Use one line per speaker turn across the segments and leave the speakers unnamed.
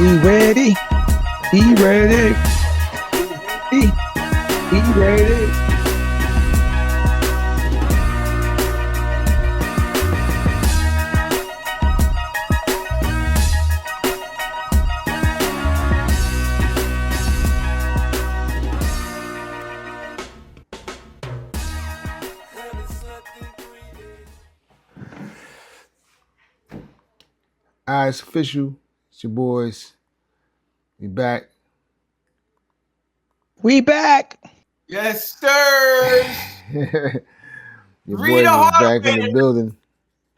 We ready? Be ready. Be, be ready.
All right, it's official. It's your boys. We back.
We back.
Yes, sir.
Your
Read
boys
the
is
hard
back in the building.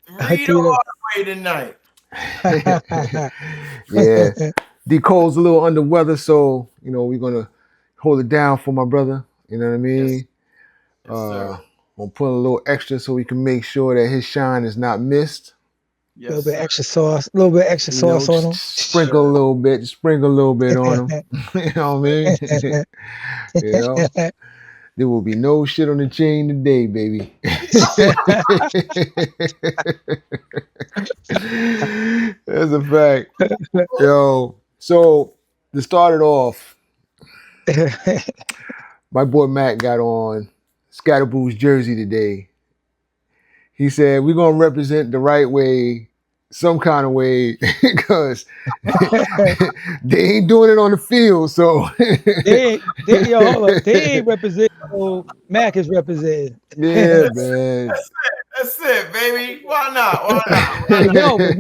Read the hard way tonight.
Yeah. D.COLE's a little under weather, so we're gonna hold it down for my brother. You know what I mean?
Yes, sir.
We'll put a little extra so we can make sure that his shine is not missed.
A little bit extra sauce. A little bit extra sauce on them.
Sprinkle a little bit. Just sprinkle a little bit on him. You know what I mean? There will be no shit on the chain today, baby. That's a fact. Yo, so to start it off, my boy Matt got on Scatterboo's jersey today. He said, we're going to represent the right way, some kind of way, because they ain't doing it on the field, so.
Hold up. They ain't representing. Mac is representing.
Yeah, man.
That's it, baby. Why not? Why not?
But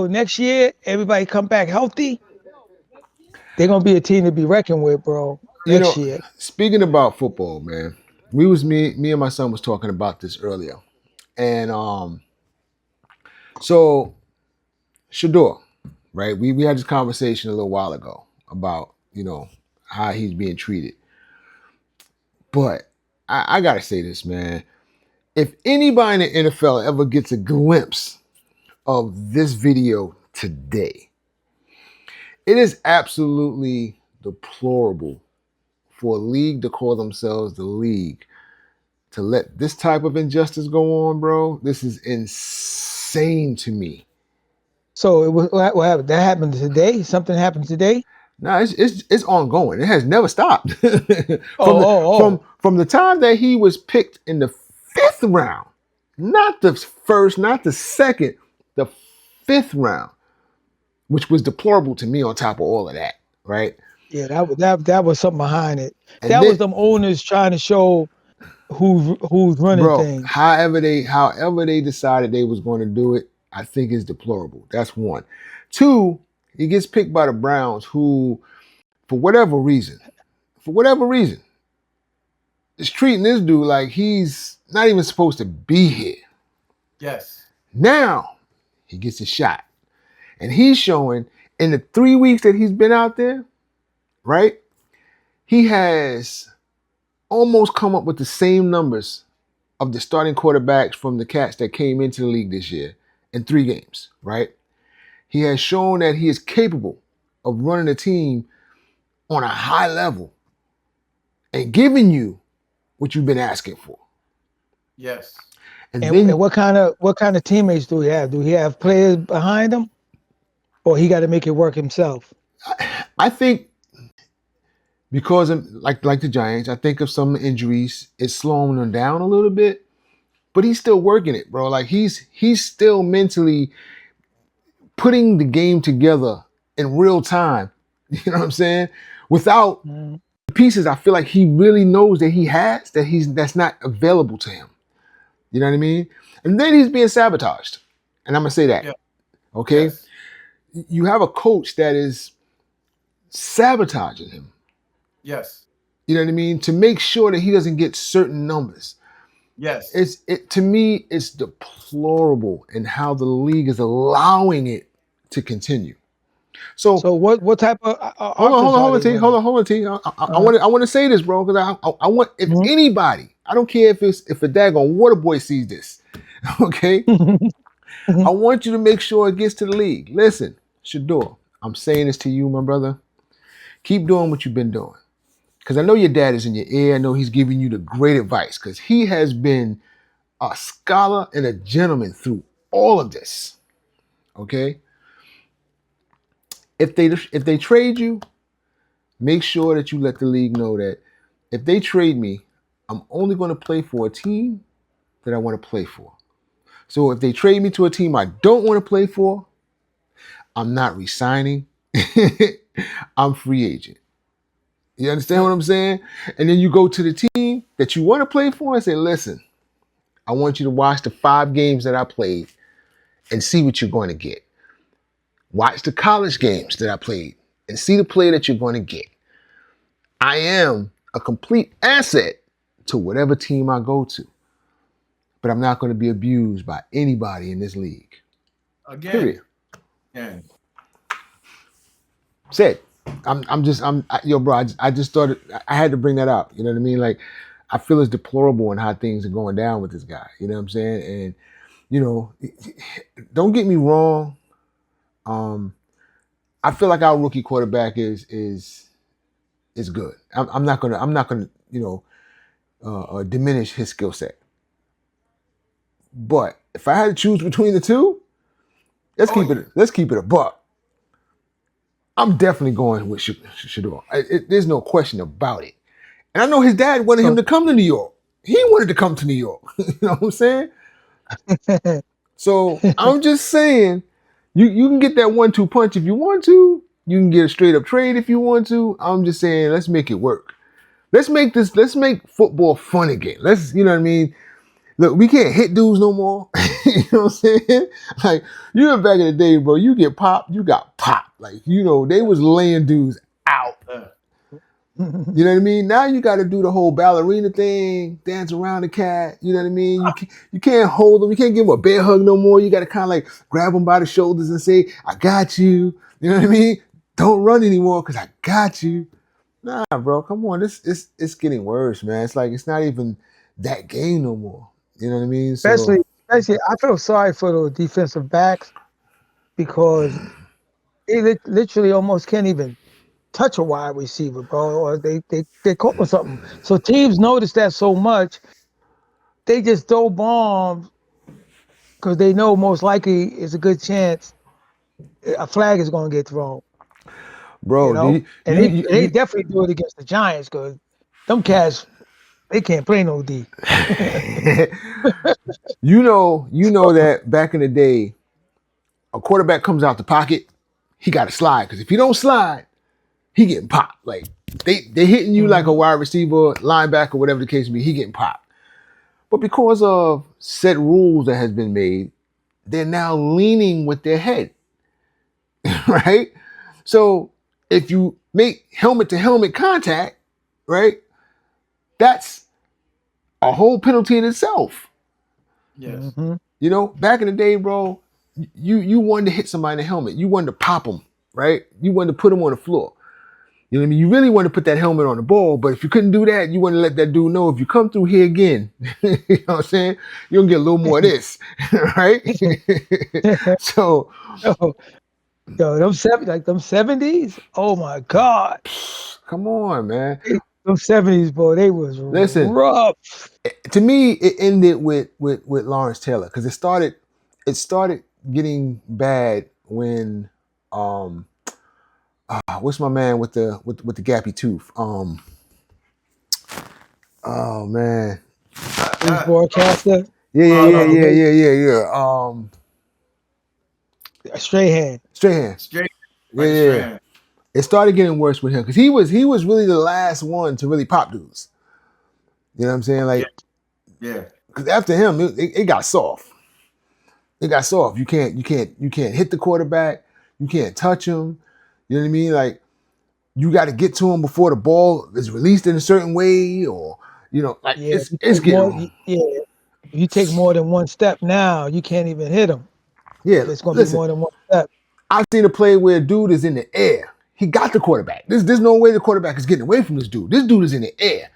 next year, everybody come back healthy. They're gonna be a team to be reckoned with, bro. Next year.
Speaking about football, man, me and my son was talking about this earlier. And so Shador, right? We had this conversation a little while ago about, how he's being treated. But I gotta say this, man. If anybody in the NFL ever gets a glimpse of this video today, it is absolutely deplorable for a league to call themselves the league to let this type of injustice go on, bro. This is insane to me.
So what happened? That happened today? Something happened today?
No, it's ongoing. It has never stopped. From the time that he was picked in the 5th round, not the first, not the second, the 5th round, which was deplorable to me on top of all of that, right?
Yeah, that was something behind it. And that was them owners trying to show who's running things.
However they decided they was going to do it, I think is deplorable. That's one. Two, he gets picked by the Browns, who, for whatever reason, is treating this dude like he's not even supposed to be here.
Yes.
Now he gets a shot. And he's showing in the 3 weeks that he's been out there, right? He has almost come up with the same numbers of the starting quarterbacks from the cats that came into the league this year in 3 games, right? He has shown that he is capable of running a team on a high level and giving you what you've been asking for.
Yes.
And what kind of teammates do he have? Do he have players behind him, or he got to make it work himself?
I think because of, like the Giants, I think of some injuries, it's slowing him down a little bit, but he's still working it, bro. Like he's still mentally putting the game together in real time. You know what I'm saying? Without the pieces, I feel like he really knows that he has that's not available to him. You know what I mean? And then he's being sabotaged. And I'm gonna say that. Yeah. Okay? Yes. You have a coach that is sabotaging him.
Yes.
You know what I mean? To make sure that he doesn't get certain numbers.
Yes.
To me, it's deplorable in how the league is allowing it to continue. So
what type of
hold on, T. I want to say this, bro, because I want anybody, I don't care if a daggone water boy sees this, okay? I want you to make sure it gets to the league. Listen, Shador, I'm saying this to you, my brother. Keep doing what you've been doing. Because I know your dad is in your ear. I know he's giving you the great advice because he has been a scholar and a gentleman through all of this. Okay? if they trade you, make sure that you let the league know that if they trade me, I'm only going to play for a team that I want to play for. So if they trade me to a team I don't want to play for, I'm not resigning. I'm free agent. You understand what I'm saying? And then you go to the team that you want to play for and say, listen, I want you to watch the 5 games that I played and see what you're going to get. Watch the college games that I played and see the play that you're going to get. I am a complete asset to whatever team I go to, but I'm not going to be abused by anybody in this league.
Again.
Period.
Again.
Said, bro. I just thought I had to bring that up. You know what I mean? Like, I feel it's deplorable in how things are going down with this guy. You know what I'm saying? And don't get me wrong. I feel like our rookie quarterback is good. I'm not gonna diminish his skill set. But if I had to choose between the two, let's keep it a buck. I'm definitely going with Shador. There's no question about it. And I know his dad wanted him to come to New York. He wanted to come to New York. You know what I'm saying? So I'm just saying, you can get that 1-2 punch if you want to. You can get a straight up trade if you want to. I'm just saying, let's make it work. Let's make football fun again. You know what I mean? Look, we can't hit dudes no more. You know what I'm saying? Like, back in the day, bro, you get popped, you got popped. Like, they was laying dudes out. You know what I mean? Now you got to do the whole ballerina thing, dance around the cat. You know what I mean? You can't hold them. You can't give them a bear hug no more. You got to kind of like grab them by the shoulders and say, I got you. You know what I mean? Don't run anymore because I got you. Nah, bro, come on. It's getting worse, man. It's like it's not even that game no more. You know what I mean?
Especially, I feel sorry for the defensive backs because they literally almost can't even touch a wide receiver, bro, or they call something. So teams notice that so much, they just throw bombs because they know most likely it's a good chance a flag is going to get thrown.
Bro,
they definitely do it against the Giants because them cats, they can't play no D.
you know that back in the day, a quarterback comes out the pocket, he got to slide because if he don't slide, he getting popped. Like they hitting you like a wide receiver, linebacker, whatever the case may be, he getting popped. But because of set rules that has been made, they're now leaning with their head, right? So if you make helmet to helmet contact, right, that's a whole penalty in itself.
Yes.
Mm-hmm.
Back in the day, bro, you wanted to hit somebody in the helmet. You wanted to pop them, right? You wanted to put them on the floor. You know what I mean? You really wanted to put that helmet on the ball, but if you couldn't do that, you wanted to let that dude know if you come through here again, you know what I'm saying? You're going to get a little more of this, right? So.
Yo, them 70s, oh my God.
Come on, man.
Them 70s, boy, they was rough.
To me, it ended with Lawrence Taylor because it started getting bad when what's my man with the gappy tooth? Oh man.
His broadcaster?
Yeah.
Strahan.
Yeah. It started getting worse with him because he was really the last one to really pop dudes. You know what I'm saying? Like,
yeah.
Because after him, it got soft. It got soft. You can't hit the quarterback. You can't touch him. You know what I mean? Like, you got to get to him before the ball is released in a certain way, or like it's getting.
If you take more than one step now, you can't even hit him.
Yeah,
it's gonna be more than one step.
I've seen a play where a dude is in the air. He got the quarterback. There's no way the quarterback is getting away from this dude. This dude is in the air.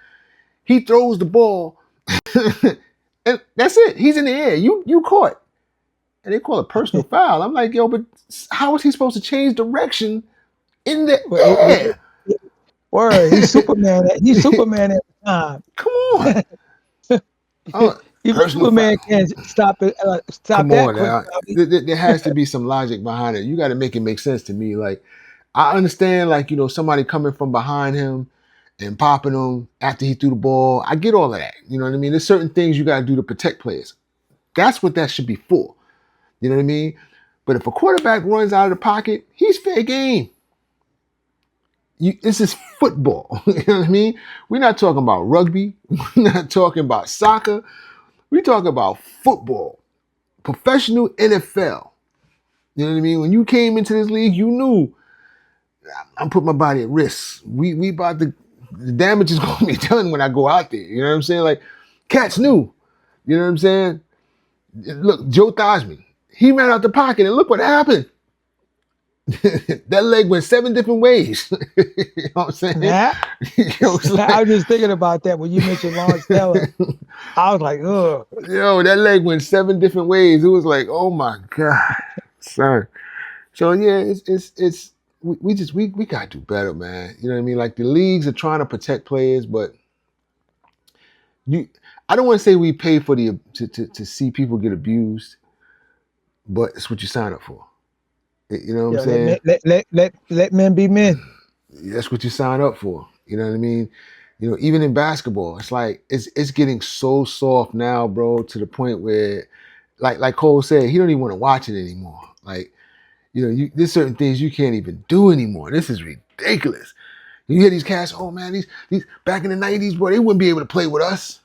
He throws the ball, and that's it. He's in the air. You caught. And they call it personal foul. I'm like, yo, but how is he supposed to change direction in the air?
Word, he's Superman. He's Superman at the time.
Come on.
Even Superman can't stop it. Stop
Come
that
on now. There has to be some logic behind it. You got to make it make sense to me. Like, I understand, like, somebody coming from behind him and popping him after he threw the ball. I get all of that. You know what I mean? There's certain things you got to do to protect players. That's what that should be for. You know what I mean? But if a quarterback runs out of the pocket, he's fair game. This is football. You know what I mean? We're not talking about rugby. We're not talking about soccer. We're talking about football. Professional NFL. You know what I mean? When you came into this league, you knew I'm putting my body at risk. We about to, the damage is going to be done when I go out there. You know what I'm saying? Like, cats knew. You know what I'm saying? Look, Joe Theismann, he ran out the pocket and look what happened. That leg went 7 different ways. You know what I'm saying?
I was just thinking about that when you mentioned Lawrence Taylor. I was like, ugh.
Yo, that leg went 7 different ways. It was like, oh my God, son. So yeah, it's we gotta do better, man. You know what I mean? Like, the leagues are trying to protect players, but I don't want to say we pay for to see people get abused, but it's what you sign up for. You know what I'm saying?
Let men be men.
That's what you sign up for. You know what I mean? Even in basketball, it's like it's getting so soft now, bro, to the point where, like Cole said, he don't even want to watch it anymore. Like, there's certain things you can't even do anymore. This is ridiculous. You hear these cats, oh man, these back in the 90s, bro, they wouldn't be able to play with us.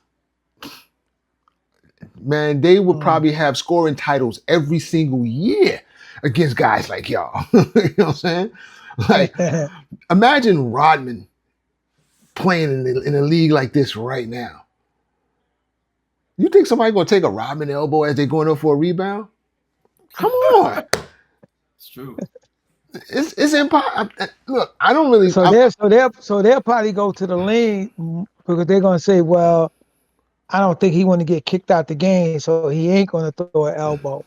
Man, they would probably have scoring titles every single year against guys like y'all. You know what I'm saying? Like, imagine Rodman playing in a league like this right now. You think somebody gonna take a Rodman elbow as they going up for a rebound? Come on.
It's true.
It's impossible. Look, I don't really.
So they'll probably go to the league because they're gonna say, well, I don't think he want to get kicked out the game, so he ain't gonna throw an elbow.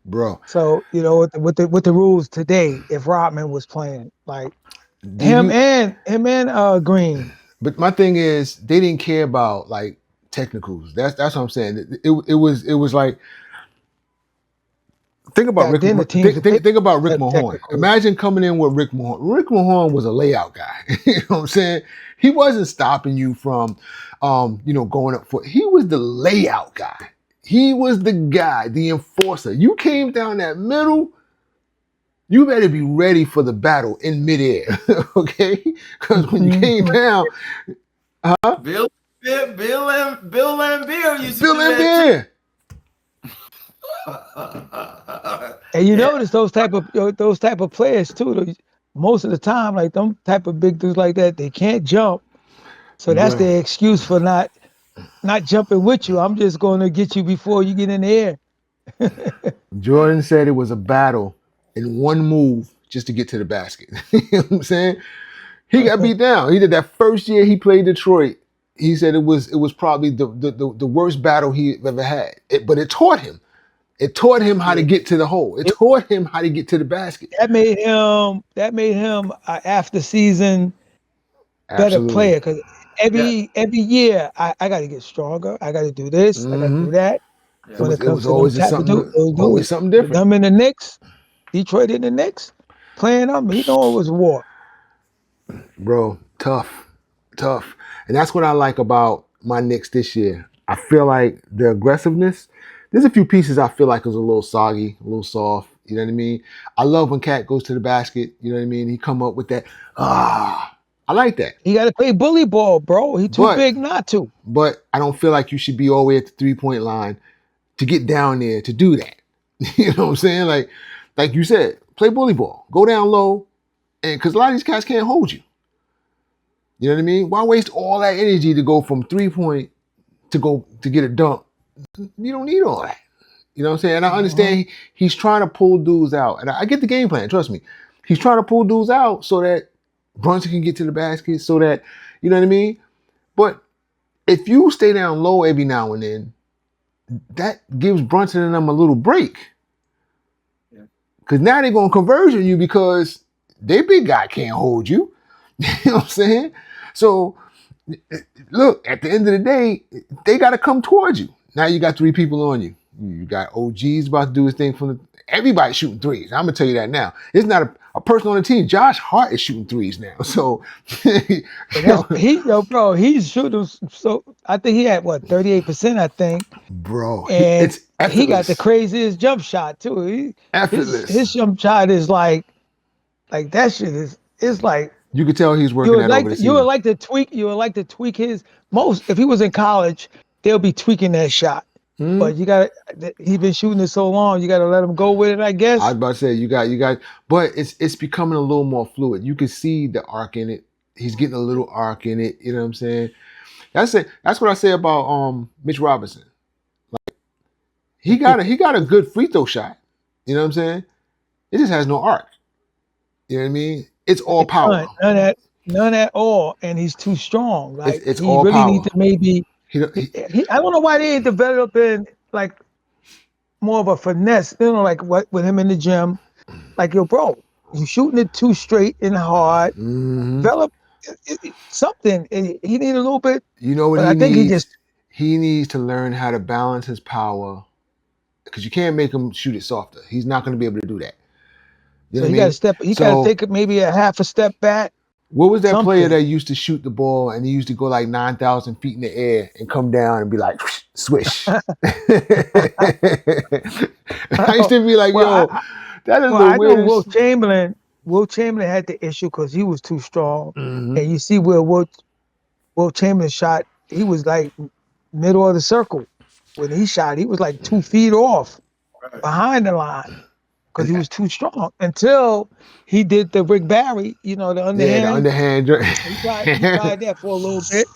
Bro.
So with the rules today, if Rodman was playing, like him and Green.
But my thing is, they didn't care about like technicals. That's what I'm saying. It was like, think about Rick Mahorn. Imagine coming in with Rick Mahorn. Rick Mahorn was a layout guy. You know what I'm saying? He wasn't stopping you from going up for. He was the layout guy. He was the guy, the enforcer. You came down that middle, you better be ready for the battle in midair, okay? Because when you came down,
Bill Lambier used to
Bill
do that
Lambier.
And you notice those type of players too. Most of the time, like them type of big dudes like that, they can't jump. So that's
Bro.
their excuse for not jumping with you. I'm just going to get you before you get in the air.
Jordan said it was a battle in one move just to get to the basket. You know what I'm saying? He got beat down. He did that first year he played Detroit. He said it was probably the worst battle he ever had. But it taught him. It taught him how to get to the hole. It taught him how to get to the basket.
That made him after season better player, because every year I got to get stronger. I got to do this. I got to do that.
Yeah. When it comes to always something different.
Them in the Knicks, Detroit in the Knicks, playing them, he know it was war.
Bro, tough. And that's what I like about my Knicks this year. I feel like the aggressiveness, there's a few pieces I feel like is a little soggy, a little soft. You know what I mean? I love when Cat goes to the basket. You know what I mean? He come up with that. I like that.
He got to play bully ball, bro. He too big not to.
But I don't feel like you should be all the way at the 3-point line to get down there to do that. You know what I'm saying? Like you said, play bully ball. Go down low, and because a lot of these cats can't hold you. You know what I mean? Why waste all that energy to go from 3-point to get a dunk? You don't need all that. You know what I'm saying? And I understand he's trying to pull dudes out. And I get the game plan, trust me. He's trying to pull dudes out so that Brunson can get to the basket, so that, you know what I mean? But if you stay down low every now and then, that gives Brunson and them a little break. Because now they're going to converge on you because their big guy can't hold you. You know what I'm saying? So, look, at the end of the day, they got to come towards you. Now you got 3 people on you. You got OG's about to do his thing everybody's shooting threes. I'm going to tell you that now. It's not a person on the team. Josh Hart is shooting threes now. So, you
But that's
know,
bro. He's shooting. So I think he had what 38%. I think,
bro,
and
it's
he got the
effortless.
craziest jump shot too.
Effortless.
His jump shot is like that shit is. It's like
You could tell he's working that over the
you would
season.
like to tweak. You would like to tweak his most. If he was in college, they'll be tweaking that shot.
Hmm?
But you got to. He's been shooting it so long. You got to let him go with it. I
I was
guess.
about to say you got, but it's becoming a little more fluid. You can see the arc in it. He's getting a little arc in it. You know what I'm saying? That's it. That's what I say about Mitch Robinson. He got a good free throw shot. You know what I'm saying? It just has no arc. You know what I mean? It's all power.
None at all, and he's too strong. Like
It's
he
all
really needs
power.
to maybe.
He, he
I don't know why they ain't developing like more of a finesse. You know, like what with him in the gym. Like yo, bro, you shooting it too straight and hard.
mhm.
Develop something. He need a little bit,
You know what
but
he
I think he
needs?
just
He needs to learn how to balance his power because you can't make him shoot it softer. He's not going to be able to do that. You know
so
what I
he got to
mean?
step. He got to
So
take it maybe a half a step back.
what was that player
Something.
that used to shoot the ball and he used to go like 9,000 feet in the air and come down and be like, swish? I used to be like,
well,
yo, that is
well,
the
I know Will
weirdest.
Chamberlain. Will Chamberlain had the issue because he was too strong,
Hmm.
and you see where Will Chamberlain shot. He was like middle of the circle when he shot. He was like 2 feet off
Right.
behind the line because he was too strong until he did the Rick Barry. You know, the
Yeah, the
underhand.
underhand.
He tried that for a little bit.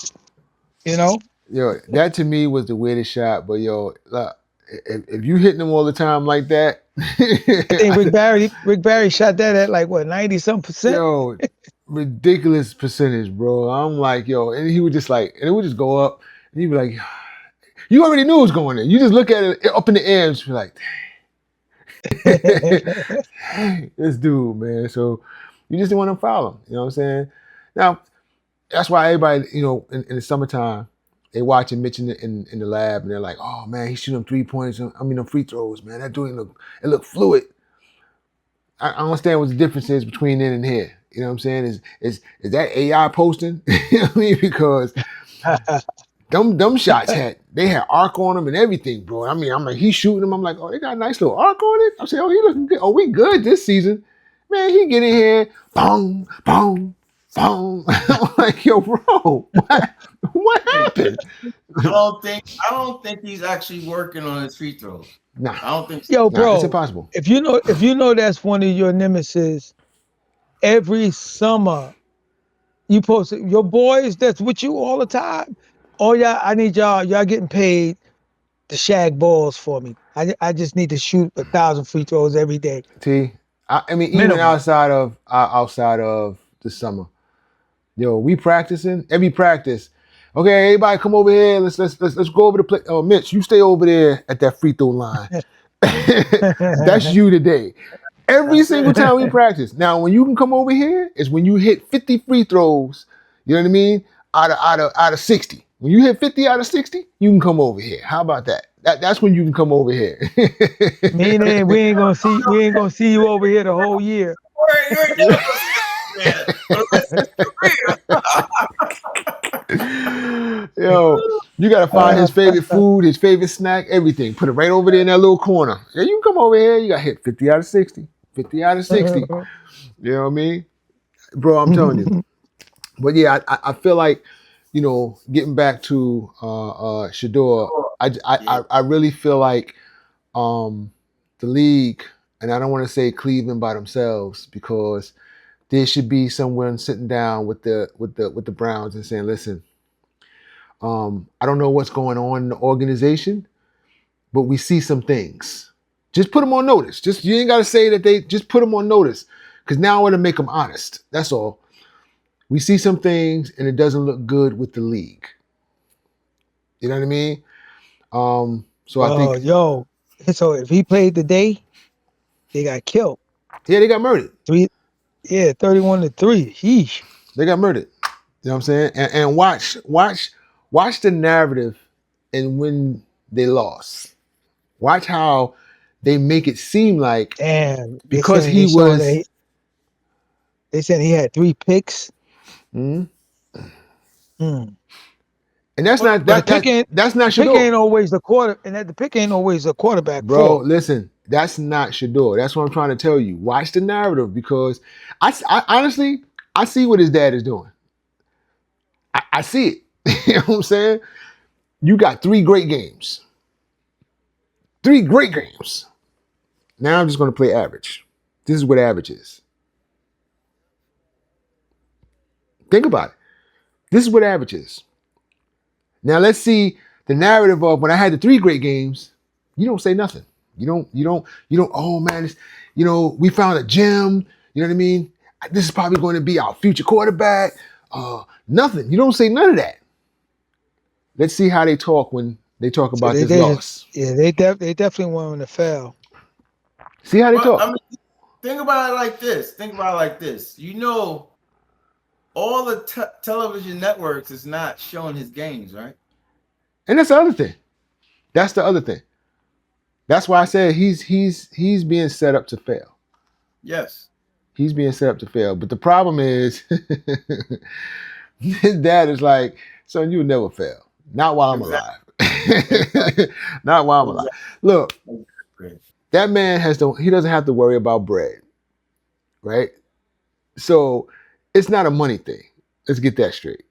You know,
Yo, that to me was the weirdest shot. But yo, look, if you hitting them all the time like that,
I think Rick Barry shot that at like what 90-some%.
yo, ridiculous percentage, bro. I'm like, yo, and he would just like, and it would just go up, and he'd be like, you already knew it was going in. You just look at it up in the air and just be like, dang, this dude, man. So you just didn't want to foul him. You know what I'm saying? Now that's why everybody, in the summertime, they watching Mitch in the lab and they're like, oh man, he's shooting 3 points. I mean, them free throws, man. That doing look fluid. I understand what the difference is between then and here. You know what I'm saying? Is that AI posting? You know what I mean? Because them shots had arc on them and everything, bro. I mean, I'm like, he's shooting them. I'm like, oh, they got a nice little arc on it. I'm saying, oh, he looking good. Oh, we good this season. Man, he get in here, boom, boom, boom. I'm like, yo, bro, what happened?
I don't think he's actually working on his free throws.
Nah,
I don't think so.
Yo,
nah, it's
bro,
impossible.
if you know that's one of your nemesis, every summer you post it, your boys that's with you all the time. Oh yeah, I need y'all getting paid to shag balls for me. I just need to shoot 1,000 free throws every day.
I mean, even
Minimum.
outside of the summer, yo, we practicing every practice. Okay, everybody, come over here. Let's go over the play. Oh, Mitch, you stay over there at that free throw line. That's you today. Every single time we practice. Now, when you can come over here, is when you hit 50 free throws. You know what I mean? Out of 60. When you hit 50 out of 60, you can come over here. How about that? That's when you can come over here.
Meaning we ain't gonna see you over here the whole year.
You're never gonna see that man for the rest of his
Yo, you gotta find
Uh,
his favorite food, his favorite snack, everything. Put it right over there in that little corner. Yeah, you can come over here. You got hit 50 out of 60. 50 out of 60. You know what I mean? Bro, I'm telling you. But yeah, I feel like, getting back to Shador,
career.
I really feel like the league, and I don't want to say Cleveland by themselves, because there should be someone sitting down with the Browns and saying, listen, I don't know what's going on in the organization, but we see some things. Just put them on notice. Just you ain't got to say that they just put them on notice, because now it'll make them honest. That's all. We see some things and it doesn't look good with the league. You know what I mean? So I
Oh,
think,
yo. So if he played today, they got killed.
yeah, they got murdered.
Three, yeah, 31-3. Yeesh.
They got murdered. You know what I'm saying? And watch the narrative and when they lost. Watch how they make it seem like
Damn. They
because
saying they
he
showing
was
that They said he had 3 picks.
Mhm.
Hmm.
And that's
But
not
But the
that
pick
that
ain't
that's not
the pick
Shador.
ain't always the quarter, and that the pick ain't always a quarterback
Bro,
fault.
listen, that's not Shador. That's what I'm trying to tell you. Watch the narrative because I honestly, I see what his dad is doing. I see it. You know what I'm saying? You got 3 great games. 3 great games. Now I'm just going to play average. This is what average is. Think about it. This is what average is. Now let's see the narrative of when I had the 3 great games. You don't say nothing. You don't. Oh man, we found a gem. You know what I mean? This is probably going to be our future quarterback. Nothing. You don't say none of that. Let's see how they talk when they talk
So
about
they
this
they
loss.
yeah they definitely want him to fail.
See how they
well, I
talk.
mean, think about it like this. Think about it like this. All the television networks is not showing his games, right?
And that's the other thing. That's the other thing. That's why I said he's being set up to fail.
Yes.
He's being set up to fail. But the problem is his dad is like, son, you'll never fail. Not while I'm
Exactly.
alive.
Exactly.
Not while I'm alive.
Exactly.
Look,
Great.
that man he doesn't have to worry about bread, right? So it's not a money thing. Let's get that straight.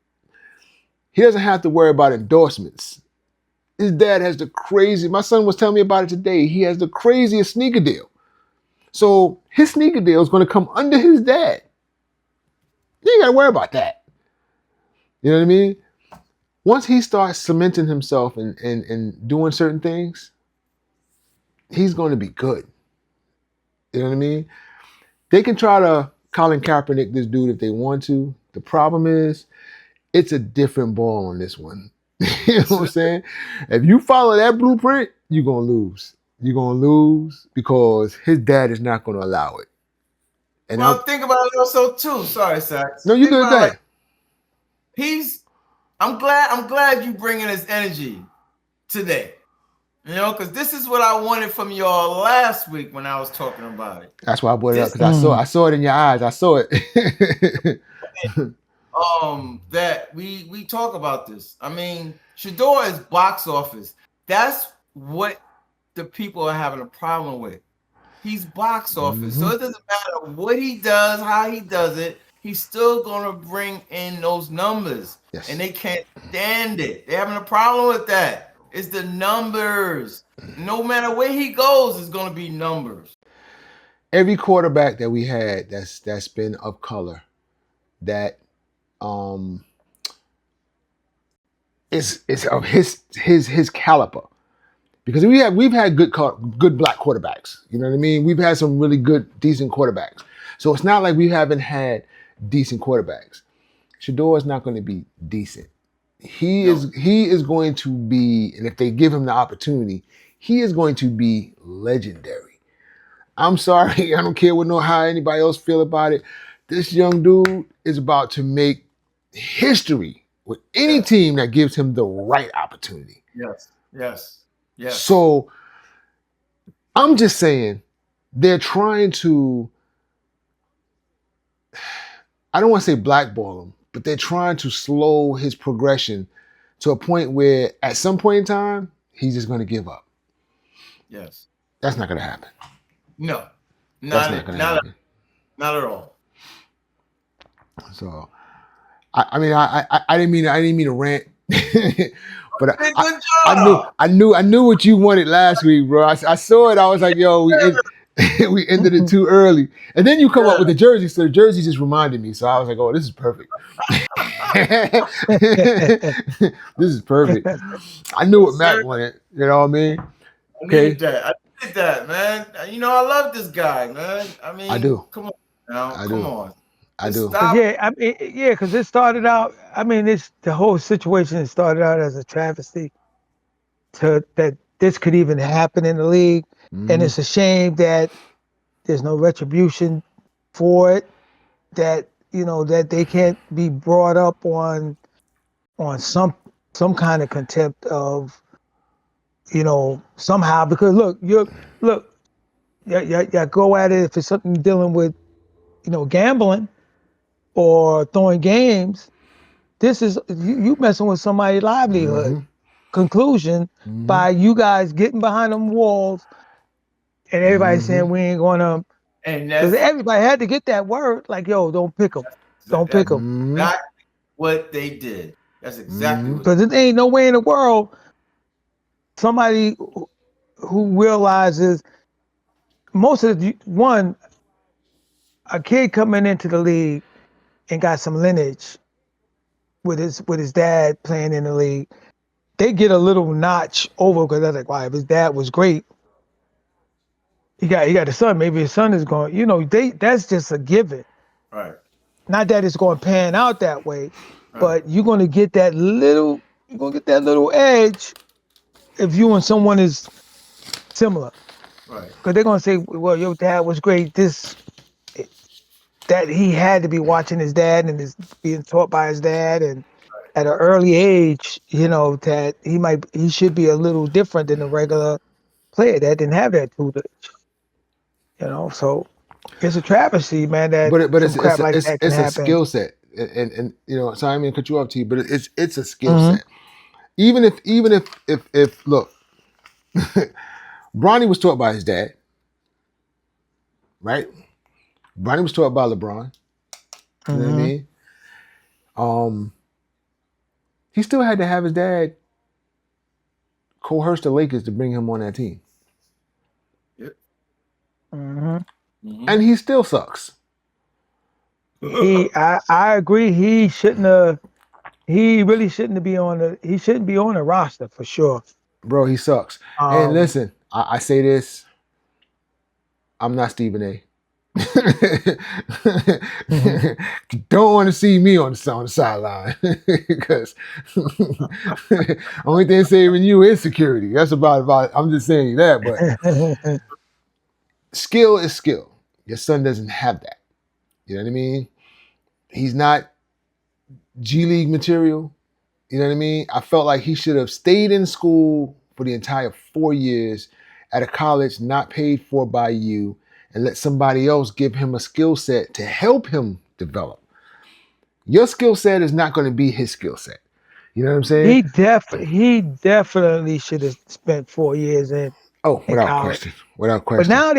He doesn't have to worry about endorsements. His dad has the crazy, my son was telling me about it today. He has the craziest sneaker deal. So his sneaker deal is going to come under his dad. You ain't got to worry about that. You know what I mean? Once he starts cementing himself and doing certain things, he's going to be good. You know what I mean? They can try to Colin Kaepernick this dude if they want to. The problem is, it's a different ball on this one. You know what I'm saying? If you follow that blueprint, you're going to lose. You're going to lose because his dad is not going to allow it. And
Well, think about it also too. Sorry, Sax.
no, you
Think
good,
about
go
it like
ahead.
he's. I'm glad you bringing his energy today. Because this is what I wanted from y'all last week when I was talking about it.
That's why I brought it up
This
because I saw it in your eyes. I saw it.
that we talk about this. I mean, Shador is box office. That's what the people are having a problem with. He's box office. So
Mm-hmm.
it doesn't matter what he does, how he does it, he's still gonna bring in those numbers. And
Yes.
they can't stand it. They're having a problem with that. It's the numbers. No matter where he goes, it's gonna be numbers.
Every quarterback that we had that's been of color that um is of his caliber because we've had good black quarterbacks. You know what I mean? We've had some really good decent quarterbacks. So it's not like we haven't had decent quarterbacks. Shador is not going to be decent.
No.
He is going to be, and if they give him the opportunity, he is going to be legendary. I'm sorry, I don't care what how anybody else feel about it. This young dude is about to make history with any
Yes.
team that gives him the right opportunity.
Yes. Yes. Yes.
So I'm just saying they're trying to, I don't want to say blackball him, but they're trying to slow his progression to a point where at some point in time, he's just going to give up.
Yes.
That's not going to happen.
No.
That's not
Not
going to
not
happen.
not at all.
So I mean, I didn't mean to rant, but
Did a
I,
good job.
I knew what you wanted last week, bro. I saw it. I was like, yo, we ended it too early, and then you come up
Yeah.
with the jersey. So the jersey just reminded me. So I was like, oh, this is perfect. This is perfect. I knew what
Yes,
Mac
sir.
wanted. You know what I mean?
I needed
Okay,
that. I needed that, man. I love this guy, man. I
I
mean,
do.
come on now.
I
Come
do.
on.
I
Just
do.
Cause
stop.
yeah, I mean, yeah, cause it started out. I mean, this the whole situation started out as a travesty to that this could even happen in the league, and
Mm-hmm.
it's a shame that there's no retribution for it. That that they can't be brought up on some kind of contempt of somehow because look, yeah, go at it if it's something dealing with gambling. or throwing games. This is you messing with somebody's livelihood.
Mm-hmm.
Conclusion
Mm-hmm.
by you guys getting behind them walls and everybody
Mm-hmm.
saying we ain't gonna,
And
because everybody had to get that word like, yo, don't pick them, don't pick
that's
them,
Mm-hmm.
exactly what they did. That's exactly
Mm-hmm.
what.
because it ain't no way in the world somebody who realizes most of the one a kid coming into the league and got some lineage with his dad playing in the league, they get a little notch over because they're like, wow, if his dad was great, he got a son. Maybe his son is going. That's just a given.
Right.
Not that it's going to pan out that way,
Right.
but you're going to get that little. You're going to get that little edge if you and someone is similar,
Right.
because they're going to say, well, your dad was great. That he had to be watching his dad and is being taught by his dad, and at an early age, that he should be a little different than a regular player that didn't have that tutelage. So it's a travesty, man, that
But
some crap like that can
it's a
happen.
skill set, and sorry, I mean to cut you off, T, but it's a skill
Hmm.
set. Even if look, Bronny was taught by his dad, right? Bronny was taught by LeBron. You know what I
Hmm.
mean? Um, he still had to have his dad coerce the Lakers to bring him on that team,
Yep.
Hmm.
Mm-hmm.
and he still sucks,
I agree. He shouldn't have. He really shouldn't be on the. He shouldn't be on the roster for sure.
bro. He sucks. And
Um.
listen, I say this. I'm not Stephen A.
Mhm.
You don't want to see me on the sideline because only thing saving you is security. That's about. I'm just saying that, but skill is skill. Your son doesn't have that. You know what I mean? He's not G League material. You know what I mean? I felt like he should have stayed in school for the entire 4 years at a college not paid for by you and let somebody else give him a skill set to help him develop. Your skill set is not going to be his skill set. You know what I'm saying?
He definitely should have spent 4 years
Oh,
in
without
college.
question. Without
But
question.
now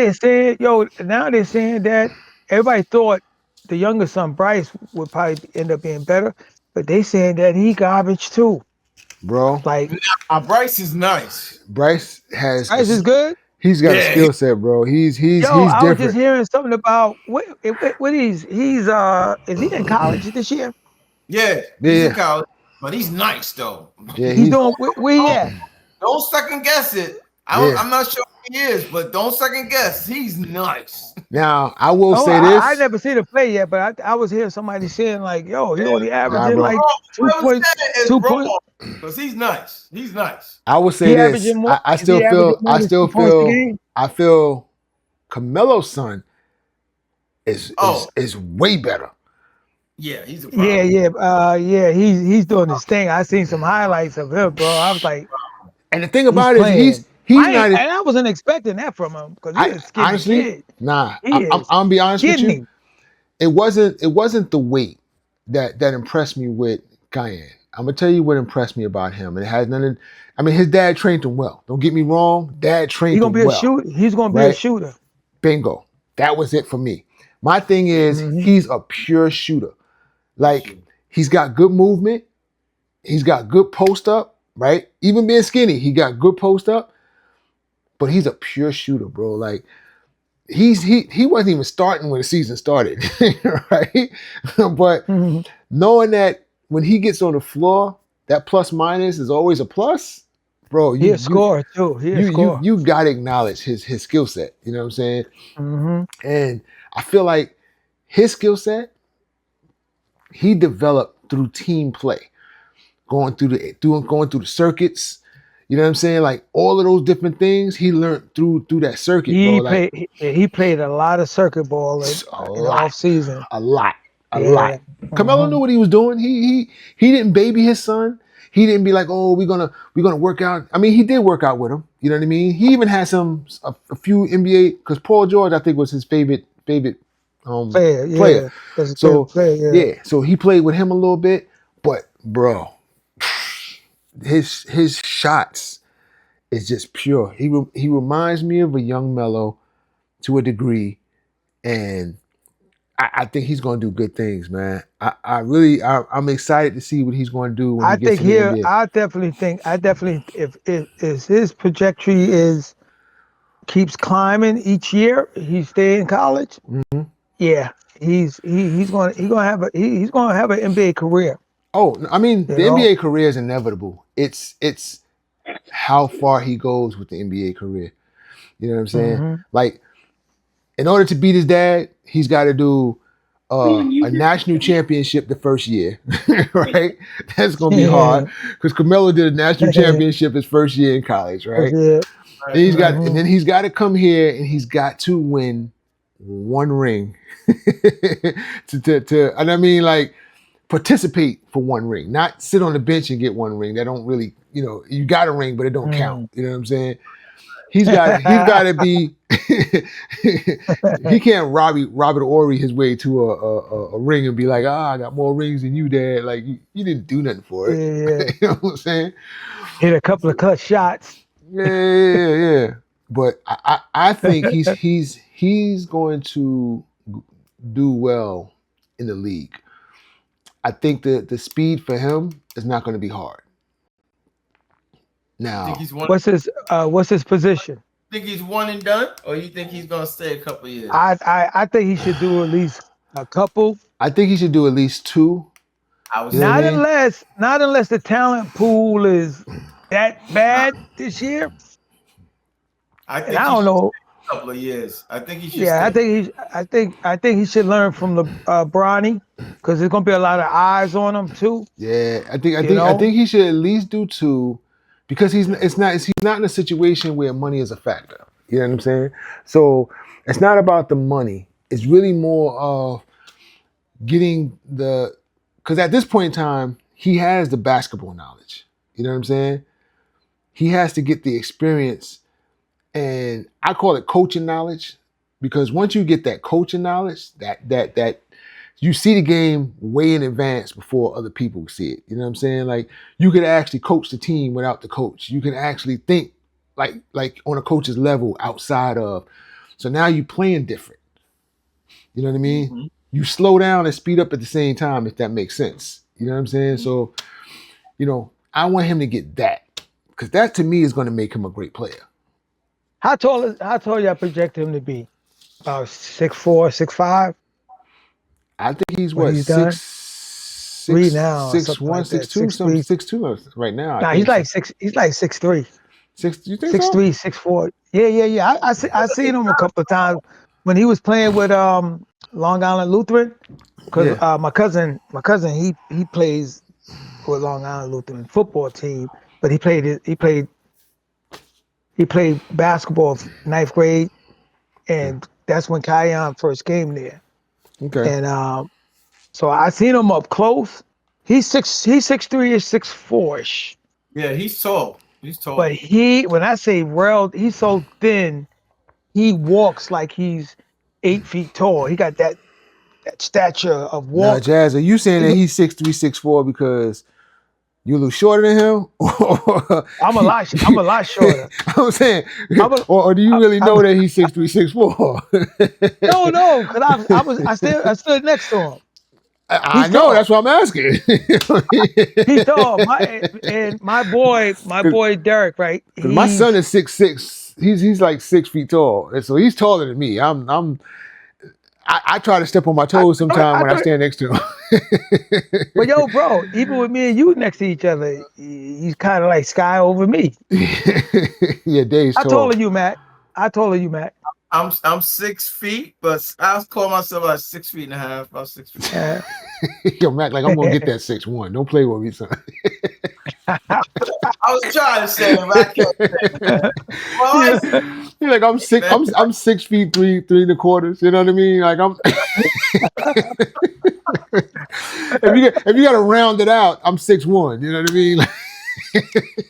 they're saying that everybody thought the younger son Bryce would probably end up being better, but they saying that he garbage too.
Bro,
Like,
Bryce is nice.
Bryce has
Bryce is good.
he's got a
Yeah.
skill set, bro.
Yo,
He's
I was just
different.
hearing something about what he's is he in college this year?
Yeah.
Yeah,
He's in
yeah.
college, but he's nice though.
Yeah,
He's
he's
doing where he
Don't,
at?
don't second guess it.
yeah.
I'm not sure who he is, but don't second guess. He's nice.
Now, I will
Oh,
say
I
this.
never seen him play yet, but I was hearing somebody saying like, yo, he only
Nah,
averaging
bro.
like two
Whoever
point
said it is
2 point.
wrong because he's nice. He's nice.
I will say
He
this.
averaging more.
I
Is he
still
averaging
feel
more than 2 points a game?
I feel Camelo's son is
Oh,
is way better.
yeah, he's a
Yeah,
problem.
yeah. He's doing his thing. I seen some highlights of him, bro. I was like,
And the thing
he's
about it is
playing.
he's not
I wasn't expecting that from him because he's
I
a skinny
honestly,
kid.
nah.
He is
I'm gonna be honest with you.
skinny.
It wasn't the weight that impressed me with Cayenne. I'm gonna tell you what impressed me about him. It has nothing. I mean, his dad trained him well. Don't get me wrong. Dad
He
trained
gonna
him
be a
well,
shooter. He's gonna be a
right?
shooter.
Bingo. That was it for me. My thing is
Hmm.
he's a pure shooter. Like he's got good movement. He's got good post up, right? Even being skinny, he got good post up. But he's a pure shooter, bro. Like he wasn't even starting when the season started, right? But
Hmm.
knowing that when he gets on the floor, that plus minus is always a plus, bro.
He a scorer too. He a scorer.
You gotta acknowledge his skill set. You know what I'm saying?
Hmm.
And I feel like his skill set he developed through team play, going through the circuits. You know what I'm saying? Like all of those different things he learned through that circuit, bro. Like
He played a lot of circuit ball
a
in the
lot,
off season.
a lot, a lot.
Yeah.
Carmelo
Hmm.
knew what he was doing. He didn't baby his son. He didn't be like, oh, we're gonna work out. I mean, he did work out with him. You know what I mean? He even had a few NBA because Paul George, I think, was his favorite
Player,
player.
yeah. Designated
So
player, yeah.
yeah, so he played with him a little bit, but bro, his shots is just pure. He reminds me of a young Melo to a degree, and I think he's going to do good things, man. I'm excited to see what he's going to do when he
I
gets
think
to the
here,
NBA.
I definitely, if his trajectory is keeps climbing each year, he stay in college.
Hmm.
Yeah, he's gonna have he's gonna have an NBA career.
Oh, I mean,
You
the
know.
NBA career is inevitable. It's how far he goes with the NBA career. You know what I'm saying?
Hmm.
Like, in order to beat his dad, he's got to do a national championship the first year, right? That's gonna be hard
Yeah.
because Carmelo did a national championship his first year in college,
That's
right?
it.
Right, right.
And
Hmm.
then he's got to come here and he's got to win one ring and I mean like participate for one ring, not sit on the bench and get one ring. That don't really, you got a ring, but it don't count.
Mm.
You know what I'm saying? He's got to be. He can't Robert Ory his way to a ring and be like, I got more rings than you, Dad. Like you didn't do nothing for it.
Yeah.
You know what I'm saying?
Hit a couple of clutch shots.
Yeah. But I think he's going to do well in the league. I think the speed for him is not going to be hard.
Think
Now,
he's one?
What's his position?
Think he's one and done, or you think he's gonna stay a couple years?
I think he should do at least a couple.
I think he should do at least two.
I was
You know what I
Not
thinking.
mean?
unless the talent pool is that bad this year.
I
And
think
I
he
don't
should
know.
stay a couple of years. I think he should
Yeah,
stay.
I think he should learn from the Bronny because there's gonna be a lot of eyes on him too.
Yeah, I think I
You
think I
know.
think he should at least do two, because he's not in a situation where money is a factor. You know what I'm saying? So it's not about the money. It's really more of getting because at this point in time he has the basketball knowledge. You know what I'm saying? He has to get the experience, and I call it coaching knowledge, because once you get that coaching knowledge, that you see the game way in advance before other people see it. You know what I'm saying? Like, you could actually coach the team without the coach. You can actually think like on a coach's level outside of. So now you playing different. You know what I mean?
Mhm.
You slow down and speed up at the same time, if that makes sense. You know what I'm saying? So, I want him to get that, because that to me is going to make him a great player.
How tall y'all project him to be? About 6'4", 6'5"
I think he's
when
what,
he's done. Three now or
six
something
one,
like
six
that.
two,
Six
some
three.
6'2" right now. I
Nah,
think so.
he's like 6'3".
Six. You think
Six
so?
three, 6'4". Yeah. I seen him a couple of times when he was playing with Long Island Lutheran. Because
Yeah.
my cousin he plays with Long Island Lutheran football team, but he played basketball ninth grade,
Yeah.
and that's when Kion first came there.
Okay.
And so I seen him up close. He's 6'3" ish, 6'4" ish.
Yeah, he's tall. He's
But
tall.
when I say real, he's so thin. He walks like he's 8 feet tall. He got that stature of
Now,
walk.
Jazz, are you saying
He
that
look,
he's 6'3", 6'4" because you look shorter than him? Or
I'm a lot shorter.
I'm saying,
I'm a,
or do you really
I'm
know that he's 6'3", 6'4"?
no, because I stood next to him.
I
He's
know,
tall.
that's what I'm asking.
He's tall. My boy Derek, right?
Because my son is 6'6". He's like 6 feet tall, and so he's taller than me. I try to step on my toes sometime
I
when I
thought,
stand next to him.
but yo, bro, even with me and you next to each other, he's kind of like sky over me.
Yeah, Dave's
How tall
tall.
are you, Matt? How tall are you, Matt?
I'm 6 feet, but I call myself like 6 feet and a half, about 6 feet.
Uh,
Yo, Mac, like, I'm gonna get that 6'1". Don't play with me, son.
I was trying to say it, but I can't say it. Well,
You're like, I'm six. I'm 6 feet 3 3/4. You know what I mean? Like, I'm. If you got to round it out, I'm 6'1". You know what I mean?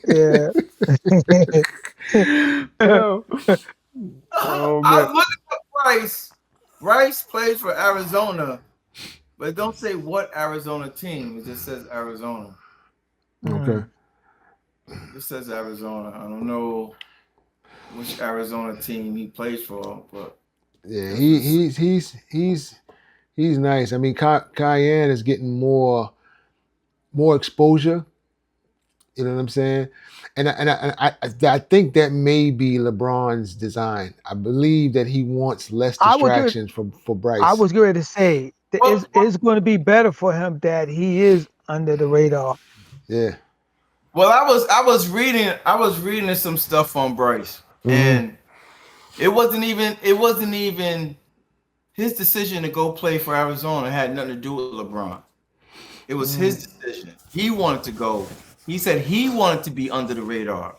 yeah.
Yo. Oh
I
man.
was looking at Bryce. Bryce plays plays for Arizona, but it don't say what Arizona team. It just says Arizona.
Okay.
It says Arizona. I don't know which Arizona team he plays for, but
Yeah,
that's what it says.
he's nice. I mean, Cayenne is getting more exposure. You know what I'm saying? And I think that may be LeBron's design. I believe that he wants less
I would give.
distractions for
I
Bryce.
was going to say that
Well,
it's going to be better for him that he is under the radar.
Yeah.
well, I was reading some stuff on Bryce,
Mm-hmm.
and it wasn't even his decision to go play for Arizona had nothing to do with LeBron. It was his decision. He wanted to go. He said he wanted to be under the radar.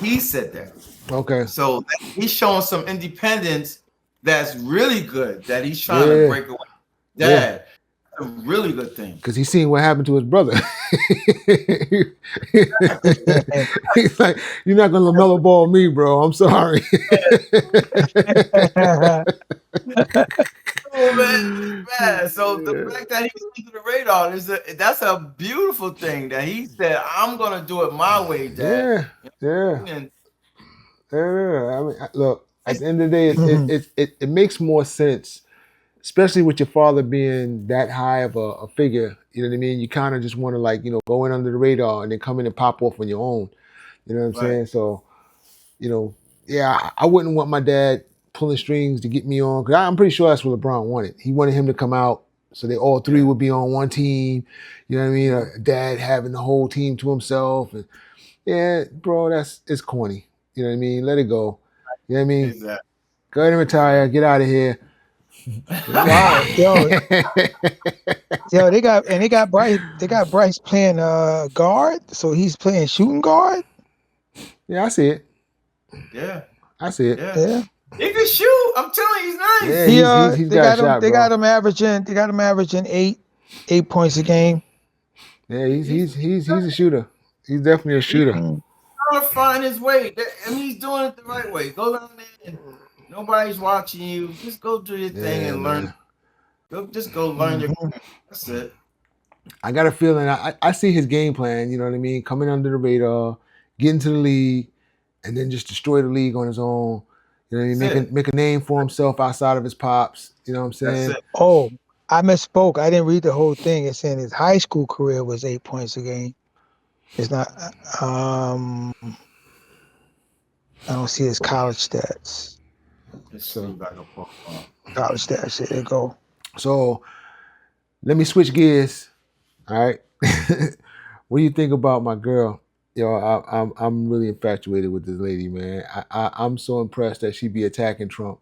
He said that.
Okay.
So he's showing some independence that's really good. That he's trying to
Yeah.
break away.
Yeah.
Dad, a really good thing.
Because he's seen what happened to his brother. He's like, you're not gonna LaMelo ball me, bro. I'm sorry.
Oh man. So the fact that he's under the radar that's a beautiful thing. That he said, "I'm gonna do it my way, Dad."
Yeah. Yeah.
And
Yeah. I mean, look. At the end of the day,
Mhm.
it makes more sense, especially with your father being that high of a figure. You know what I mean? You kind of just want to go in under the radar and then come in and pop off on your own. You know what I'm
right,
saying? So, yeah, I wouldn't want my dad pulling strings to get me on, because I'm pretty sure that's what LeBron wanted. He wanted him to come out so they all three would be on one team. You know what I mean? A dad having the whole team to himself, and yeah, bro, it's corny. You know what I mean? Let it go. You know what I mean?
exactly.
Go ahead and retire. Get out of here.
Wow, yo, they got Bryce. They got Bryce playing guard, so he's playing shooting guard.
Yeah, I see it.
Yeah,
I see it.
yeah.
Yeah,
He can shoot. I'm telling you, he's
Yeah,
nice.
he
he's
they
got a
got him
shot,
they got
bro.
him averaging eight points a game.
Yeah,
He's
he's a shooter. He's definitely a shooter.
Mm.
trying to find his way. I mean, he's doing it the right way. Go down there and nobody's watching you. Just go do your thing
Yeah,
and learn.
man.
Just go learn your
Mhm.
game. That's it.
I got a feeling I see his game plan, you know what I mean? Coming under the radar, getting to the league, and then just destroy the league on his own. You know what I mean?
That's it.
Make a name for himself outside of his pops. You know what I'm
That's
saying?
it.
Oh, I misspoke. I didn't read the whole thing. It's saying his high school career was 8 points a game. It's not. I don't see his college stats.
Let's see
So
if I can pull him up.
College stats. There you go.
so let me switch gears. All right. What do you think about my girl? Yo, I'm really infatuated with this lady, man. I'm so impressed that she be attacking Trump.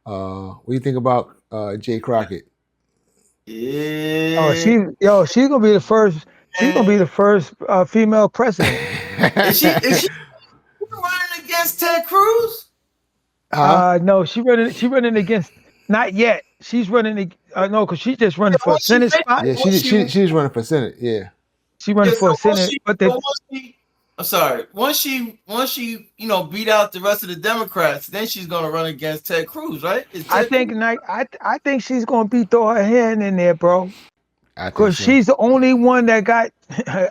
What do you think about Jay Crockett?
Oh,
Yeah.
she's gonna be the first. She's gonna be the first female president.
Is she running against Ted Cruz?
Huh?
No, she running against. Not yet. She's running. No, because she's just running for a
Once she
Senate
made,
spot.
Yeah,
once she
she's running for Senate. Yeah.
She running
yeah,
for
so
a Senate, but the
once she I'm sorry. Once she beat out the rest of the Democrats, then she's gonna run against Ted Cruz, right? Is
I
Ted
think
Cruz?
like I think she's gonna be throw her hand in there, bro.
I think
Because
so.
she's the only one that got.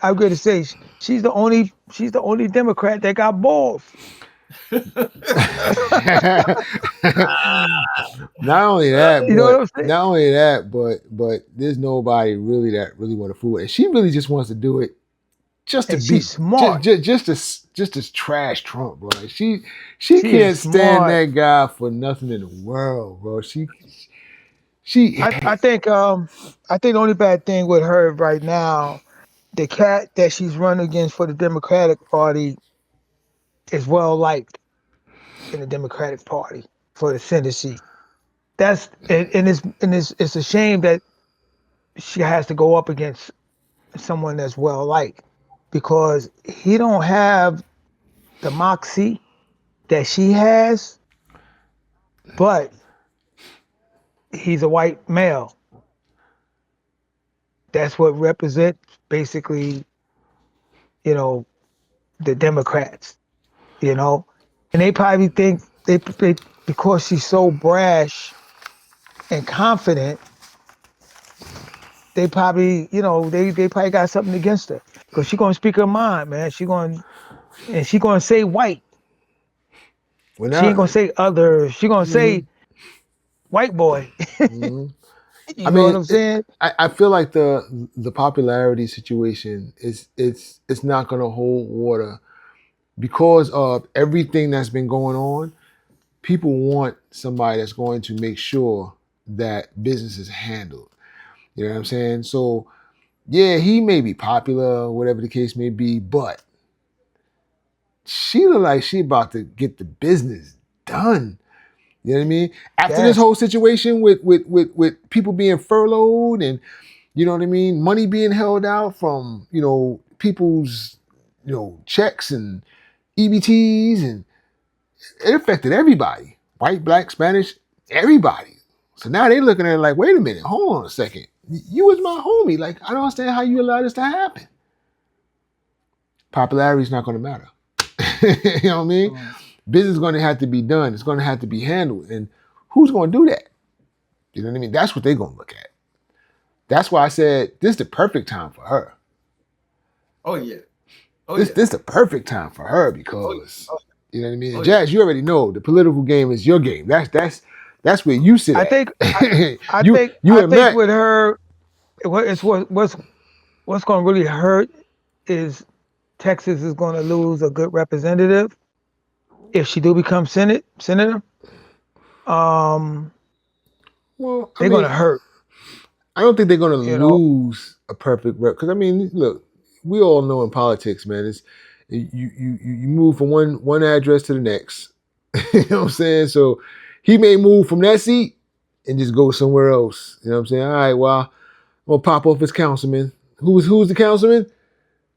I'm gonna say she's the only Democrat that got balls.
Not only that,
You know what I'm saying?
but there's nobody really that really want to fool. And she really just wants to do it just to
And she's
beat
smart.
just to trash Trump, bro. Like she
She
can't
is
stand
smart.
that guy for nothing in the world, bro. She
I think the only bad thing with her right now, the cat that she's running against for the Democratic Party is well liked in the Democratic Party for the Senate seat. It's a shame that she has to go up against someone that's well liked because he don't have the moxie that she has, but he's a white male. That's what represents basically, you know, the Democrats, you know, and they probably think they because she's so brash and confident, they probably, they probably got something against her because she gonna speak her mind, man. She gonna say white.
When
She
I,
ain't gonna say other. She gonna
mhm,
say white boy.
mhm. I
You know what
mean,
I'm saying?
I feel like the popularity situation is it's not going to hold water because of everything that's been going on. People want somebody that's going to make sure that business is handled. You know what I'm saying? So yeah, he may be popular, whatever the case may be, but she look like she about to get the business done. You know what I mean? After this
Yes.
whole situation with people being furloughed and you know what I mean, money being held out from people's checks and EBTs, and it affected everybody, white, black, Spanish, everybody. So now they looking at it like, wait a minute, hold on a second, you was my homie. Like I don't understand how you allowed this to happen. Popularity is not going to matter. You know what I mean?
Mm.
Business is going to have to be done. It's going to have to be handled, and who's going to do that? You know what I mean? That's what they're going to look at. That's why I said this is the perfect time for her.
Oh yeah. Oh
This
yeah.
this the perfect time for her
Oh
because
yeah.
you know what I mean.
Oh
And
yeah.
Jazz, you already know the political game is your game. That's where you sit
I think. I,
at.
I
you
think.
you
I
and
think
Matt.
with her, what's going to really hurt is Texas is going to lose a good representative if she do become senator. Um,
Well, I
they're going
mean,
to hurt.
I don't think they're going to
You know.
lose a perfect rep because I mean, look, we all know in politics, man, it's you move from one address to the next. You know what I'm saying? So he may move from that seat and just go somewhere else. You know what I'm saying? All right, well, I'm gonna pop off as councilman. Who's the councilman?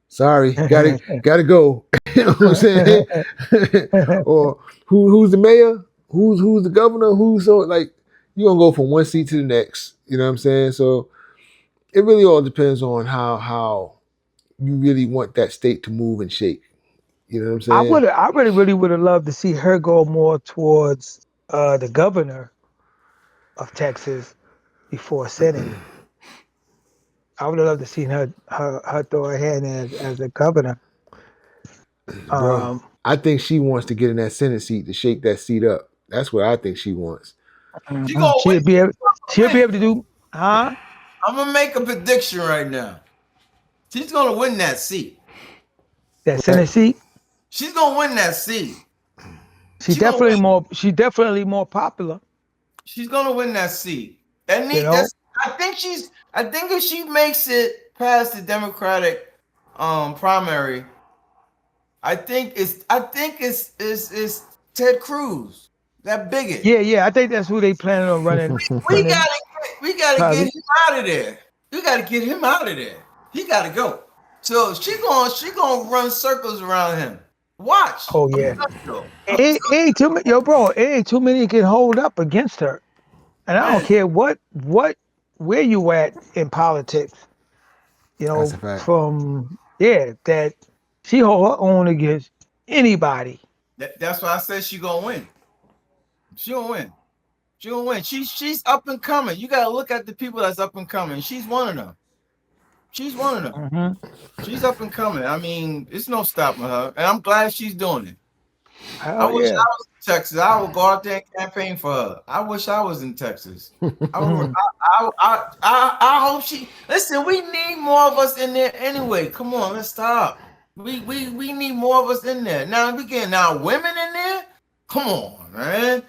Sorry, gotta go. You know what I'm saying? Or who's the mayor? Who's the governor? Who's so like you gonna go from one seat to the next. You know what I'm saying? So it really all depends on how you really want that state to move and shake. You know what I'm saying?
I really would have loved to see her go more towards the governor of Texas before Senate. I would have loved to see her throw her hand as a governor.
Bro,
Um,
I think she wants to get in that Senate seat to shake that seat up. That's what I think she wants.
She gonna win.
she'll be
Win.
able to do, huh?
I'm gonna make a prediction right now. She's gonna win that seat.
That Senate seat.
She's gonna win that seat.
She
She gonna
definitely
win.
more. She definitely more popular.
She's gonna win that seat. That
You
need
know.
that's. I think she's. I think if she makes it past the Democratic primary, I think it's Ted Cruz, that bigot.
Yeah, yeah. I think that's who they planning on
We
running.
gotta get
Probably.
him out of there. We gotta get him out of there. He gotta go. So she gonna run circles around him. Watch.
Oh
I'm
yeah.
telling you. I'm
It ain't too many, yo, bro. It ain't too many can hold up against her. And I don't
man.
care where you at in politics.
That's a fact.
From that she hold her own against anybody.
That's why I said she gonna win. She gonna win. She gonna win. She's up and coming. You gotta look at the people that's up and coming. She's one of them. She's one of them.
Hmm.
She's up and coming. I mean, it's no stopping her, and I'm glad she's doing it. I
Hell
wish I
yeah.
was in Texas. I would go out there and campaign for her. I wish I was in Texas.
Mhm.
I hope she listen. We need more of us in there anyway. Come on, let's stop. We need more of us in there. Now we getting our women in there. Come on, man.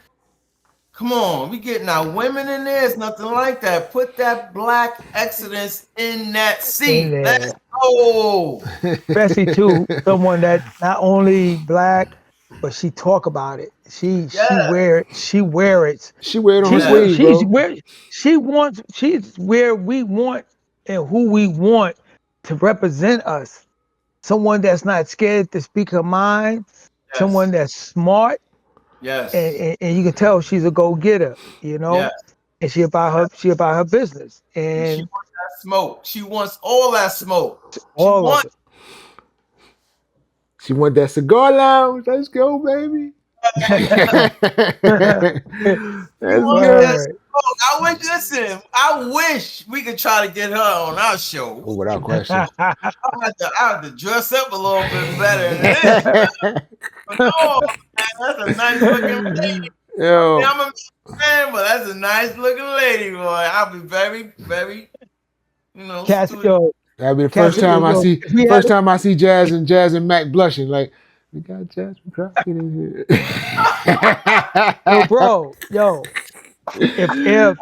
Come on, we getting our women in there. It's nothing like that. Put that black excellence in that
In
seat. Let's
there.
go.
Especially too, someone that not only black, but she talk about it.
Yeah,
She wear it.
She wear it on her
yeah,
sleeve,
She's
bro.
where she's where we want and who we want to represent us. Someone that's not scared to speak her mind,
yes,
someone that's smart,
yes,
and you can tell she's a go-getter,
yes.
and she about her business
And she
and
wants that smoke. She wants all that smoke. She
all of
wants
it.
She want that cigar lounge. Let's go, baby. Let's
she wants
go.
that
Word.
I wish. Listen, I wish we could try to get her on our show.
Oh, without question.
I have to dress up a little bit better than this. But no, man, that's a nice looking lady. I mean,
Yo,
I'm a man, but that's a nice looking lady, boy. I'll be very, very,
Cass,
student.
yo,
that'll be the
Cass, yo, if we had,
first time I see Jazz and Mac blushing. Like, we got Jasmine Crockett in
yo,
here.
bro, yo, if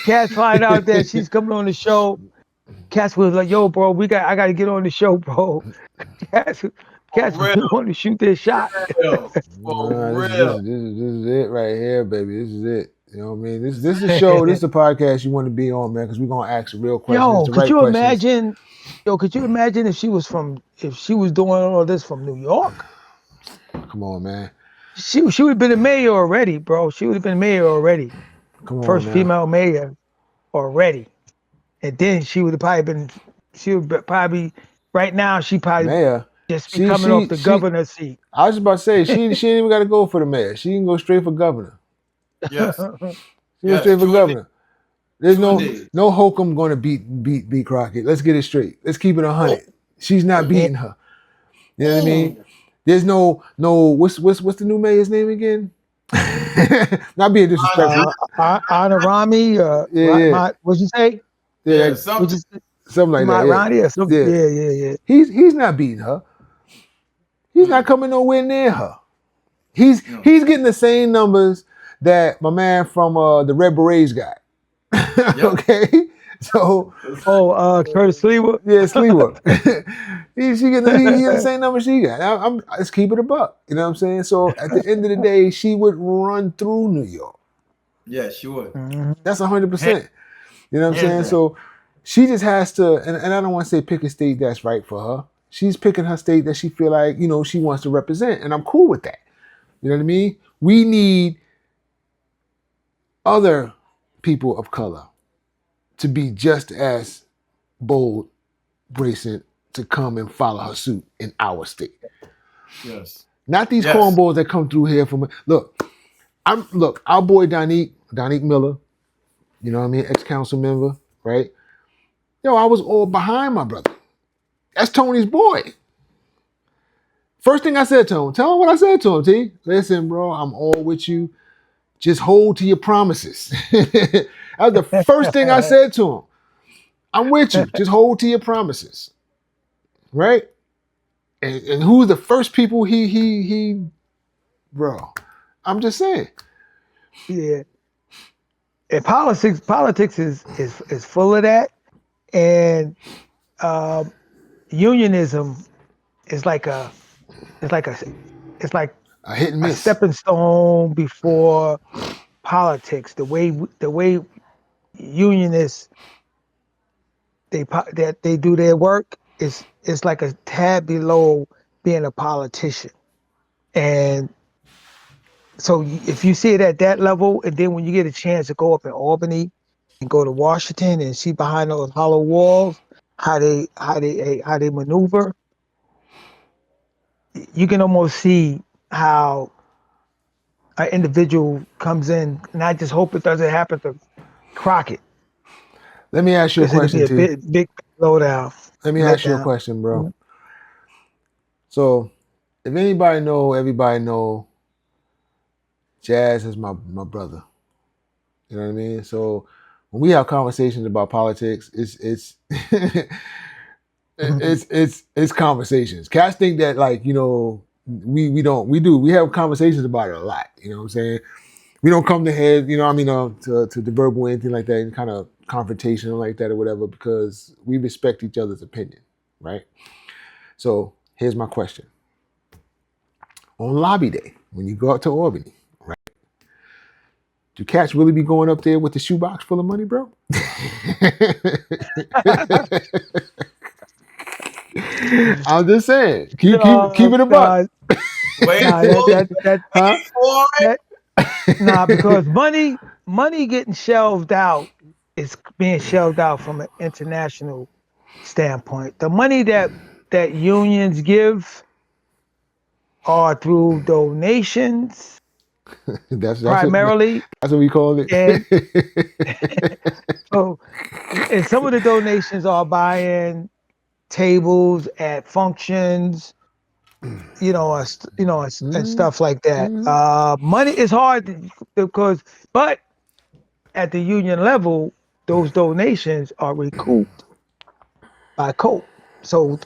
Cass find out that she's coming on the show, Cass was like, yo, bro, I gotta get on the show, bro. Cass,
For
Cass,
real,
we want to shoot this shot.
for
Nah,
real.
this is it right here, baby. This is it. You know what I mean? This is the show. This is the podcast you want to be on, man, because we're gonna ask the real questions,
Yo,
the
could
right
you
questions.
imagine? Yo, could you imagine if she was doing all this from New York?
Come on, man.
She would have been a mayor already, bro. She would have been mayor already.
Come on,
First
now.
female mayor already. And then she would have probably been she would probably right now she probably
Mayor.
just be coming off the governor seat.
I was about to say she ain't even got to go for the mayor. She can go straight for governor.
Yes,
She go straight for
true indeed.
governor. There's
True indeed.
no Holcomb going to beat Crockett. Let's get it straight. Let's keep it 100. She's not beating her. You know what I mean? There's no what's the new mayor's name again? Not being disrespectful.
Honorami,
Yeah.
what'd you say?
Yeah,
Something.
something like that.
Ronnie or something?
Yeah.
Yeah.
He's not beating her. He's not coming nowhere near her. He's getting the same numbers that my man from the Red Berets got. Okay, so
Curtis Sleewa.
yeah, Sleewa. he getting the same number she got. Let's keep it a buck. You know what I'm saying? So at the end of the day, she would run through New York.
Yeah, she would.
That's 100%. You know what I'm saying? So she just has to, and I don't want to say pick a state that's right for her. She's picking her state that she feel like, she wants to represent. And I'm cool with that. You know what I mean? We need other people of color to be just as bold, bracing to come and follow her suit in our state.
Yes.
Not these cornballs that come through here from look, our boy Donique Miller, you know what I mean, ex-council member, right? Yo, I was all behind my brother. That's Tony's boy. First thing I said to him, tell him what I said to him, T. Listen, bro, I'm all with you. Just hold to your promises. That was the first thing I said to him. I'm with you. Just hold to your promises. Right? And who's the first people he bro? I'm just saying.
Yeah. And politics is full of that. And unionism is like a
hit and miss.
stepping stone before politics. The way unionists they do their work is like a tad below being a politician. And so if you see it at that level, and then when you get a chance to go up in Albany and go to Washington and see behind those hollow walls how they maneuver, you can almost see how an individual comes in. And I just hope it doesn't happen to Crockett.
Let me ask you a question,
It'll be a big lowdown.
Let me ask you a question, bro. Mm-hmm. So, if everybody know, Jazz is my brother. You know what I mean? So, when we have conversations about politics, it's it's conversations. Cats think that we have conversations about it a lot. You know what I'm saying? We don't come to head, to the verbal or anything like that, and kind of confrontation like that or whatever, because we respect each other's opinion, right? So here's my question. On lobby day, when you go out to Albany, right? Do cats really be going up there with the shoebox full of money, bro? I'm just saying. Keep it a buck.
Because money getting shelved out is being shelved out from an international standpoint. The money that unions give are through donations
That's what
primarily,
that's what we call it.
and so and some of the donations are buying tables at functions, and
Mhm,
stuff like that.
mhm,
Money is hard because, but at the union level, those donations are recouped by COPE. So,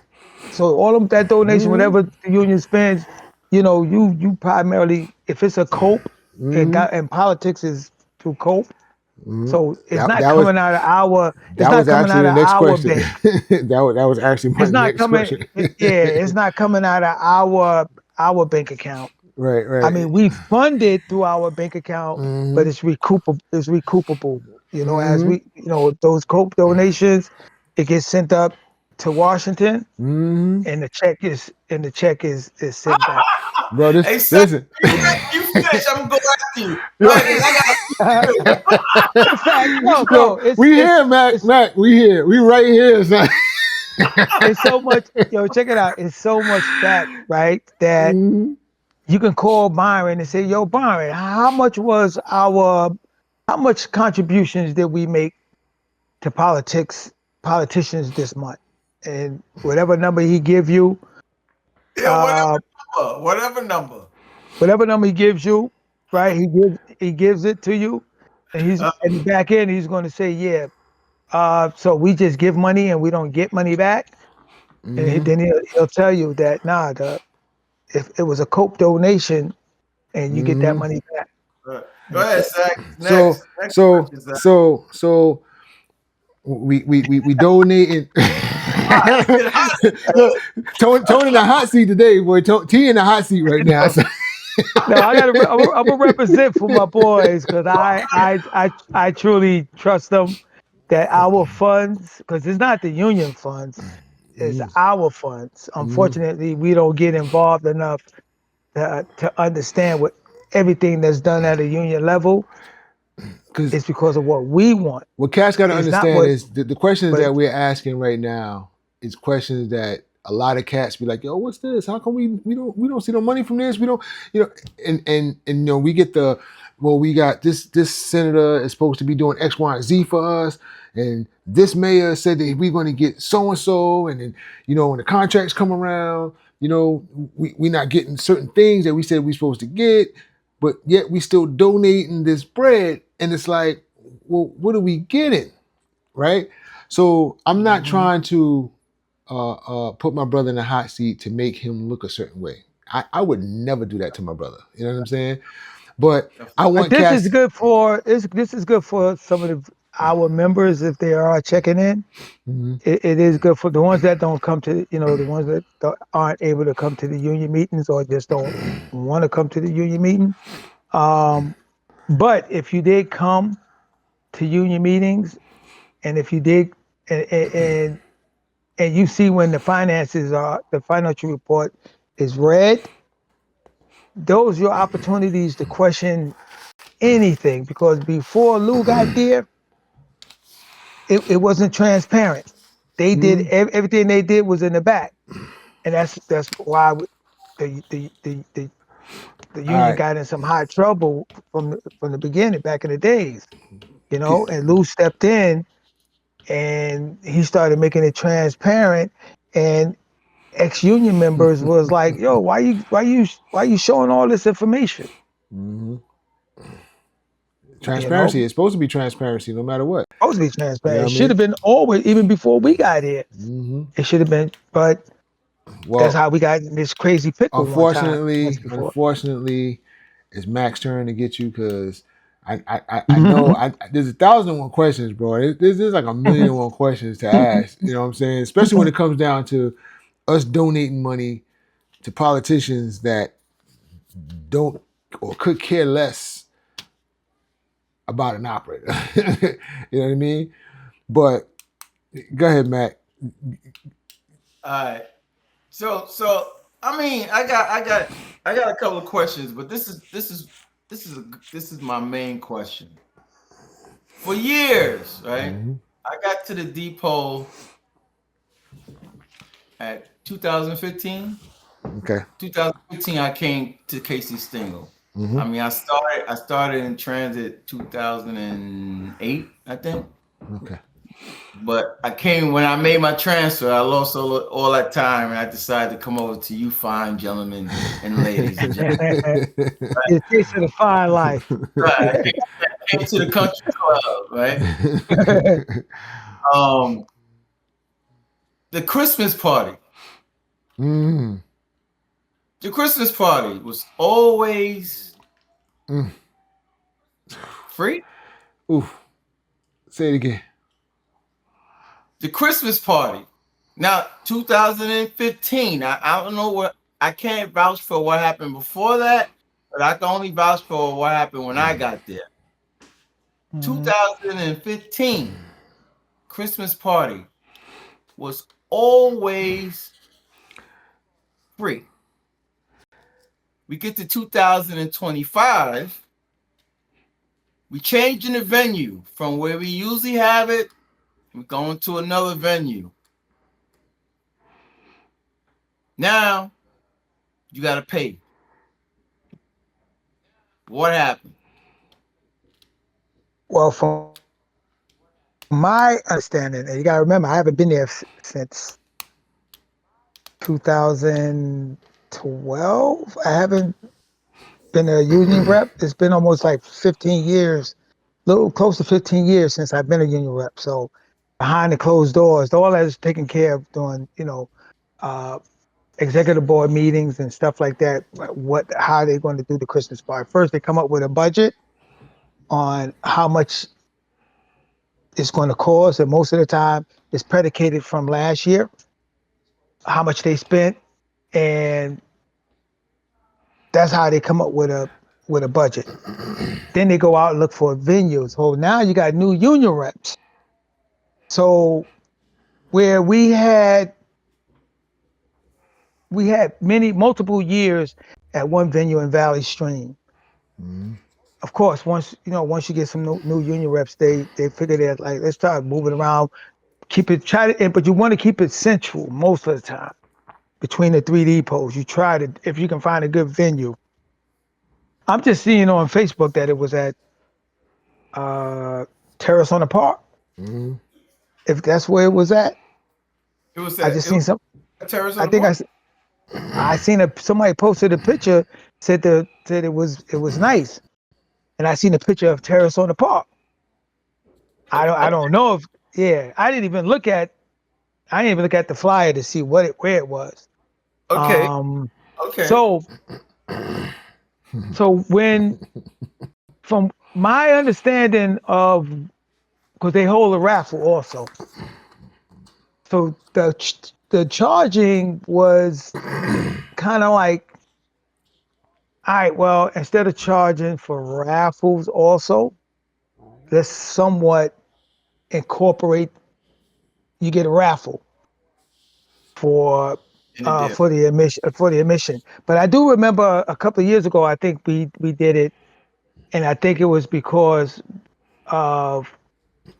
so all of that donation,
mhm,
whatever the union spends, you primarily, if it's a COPE,
mhm,
and politics is through COPE,
mhm.
so it's
That
not
that was
coming out of our, it's
that
not
was
coming
actually
out
the
of
next
our
question.
bank.
That was actually my
It's not
next
coming,
question.
yeah, it's not coming out of our bank account.
Right,
I
right.
mean, we fund it through our bank account, but
Mhm,
it's recoupable. It's recoupable. As
mhm,
we, those COPE donations, it gets sent up to Washington,
mhm.
and the check is sent back.
Bro, this
Hey, Seth,
listen.
you finish. I'm gonna go after you. Go
Yo,
ahead, because I got.
In fact, no,
yo,
no, it's
we
it's
here, Mac.
it's
Mac, we here. We right here, son.
it's so much. Check it out. It's so much fact, right? That
Mhm,
you can call Byron and say, "Yo, Byron, how much contributions did we make to politicians this month?" And whatever number he give you,
Yeah,
uh,
whatever number.
whatever number he gives you, right? He gives it to you, and he's
Uh,
in the back end. He's going to say, "Yeah, so we just give money and we don't get money back." And
mhm,
then he'll tell you that, nah, if it was a COPE donation and you get that
mhm.
money back.
go
And
ahead,
so,
Zach.
So,
Next
so,
question, Zach.
so, we donating.
Hot. It's hot.
Look, Tony in the hot seat today, boy. T in the hot seat right now. So.
no, I'm gonna represent for my boys because I truly trust them that our funds, because it's not the union funds, it's
Mhm,
our funds.
mhm.
Unfortunately, we don't get involved enough to understand what everything that's done at a union level
Because
is because of what we want.
what cats got to
It's not
understand
what,
is the questions
but
that we're asking right now is questions that a lot of cats be like, "Yo, what's this? How come we don't see no money from this? We don't, you know." And we get we got this senator is supposed to be doing X, Y, and Z for us, and this mayor said that we're going to get so and so, and then when the contracts come around, we're not getting certain things that we said we're supposed to get, but yet we still donating this bread, and it's like, well, what are we getting, right? So I'm not
Mhm.
trying to put my brother in a hot seat to make him look a certain way. I would never do that to my brother. You know what I'm saying? But I
But
want cats.
this is good for some of our members if they are checking in.
Mhm,
It is good for the ones that don't come to, the ones that aren't able to come to the union meetings or just don't want to come to the union meeting. Um, but if you did come to union meetings, and if you did, and and, and you see when the financial report is read, those are your opportunities to question anything, because before Lou got there, it wasn't transparent. They did
mhm,
everything they did was in the back, and that's why the
all
union
right.
got in some hot trouble from the beginning, back in the days. And Lou stepped in and he started making it transparent, and ex-union members was like, "Yo, why you showing all this information?"
Mhm.
You know,
Transparency is supposed to be transparency, no matter what.
supposed to be
You know
transparent.
what
It
I
should
mean?
have been always, even before we got here.
Hmm.
It should have been, but that's
Well,
how we got in this crazy pickle one time once
unfortunately,
before.
unfortunately, it's Mac's turn to get you because I know there's 1,001 questions, bro. There's like 1,000,001 questions to ask. You know what I'm saying? Especially when it comes down to us donating money to politicians that don't or could care less about an operator. You know what I mean? But go ahead, Mac.
All right. So I mean, I got a couple of questions, but this is my main question. For years, right?
Hmm.
I got to the D.COLE at 2015.
Okay.
2015, I came to Casey Stengel.
Mm-hmm.
I mean, I started in transit 2008, I think.
Okay.
But I came when I made my transfer. I lost all that time, and I decided to come over to you, fine gentlemen and ladies and gentlemen.
The taste of the fine life.
Right, I came to the country club, right? Um, the Christmas party.
mm.
The Christmas party was always
Mm.
free.
Oof. Say it again.
The Christmas party. Now, 2015. I don't know what I can't vouch for what happened before that, but I can only vouch for what happened when I got there.
Mhm.
2015 Christmas party was always free. We get to 2025, we changing the venue from where we usually have it. We're going to another venue. Now you got to pay. What happened?
Well, from my understanding, and you got to remember, I haven't been there since 2012. I haven't been a union rep. It's been almost like 15 years, a little close to 15 years since I've been a union rep. So behind the closed doors, all that is taken care of during, uh, executive board meetings and stuff like that. How they're going to do the Christmas party. First, they come up with a budget on how much it's going to cost, and most of the time, it's predicated from last year, how much they spent, and that's how they come up with a budget. Then they go out and look for venues. Well, now you got new union reps. So where we had multiple years at one venue in Valley Stream.
Mm-hmm.
Of course, once you get some new union reps, they figure that, like, let's start moving around, but you want to keep it central most of the time between the three depots. You try to, if you can find a good venue. I'm just seeing on Facebook that it was at uh, Terrace on the Park.
Mm-hmm.
If that's where it was at,
It was
I
at
just seen some.
Terrace on
I
the
think
Park.
I seen somebody posted a picture, said it was nice, and I seen a picture of Terrace on the Park. I don't know if, yeah, I didn't even look at the flyer to see where it was.
Okay,
Um
okay.
so so when from my understanding of, because they hold a raffle also. So the charging was kind of like, all right, well, instead of charging for raffles also, let's somewhat incorporate, you get a raffle for
In the dip.
for the admission. But I do remember a couple of years ago, I think we did it, and I think it was because of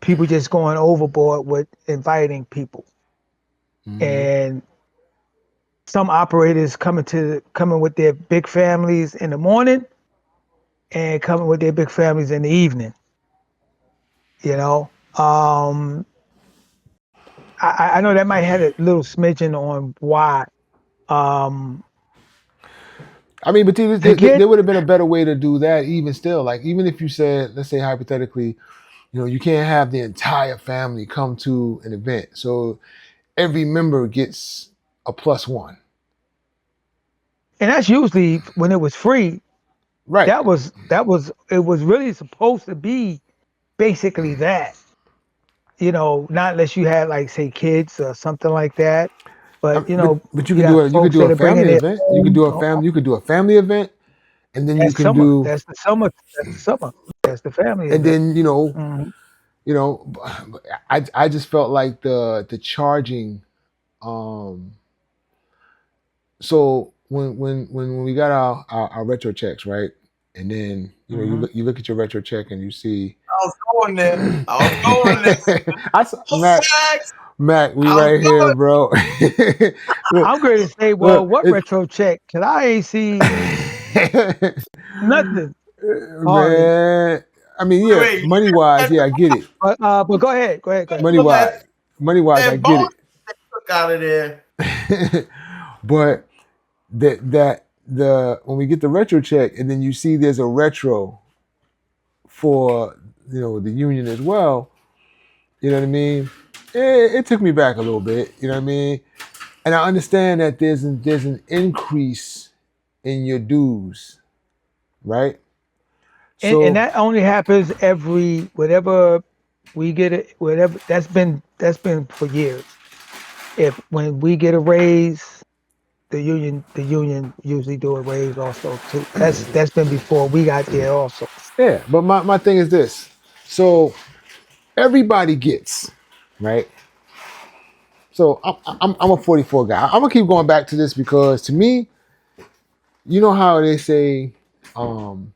people just going overboard with inviting people,
Mm-hmm.
and some operators coming with their big families in the morning and coming with their big families in the evening. You know, I know that might have a little smidgen on why. Um,
I mean, but
to get
there would have been a better way to do that. Even still, like even if you said, let's say hypothetically, you can't have the entire family come to an event, so every member gets a plus one.
And that's usually when it was free.
Right.
It was really supposed to be basically that. Not unless you had, like, say, kids or something like that. But
But you
you
could
got
you could
folks
do
that
a
are bringing
family
their
event.
homes.
You could do a family event, and then you
That's
can
summer.
do,
That's the summer. That's the summer. That's the family
and
event.
then
Hmm.
you know, I just felt like the charging. Um, so when we got our retro checks, right, and then
Hmm.
you look at your retro check and you see.
I was going there. I was going there.
Mac,
Facts.
Mac, we
I was
right here,
going.
bro. look,
I'm going to say, well,
look,
what retro check? Cause I ain't see. Nothing, hardly.
Man, I mean,
Wait,
yeah,
wait.
money wise, yeah, I get it.
But go ahead, go ahead, go ahead.
Money
That,
wise, money wise, I
that
get
boss
it.
took out of there.
But the when we get the retro check, and then you see there's a retro for the union as well. You know what I mean? It took me back a little bit. You know what I mean? And I understand that there's an increase in your dues, right?
And
So
that only happens every whatever we get it, whatever that's been for years. If when we get a raise, the union usually do a raise also too. That's been before we got there also.
yeah, but my thing is this. So everybody gets, right? So I'm a 44 guy. I'm gonna keep going back to this because to me, you know how they say, um,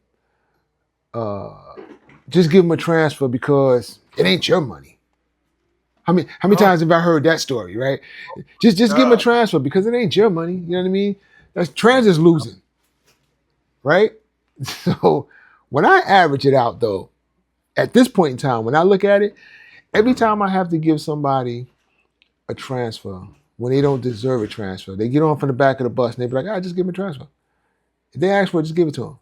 uh, just give them a transfer because it ain't your money. How many
Oh,
times have I heard that story, right? Just give them a
God.
transfer because it ain't your money. You know what I mean? That's trans is losing, right? So when I average it out though, at this point in time, when I look at it, every time I have to give somebody a transfer when they don't deserve a transfer, they get on from the back of the bus and they be like, just give them a transfer. If they ask for it, just give it to them.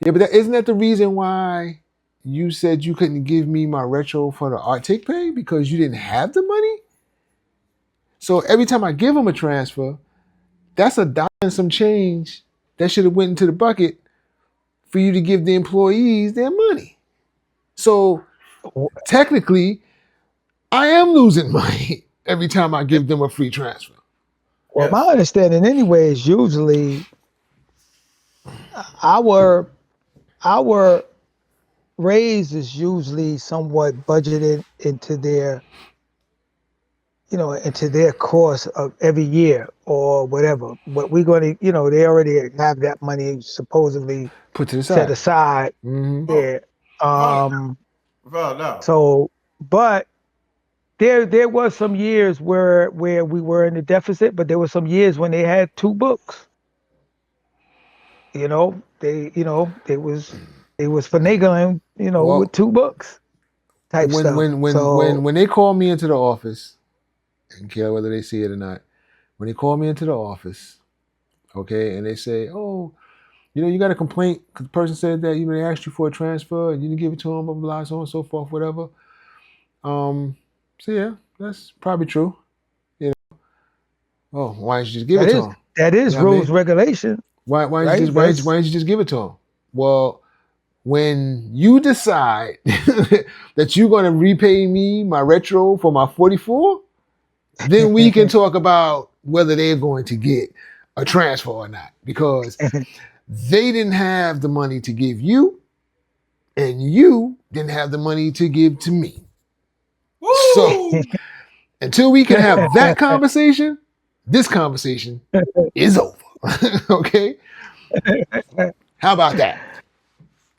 Yeah, but isn't that the reason why you said you couldn't give me my retro for the Arctic pay because you didn't have the money? So every time I give them a transfer, that's a dollar and some change that should have went into the bucket for you to give the employees their money. So technically, I am losing money every time I give them a free transfer.
Well, my
Yes.
understanding anyway is usually our our raise is usually somewhat budgeted into their course of every year or whatever. But we're going to, they already have that money supposedly
Put to the
set
side.
aside.
Mm-hmm.
Oh,
Yeah.
without, without a doubt.
So, but there was some years where we were in the deficit, but there were some years when they had two books. They was finagling, with
Well,
two books type
when
stuff.
when when when
So
when they call me into the office, and care whether they see it or not, when they call me into the office, okay, and they say, "Oh, you got a complaint because the person said that they asked you for a transfer and you didn't give it to them, blah blah blah, so on and so forth, whatever." Um, so yeah, that's probably true. You know, oh, why didn't you just give it
that
to
is
them?
that
You
is
know what I mean?
rules regulation,
Why didn't you
right?
just
That's
why didn't you just give it to them? Well, when you decide that you're going to repay me my retro for my 44, then we can talk about whether they're going to get a transfer or not because they didn't have the money to give you and you didn't have the money to give to me. So
Woo!
until we can have that conversation, this conversation is over. Okay? How about that?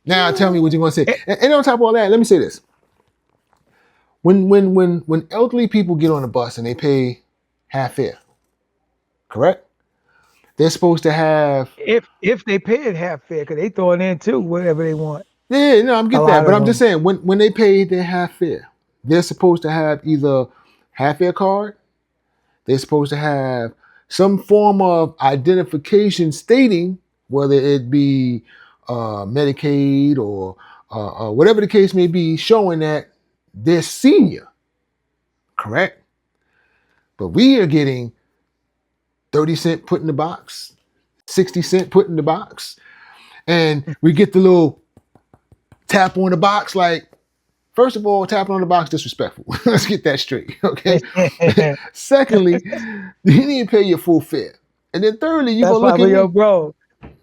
Now tell me what you're going to say. And on top of all that, let me say this. When elderly people get on a bus and they pay half fare, correct? They're supposed to have.
if they pay it half fair, because they throwing in too whatever they want.
Yeah, no, I'm
A
get that,
lot
but
of
I'm just
them.
saying when they pay their half fare, they're supposed to have either half fare card. They're supposed to have some form of identification stating whether it be Medicaid or whatever the case may be, showing that they're senior, correct? But we are getting 30 cent put in the box, 60 cent put in the box, and we get the little tap on the box like, first of all, tapping on the box disrespectful. Let's get that straight, okay? Secondly, you need to pay your full fare. And then thirdly, you
That's
gonna
why
look at me,
bro.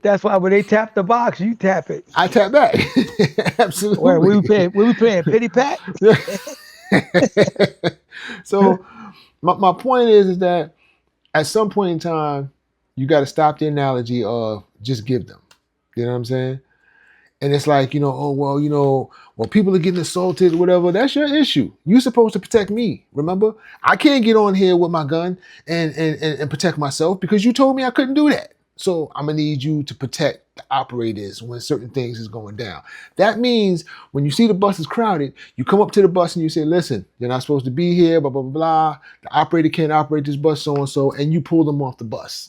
That's why when they tap the box, you tap it.
I tap back.
Where we
Absolutely.
paying? We paying pity pat.
So my point is that at some point in time, you got to stop the analogy of just give them. You know what I'm saying? And it's like, oh, well, people are getting assaulted, whatever. That's your issue. You're supposed to protect me. Remember? I can't get on here with my gun and protect myself because you told me I couldn't do that. So I'm gonna need you to protect the operators when certain things is going down. That means when you see the bus is crowded, you come up to the bus and you say, listen, you're not supposed to be here, blah, blah, blah, blah. The operator can't operate this bus, so and so, and you pull them off the bus.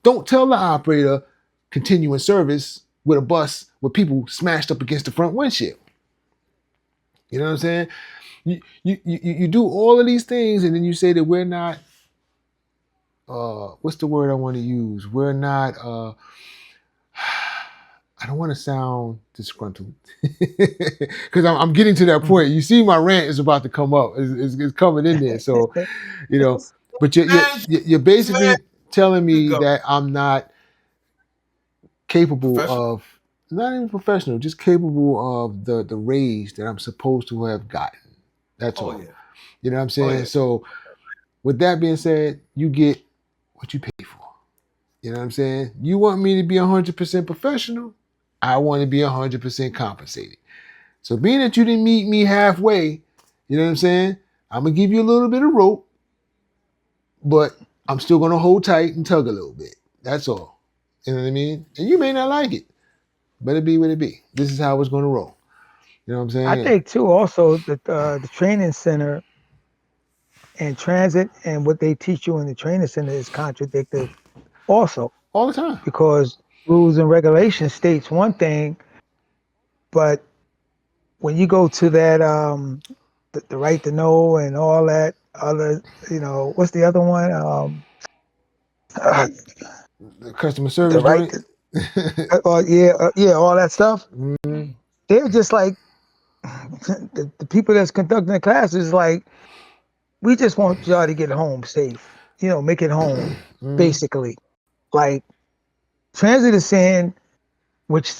Don't tell the operator continuing service with a bus with people smashed up against the front windshield. You know what I'm saying? You do all of these things and then you say that we're not what's the word I want to use? We're not I don't want to sound disgruntled because I'm getting to that point. You see, my rant is about to come up. It's coming in there. So, you know, but
Man,
you're
this man,
basically telling
you
me
go
that I'm not capable
professional.
of, not even professional, just capable of the rage that I'm supposed to have gotten. That's
Oh
all.
yeah.
You know what I'm
Oh
saying?
yeah.
So, with that being said, you get what you pay for. You know what I'm saying? You want me to be 100% professional? I want to be 100% compensated. So being that you didn't meet me halfway, you know what I'm saying? I'm going to give you a little bit of rope, but I'm still going to hold tight and tug a little bit. That's all. You know what I mean? And you may not like it, but it be what it be. This is how it's going to roll. You know what I'm
I
saying?
think too also that the training center and transit and what they teach you in the training center is contradictive also
All the time.
because rules and regulations states one thing, but when you go to that the right to know and all that other what's the other one uh,
The customer
the
service
right
joint.
to yeah all that stuff
Mm-hmm.
they're just like the people that's conducting the classes like we just want y'all to get home safe, make it home
Mm-hmm.
basically. Like transit is saying, which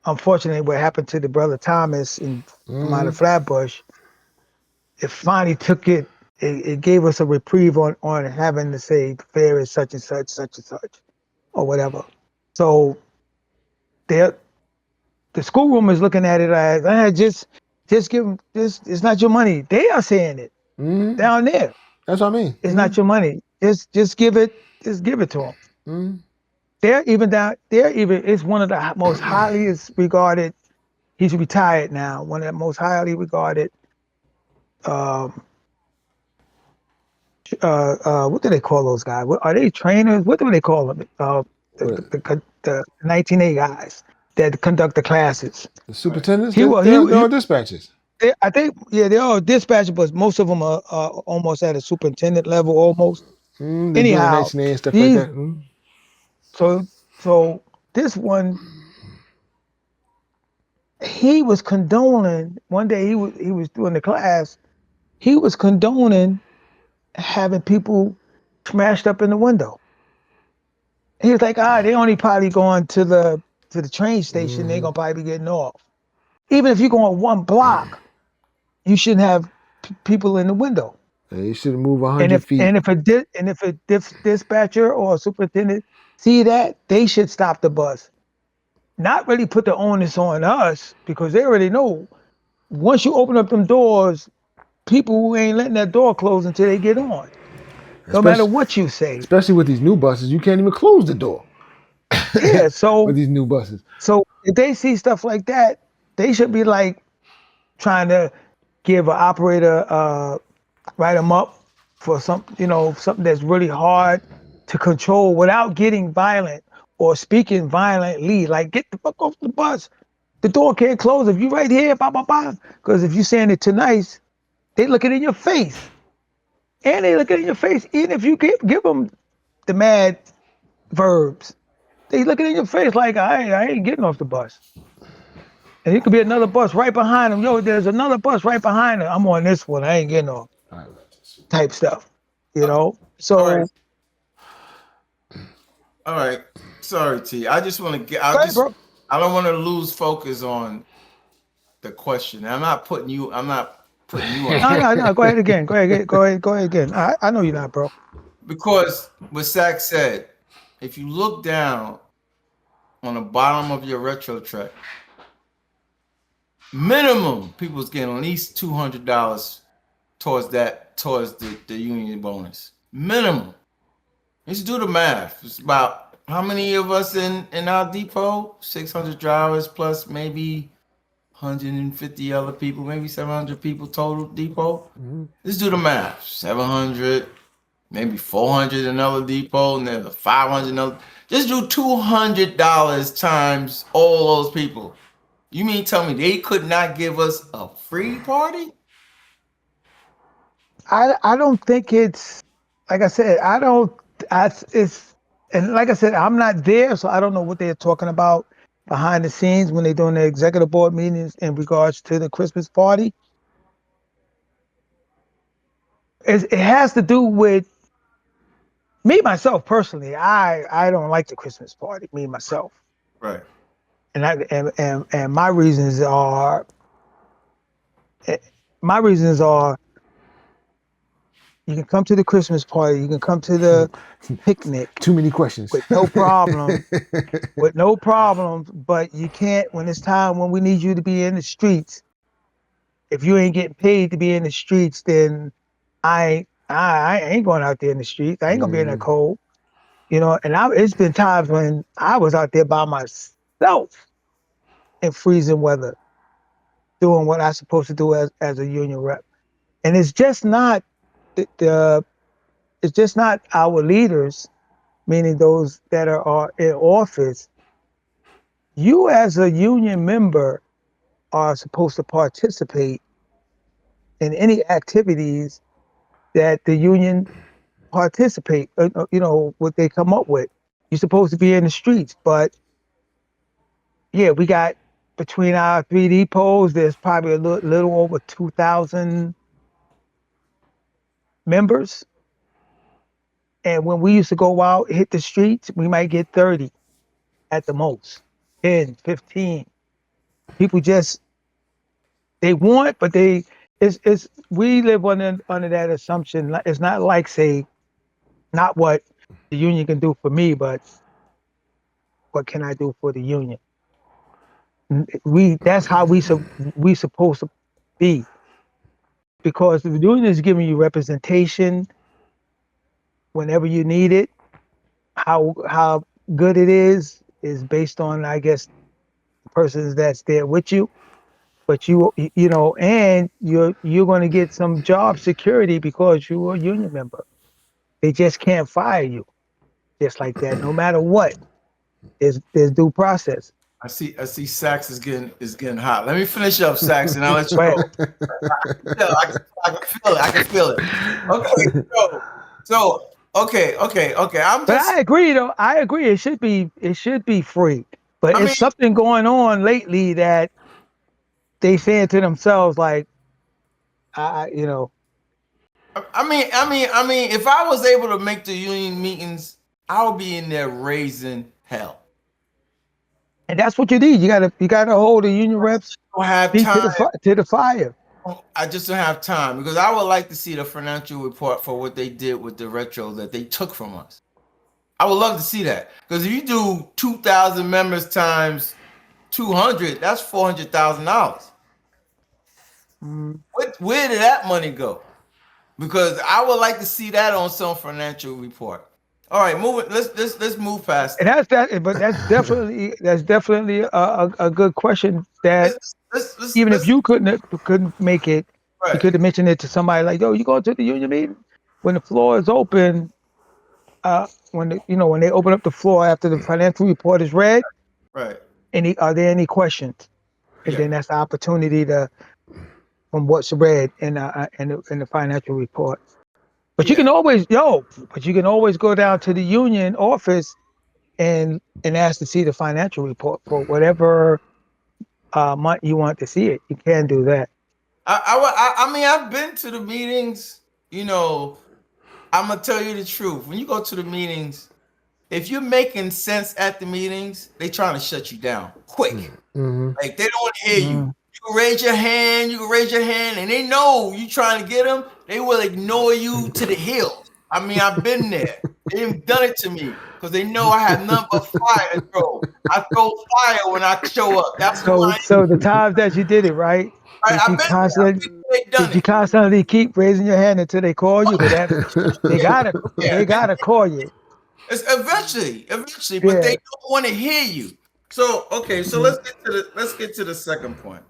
unfortunately what happened to the brother Thomas in from out
Mm-hmm.
of Flatbush, it finally took it gave us a reprieve on having to say fare is such and such, such and such, or whatever. So they the schoolroom is looking at it as just give them this. It's not your money. They are saying it
Mm-hmm.
down there.
That's what I mean.
It's
Mm-hmm.
not your money. Just give it. Just give it to them.
Mm-hmm.
They're even down. They're even. It's one of the most highly regarded. He's retired now. One of the most highly regarded. Um, what do they call those guys? What are they trainers? What do they call them?
What?
The 19A guys that conduct the classes.
The
Right.
superintendents?
He was
They're all dispatchers.
I think yeah they're all dispatchers, but most of them are almost at a superintendent level almost.
Mm, they do the
Anyhow,
19A and stuff like
these
that. Mm.
so so this one he was condoning one day he was doing the class he was condoning having people smashed up in the window. He was like, they only probably going to the train station. They're
Mm-hmm.
gonna probably be getting off. Even if you're going 1 block, you shouldn't have people in the window.
They should move
And
100
if
feet.
and if a dispatcher or a superintendent see that, they should stop the bus. Not really put the onus on us because they already know once you open up them doors, people ain't letting that door close until they get on. No matter
Especially,
what you say.
especially with these new buses, you can't even close the door
Yeah.
with
So
these new buses.
so if they see stuff like that, they should be like trying to give an operator write them up for something that's really hard to control without getting violent or speaking violently. Like get the fuck off the bus. The door can't close if you right here, blah blah blah. Because if you saying it too nice, they looking in your face, and they looking in your face. Even if you give them the mad verbs, they looking in your face like I ain't getting off the bus. And it could be another bus right behind them. Yo, there's another bus right behind them. I'm on this one. I ain't getting off.
All right.
Type stuff. You
Uh,
know.
all right.
So
All right. Sorry, T. I just want to get.
go ahead, bro.
I don't want to lose focus on the question. I'm not putting you. I'm not putting you on
No, no, no. Go ahead again. Go ahead. Go ahead again. I know you're not, bro.
because what Zach said. If you look down on the bottom of your retro track, minimum people's getting at least $200 towards the union bonus. Minimum. Let's do the math. It's about How many of us in our depot? 600 drivers plus maybe 150 other people, maybe 700 people total depot. Let's do the math. 700, maybe 400 another depot, and then 500 another. Just do $200 times all those people. You mean tell me they could not give us a free party?
I don't think it's like I said. I don't. It's and like I said, I'm not there, so I don't know what they're talking about behind the scenes when they're doing the executive board meetings in regards to the Christmas party. It has to do with me myself personally. I don't like the Christmas party. Me myself,
Right.
and my reasons are eh, my reasons are you can come to the Christmas party, you can come to the picnic
Too many questions.
with no problem, but you can't when it's time when we need you to be in the streets. If you ain't getting paid to be in the streets, then I ain't going out there in the streets. I ain't gonna be in that cold. And it's been times when I was out there by myself in freezing weather, doing what I'm supposed to do as a union rep. And it's just not the it's just not our leaders, meaning those that are in office. You as a union member are supposed to participate in any activities that the union participate, what they come up with. You're supposed to be in the streets, but yeah, we got between our 3D polls, there's probably a little over 2,000 members. And when we used to go out, hit the streets, we might get 30 at the most, 10, 15. People just, they want, but it's we live under that assumption. It's not like, say, not what the union can do for me, but what can I do for the union? That's how we supposed to be, because the union is giving you representation whenever you need it. How good it is based on, I guess, the persons that's there with you. But and you're going to get some job security because you're a union member. They just can't fire you just like that, no matter what. There's due process.
I see Sax is getting hot. Let me finish up, Sax, and I'll let you
But
go. I can feel it. I can feel it. Okay, okay. I'm
but
just
I agree though. I agree. It should be free. But
I
it's
mean
something going on lately that they saying to themselves like, I you know,
I mean, if I was able to make the union meetings, I would be in there raising hell.
and that's what you need. You gotta hold the union reps
I don't have
feet to
time.
the fire.
I just don't have time because I would like to see the financial report for what they did with the retro that they took from us. I would love to see that because if you do 2,000 members times 200, that's $400,000.
Mm.
Where did that money go? Because I would like to see that on some financial report. All right, move it. Let's move past
And
that.
that's that. But that's definitely a good question. That even if
Let's
you couldn't make it, you
right,
could have mentioned it to somebody like, "Yo, you go to the union meeting when the floor is open." When they open up the floor after the financial report is read,
right,
are there any questions? And
yeah,
then that's the opportunity to from what's read in the financial report. But you
yeah.
can always go down to the union office and ask to see the financial report for whatever month you want to see it. You can do that.
I mean, I've been to the meetings. You know, I'm gonna tell you the truth. When you go to the meetings, if you're making sense at the meetings, they trying to shut you down quick. Like they don't want to hear you.
Mm.
You can raise your hand. You can raise your hand, and they know you trying to get them. They will ignore you to the hills. I mean, I've been there. They've done it to me because they know I have nothing but fire to throw. I throw fire when I show up. That's who
So
I am.
so the times that you did it, right?
Right?
Did
I've
you
been there. I've
constantly
been there, done
did you
it.
constantly keep raising your hand until they call you? Because that
Yeah,
they gotta call you.
It's eventually, but they
Yeah.
don't want to hear you. So okay, so
Mhm.
let's get to the second point.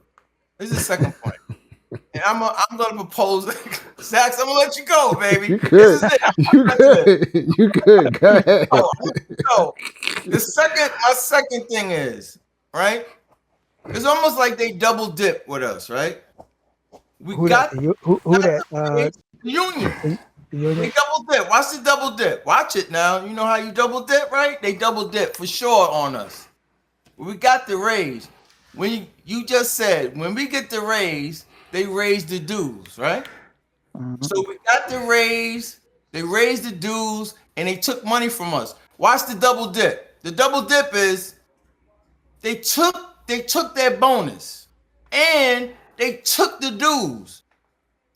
This is the second point. And I'm gonna propose Sax, I'm gonna let you go, baby.
You
This
good.
is it.
You
That's it.
good. You good. Go ahead.
Oh, so my second thing is, right? It's almost like they double dip with us, right? We
Who that?
got
Who that?
the union.
The, the
They
union.
double dip. Watch the double dip. Watch it now. You know how you double dip, right? They double dip for sure on us. We got the raise. When you just said when we get the raise, they raise the dues, right?
Mhm.
So we got the raise, they raised the dues, and they took money from us. Watch the double dip. The double dip is they took their bonus and they took the dues.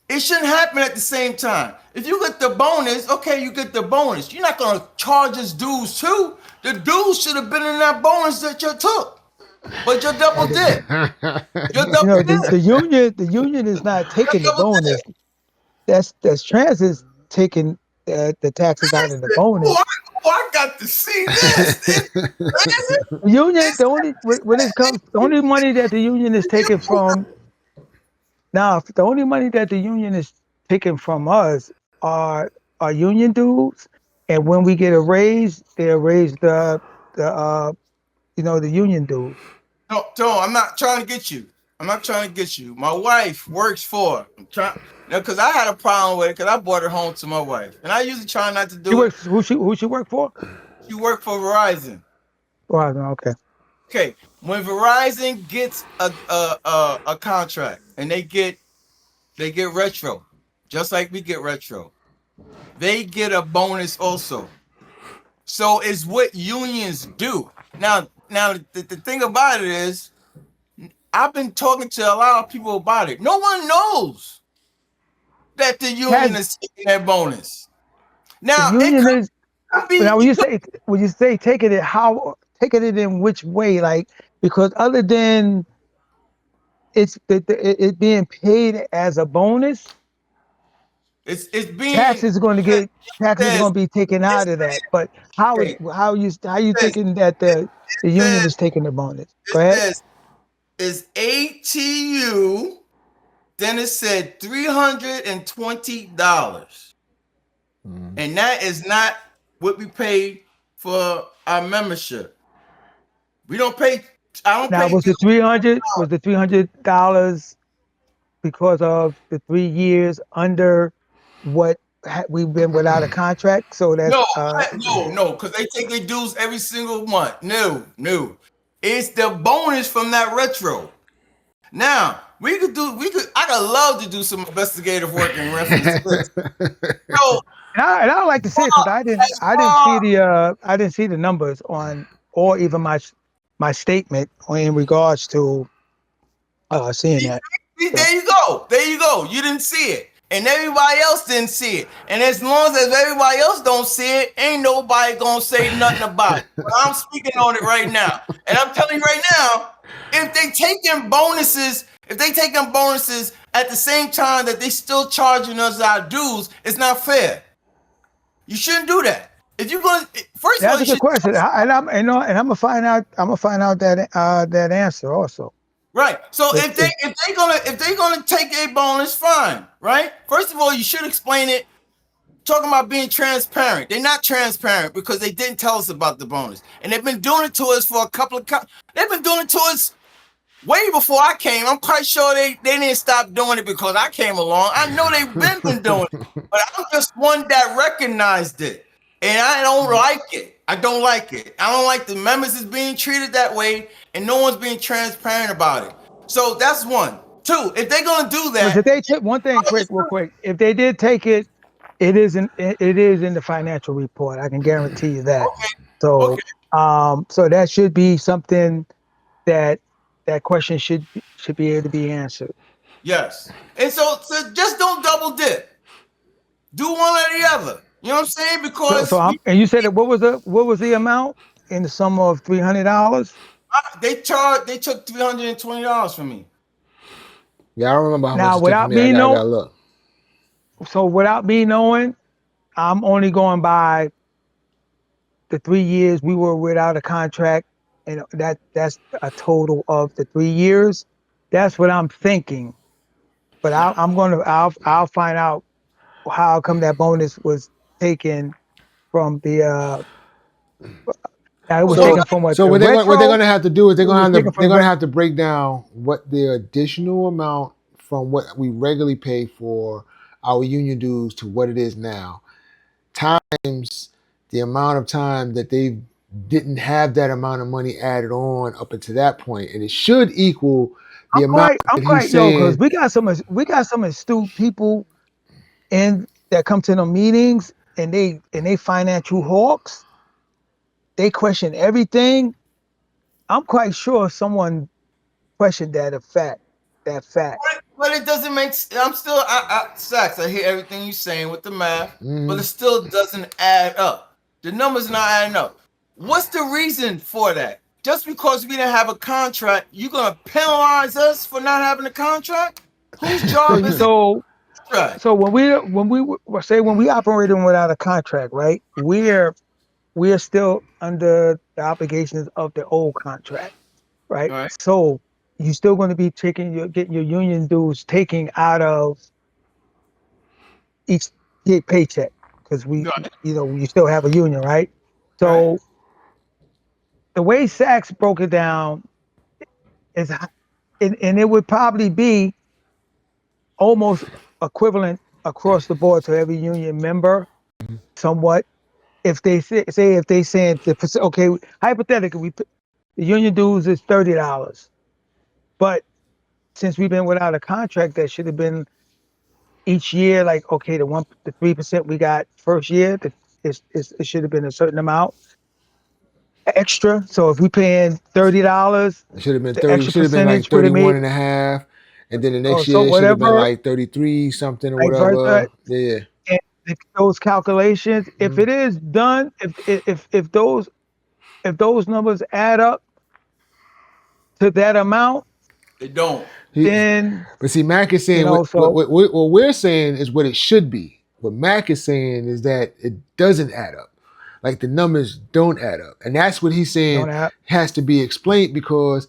It shouldn't happen at the same time. If you get the bonus, okay, you get the bonus. You're not gonna charge us dues too. The dues should have been in that bonus that you took. But you
Now
double dip. You double dip.
the union is not
You
taking the
double
bonus.
dip.
That's transit taking the taxes out of the
Oh,
bonus.
I got to see this.
The union,
It's,
when it comes, the only money that the union is taking from now, the only money that the union is taking from us are union dues, and when we get a raise, they raise the the union dues.
no, Tom, I'm not trying to get you. I'm not trying to get you. My wife works for. I'm trying now because I had a problem with it because I brought her home to my wife, and I usually try not to
She
do it.
works. Who she work for?
She worked for Verizon.
Well, okay.
Okay, when Verizon gets a contract and they get retro, just like we get retro, they get a bonus also. So it's what unions do. Now the thing about it is, I've been talking to a lot of people about it. No one knows that the union
Has
is taking that bonus.
the
Now it
union is
could be
now
it could,
when you say taking it in which way, like, because other than it being paid as a bonus,
it's being
taxes are going to get taxes are
says
going to be taken
it
out of that. But how
okay,
it how you
says
thinking that the union
says
is taking the bonus?
it
Go ahead.
says is ATU. Then it said $320, and that is not what we pay for our membership. We don't pay. I don't
Now
pay.
was the $300 because of the 3 years under what we've been without a contract? So that's
No, no, because they take their dues every single month. No, no, it's the bonus from that retro. Now we could do. We could. I could love to do some investigative work in reference to this. So
and I would like to see it because
as far
I didn't see the numbers on or even my statement in regards to seeing that. So
there you go. There you go. You didn't see it. And everybody else didn't see it. And as long as everybody else don't see it, ain't nobody gonna say nothing about it. But I'm speaking on it right now. And I'm telling you right now, if they taking bonuses at the same time that they still charging us our dues, it's not fair. You shouldn't do that. If you're gonna first of all,
that's
you
a good
should
question, and I'm gonna find out. I'm gonna find out that answer also.
right. So
If,
if they
if,
if they gonna take a bonus, fine, right? First of all, you should explain it. Talking about being transparent. They're not transparent because they didn't tell us about the bonus. And they've been doing it to us for a couple of they've been doing it to us way before I came. I'm quite sure they didn't stop doing it because I came along. I know they've been doing it. But I'm just one that recognized it. And I don't like it. I don't like it. I don't like the members is being treated that way and no one's being transparent about it. So that's one. Two, if they're gonna do
Because if
that,
they took one thing, real quick, if they did take it, it is in the financial report. I can guarantee you that.
okay,
So,
okay,
so that should be something that that question should be able to be answered.
yes. And so just don't double dip. Do one or the other. You know what I'm saying?
So
Because
and you said that what was the amount in the sum of $300?
they took $320 from me.
Yeah, I don't remember how much
Now,
you took from
without
me.
me
I
know,
gotta look.
so without me knowing, I'm only going by the 3 years we were without a contract, and that's a total of the 3 years. That's what I'm thinking. But
No.
I'll find out how come that bonus was taken from the it was
So
So
taken from what
so
the
what they're
retro.
gonna have to do is
It was taken
they're
from
gonna have to break down what the additional amount from what we regularly pay for our union dues to what it is now, times the amount of time that they didn't have that amount of money added on up until that point, and it should equal the amount
I'm
that he's
quite yo because
saying.
we got some astute people in that come to the meetings, and they financial hawks. They question everything. I'm quite sure someone questioned that fact.
But it doesn't make. I'm still. Sax. I hear everything you're saying with the math, but it
Mhm.
still doesn't add up. The numbers not adding up. What's the reason for that? Just because we didn't have a contract, you're gonna penalize us for not having a contract? Whose
So
job is it?
so
Contract.
so when we operating without a contract, right? We're still under the obligations of the old contract, right?
All right.
So you're still going to be getting your union dues taking out of each paycheck because
Right.
you still have a union, right?
Right.
So the way Sachs broke it down is, and it would probably be almost equivalent across the board to every union member, somewhat. If they say if they saying okay, hypothetically, the union dues is $30, but since we've been without a contract, that should have been each year, like okay, the 3% we got first year, it should have been a certain amount extra. So if we paying $30,
It should have been
the
30, it
extra
should have been like
percentage would have
31
made
and a half. And then the
or
next
so
year it should have been
whatever,
like 33 something or
vice versa.
whatever. Yeah.
And those calculations, if
Mhm.
it is done, if those numbers add up to that amount,
They don't.
He,
then
but see, Mac is saying
so
what we're saying is what it should be. What Mac is saying is that it doesn't add up. Like the numbers don't add up. And that's what he's saying
don't have
has to be explained because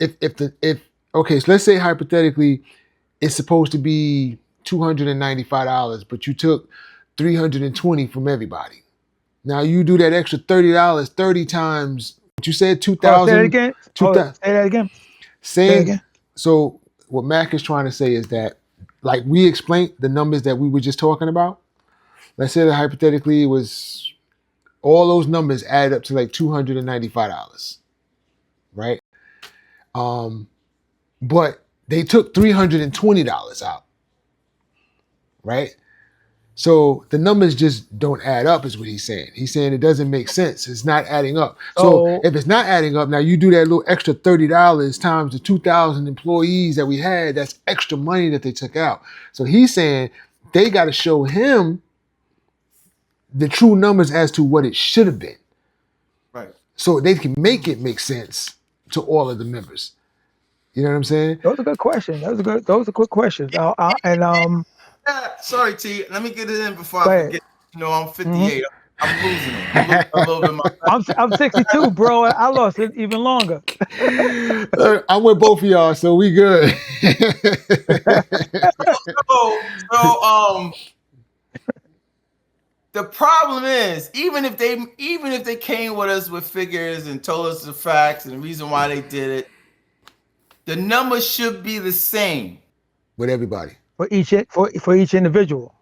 if okay, so let's say hypothetically it's supposed to be $295, but you took 320 from everybody. Now you do that extra $30, 30 times what you said,
hold on, say that
2,000,
again. Hold on,
2,000.
say that again. Say that
Saying
again.
so what Mac is trying to say is that like we explained the numbers that we were just talking about. Let's say that hypothetically it was all those numbers added up to like $295, right? Um, but they took $320 out, right? So the numbers just don't add up, is what he's saying. He's saying it doesn't make sense. It's not adding up. So
So
if it's not adding up, now you do that little extra $30 times the 2,000 employees that we had. That's extra money that they took out. So he's saying they got to show him the true numbers as to what it should have been,
Right.
so they can make it make sense to all of the members. You know what I'm saying?
those are good questions. Those are good questions. And
Sorry, T. Let me get it in before
go
I
ahead.
forget. I'm
Hmm
58. I'm losing them. I'm losing a little bit of my.
I'm 62, bro. I lost it even longer.
I'm with both of y'all, so we good.
So the problem is, even if they came with us with figures and told us the facts and the reason why they did it, the numbers should be the same.
With everybody.
For each individual.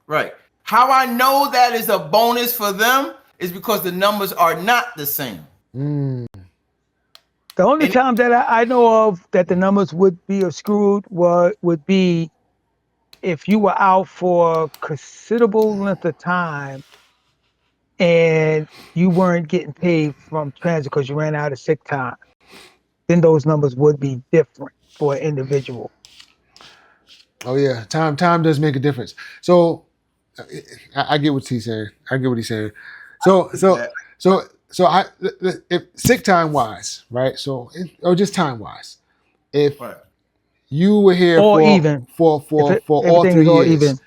Right. How I know that is a bonus for them is because the numbers are not the same.
Mm.
The only
And
time that I know of that the numbers would be screwed would be if you were out for a considerable length of time and you weren't getting paid from transit because you ran out of sick time. Then those numbers would be different for an individual.
Oh yeah, time does make a difference. So I get what he's saying. I get what he's saying. So so
that,
so so I if sick time wise, right? So or just time wise, if
right.
you were here
Or even
for all
everything
three
is all
years,
even.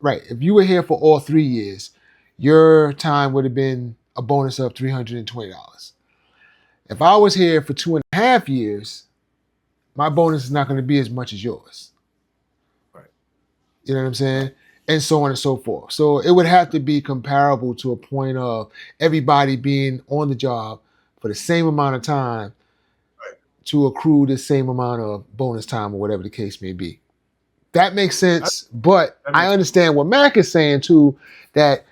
right? If you were here for all 3 years, your time would have been a bonus of $320. If I was here for 2.5 years, my bonus is not going to be as much as yours.
Right.
You know what I'm saying? And so on and so forth. So it would have to be comparable to a point of everybody being on the job for the same amount of time to accrue the same amount of bonus time or whatever the case may be. That makes sense, but I understand what Mac is saying too, that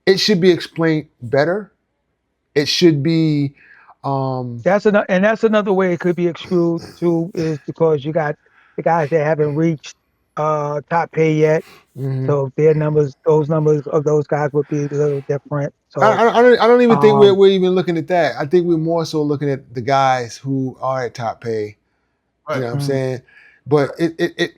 it should be explained better. It should be
That's another way it could be excluded too, is because you got the guys that haven't reached top pay yet.
mhm.
So their numbers, those numbers of those guys would be a little different. So
I don't even think
um
we're even looking at that. I think we're more so looking at the guys who are at top pay. You
Right.
know what I'm
mm,
saying? But it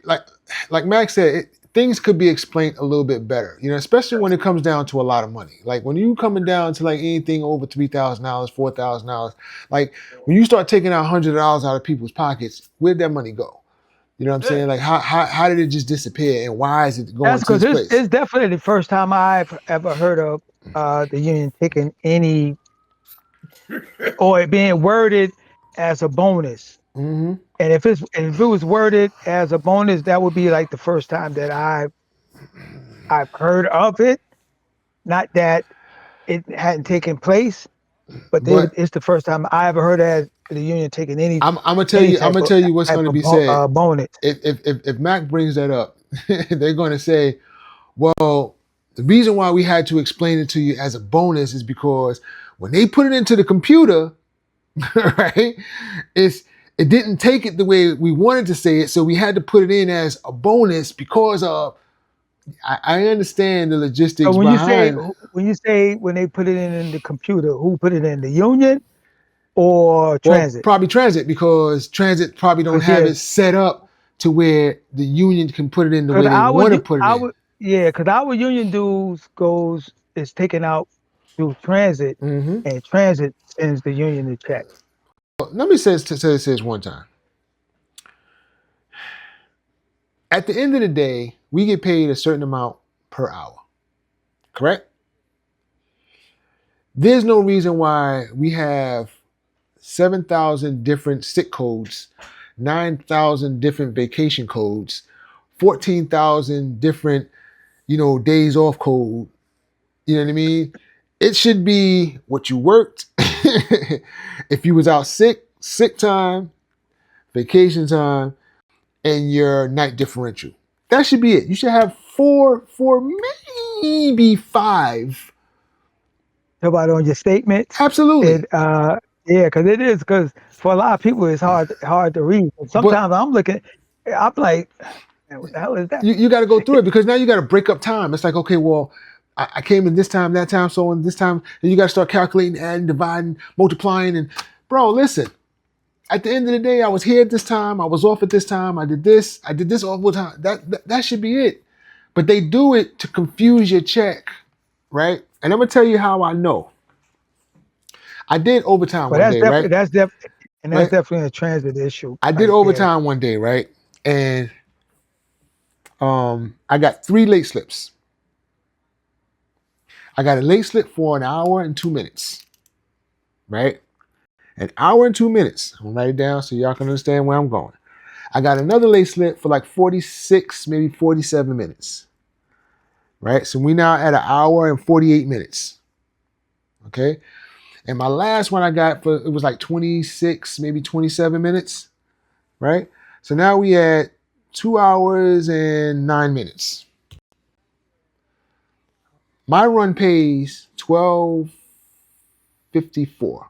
like Max said, things could be explained a little bit better. You know, especially when it comes down to a lot of money. Like when you coming down to like anything over $3,000, $4,000, like when you start taking out $100 out of people's pockets, where'd that money go? You know what I'm
Yeah.
saying? Like how did it just disappear, and why is it going
that's
to
because
this place?
it's definitely the first time I've ever heard of the union taking any or it being worded as a bonus.
Mm-hmm.
And if it was worded as a bonus, that would be like the first time that I've heard of it. Not that it hadn't taken place, but
But
it's the first time I ever heard as the union taking
I'm gonna tell
any
you what's
type
gonna
of
be said.
bonus.
If Mac brings that up, they're gonna say, well, the reason why we had to explain it to you as a bonus is because when they put it into the computer, right, it didn't take it the way we wanted to say it, so we had to put it in as a bonus because of. I understand the
So
logistics behind.
when they put it in the computer, who put it in, the union or
Well,
transit?
probably transit, because transit probably don't
Because
have
yeah,
it set up to where the union can put it in the
because
way they want to put it in.
because our union dues goes is taken out through transit,
Mm-hmm.
and transit sends the union the check.
Let me say this one time. At the end of the day, we get paid a certain amount per hour, correct? There's no reason why we have 7,000 different sick codes, 9,000 different vacation codes, 14,000 different, days off code. You know what I mean? It should be what you worked. If you was out sick time, vacation time, and your night differential. That should be it. You should have four, maybe five.
Talk about on your statements.
Absolutely.
It yeah, because for a lot of people it's hard to read. And
But
sometimes I'm like, "Man, what the hell is that?"
you got to go through it, because now you got to break up time. It's like, okay, well, I came in this time, that time, so on this time, and you got to start calculating, adding, dividing, multiplying. And bro, listen, at the end of the day, I was here at this time, I was off at this time, I did this all the time. That should be it. But they do it to confuse your check, right? And I'm gonna tell you how I know. I did overtime
But
one day, right?
that's
Right?
definitely a transit issue
I did
right there.
overtime one day, right? And I got 3 late slips. I got a late slip for an hour and 2 minutes, right? An hour and 2 minutes. I'm gonna write it down so y'all can understand where I'm going. I got another late slip for like 46, maybe 47 minutes, right? So we now at an hour and 48 minutes, okay? And my last one I got it was like 26, maybe 27 minutes, right? So now we at 2 hours and 9 minutes. My run pays $12.54.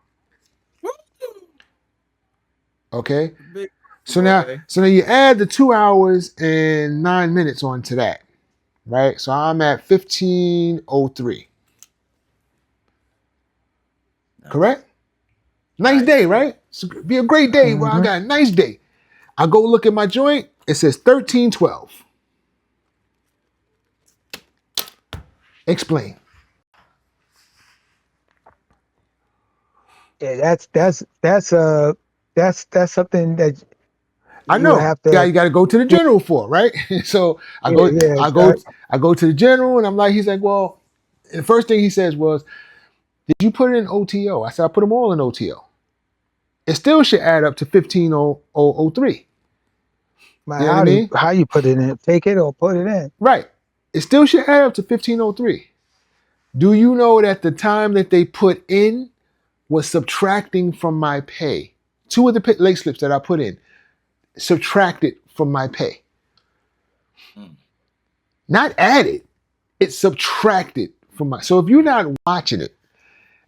Okay.
Big
So now,
boy.
so now you add the 2 hours and 9 minutes onto that, right? So I'm at 15:03. Correct? Nice day, right? It's be a great day. Well, I
Hmm.
got a nice day. I go look at my joint. It says 1312. Explain.
Yeah, that's something that
I
you
know.
have to
You got to go to the
get.
general for, right? So I
Yeah,
go,
yeah.
I go, I go to the general, and I'm like, he's like, well, the first thing he says was, Did you put it in OTO? I said I put them all in OTO. It still should add up to 15,003.
Man,
You know what I mean?
how you put it in? Take it or put it in?
Right. It still should add up to 1503. Do you know that the time that they put in was subtracting from my pay? Two of the late slips that I put in subtracted from my pay. Not added. It's subtracted from my. So if you're not watching it,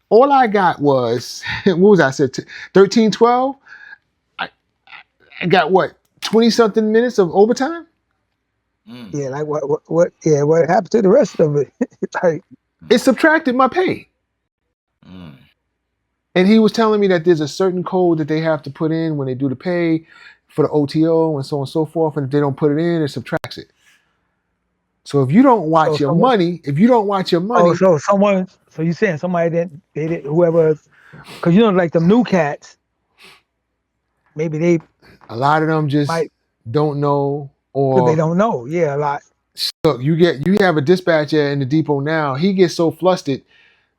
all I got was, what was I said, 1312? I got what, 20 something minutes of overtime?
Yeah, like what yeah, what happened to the rest of it? Like,
It subtracted my pay. And he was telling me that there's a certain code that they have to put in when they do the pay for the OTO and so on and so forth. And if they don't put it in, it subtracts it. So if you don't watch your money,
so you saying somebody they didn't, whoever, because you know, like them new cats, maybe they,
a lot of them just don't know, or
they don't know. Yeah, a lot.
Look, you have a dispatcher in the depot now. He gets so flustered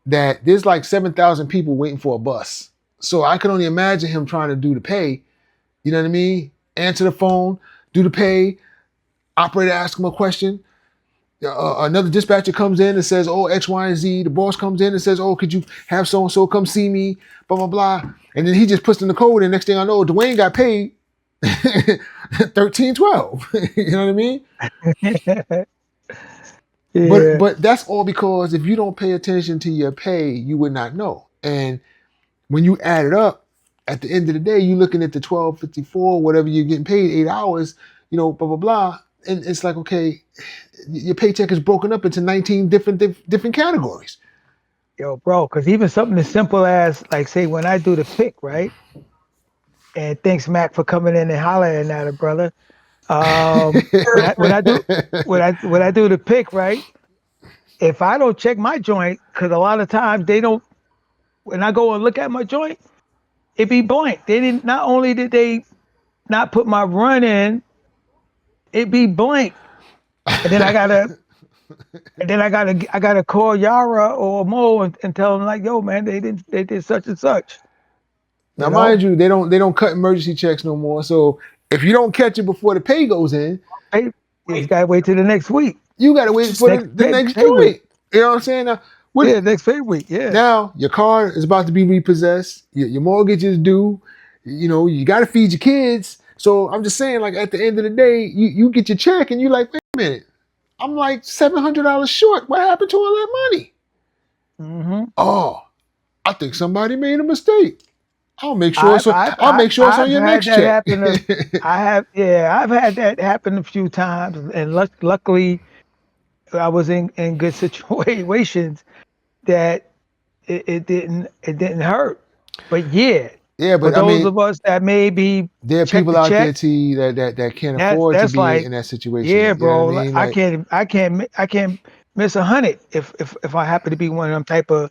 that there's like 7,000 people waiting for a bus. So I can only imagine him trying to do the pay. You know what I mean? Answer the phone, do the pay. Operator asks him a question. Another dispatcher comes in and says, "Oh, X, Y, and Z." The boss comes in and says, "Oh, could you have so and so come see me?" Blah blah blah. And then he just puts in the code, and next thing I know, Dwayne got paid 1312. You know what I mean?
Yeah.
But that's all because if you don't pay attention to your pay, you would not know. And when you add it up, at the end of the day, you're looking at the 1254, whatever you're getting paid, 8 hours, you know, blah blah blah. And it's like, okay, your paycheck is broken up into 19 different categories.
Yo, bro, because even something as simple as, like, say, when I do the pick, right? And thanks, Mac, for coming in and hollering at it, brother. When I do the pick, right? If I don't check my joint, because a lot of times they don't. When I go and look at my joint, it be blank. They didn't. Not only did they not put my run in, it be blank. And then I gotta call Yara or Mo and tell them, like, yo, man, they did such and such.
Now, mind you, they don't cut emergency checks no more. So if you don't catch it before the pay goes in,
hey, you gotta wait till the next week.
You gotta wait for the next
pay
joint.
week.
You know what I'm saying? Now,
next pay week. Yeah.
Now your car is about to be repossessed. Your mortgage is due. You know, you got to feed your kids. So I'm just saying, like, at the end of the day, you get your check and you're like, wait a minute, I'm like $700 short. What happened to all that money?
Mm-hmm.
Oh, I think somebody made a mistake. I'll make sure it's on your next check.
I've had that happen a few times, and luckily, I was in good situations that it didn't hurt. But yeah,
but
for those of us that maybe
there are people out there that can't afford to be in that situation.
Yeah, bro.
You know what I mean?
I can't miss 100 if I happen to be one of them type of.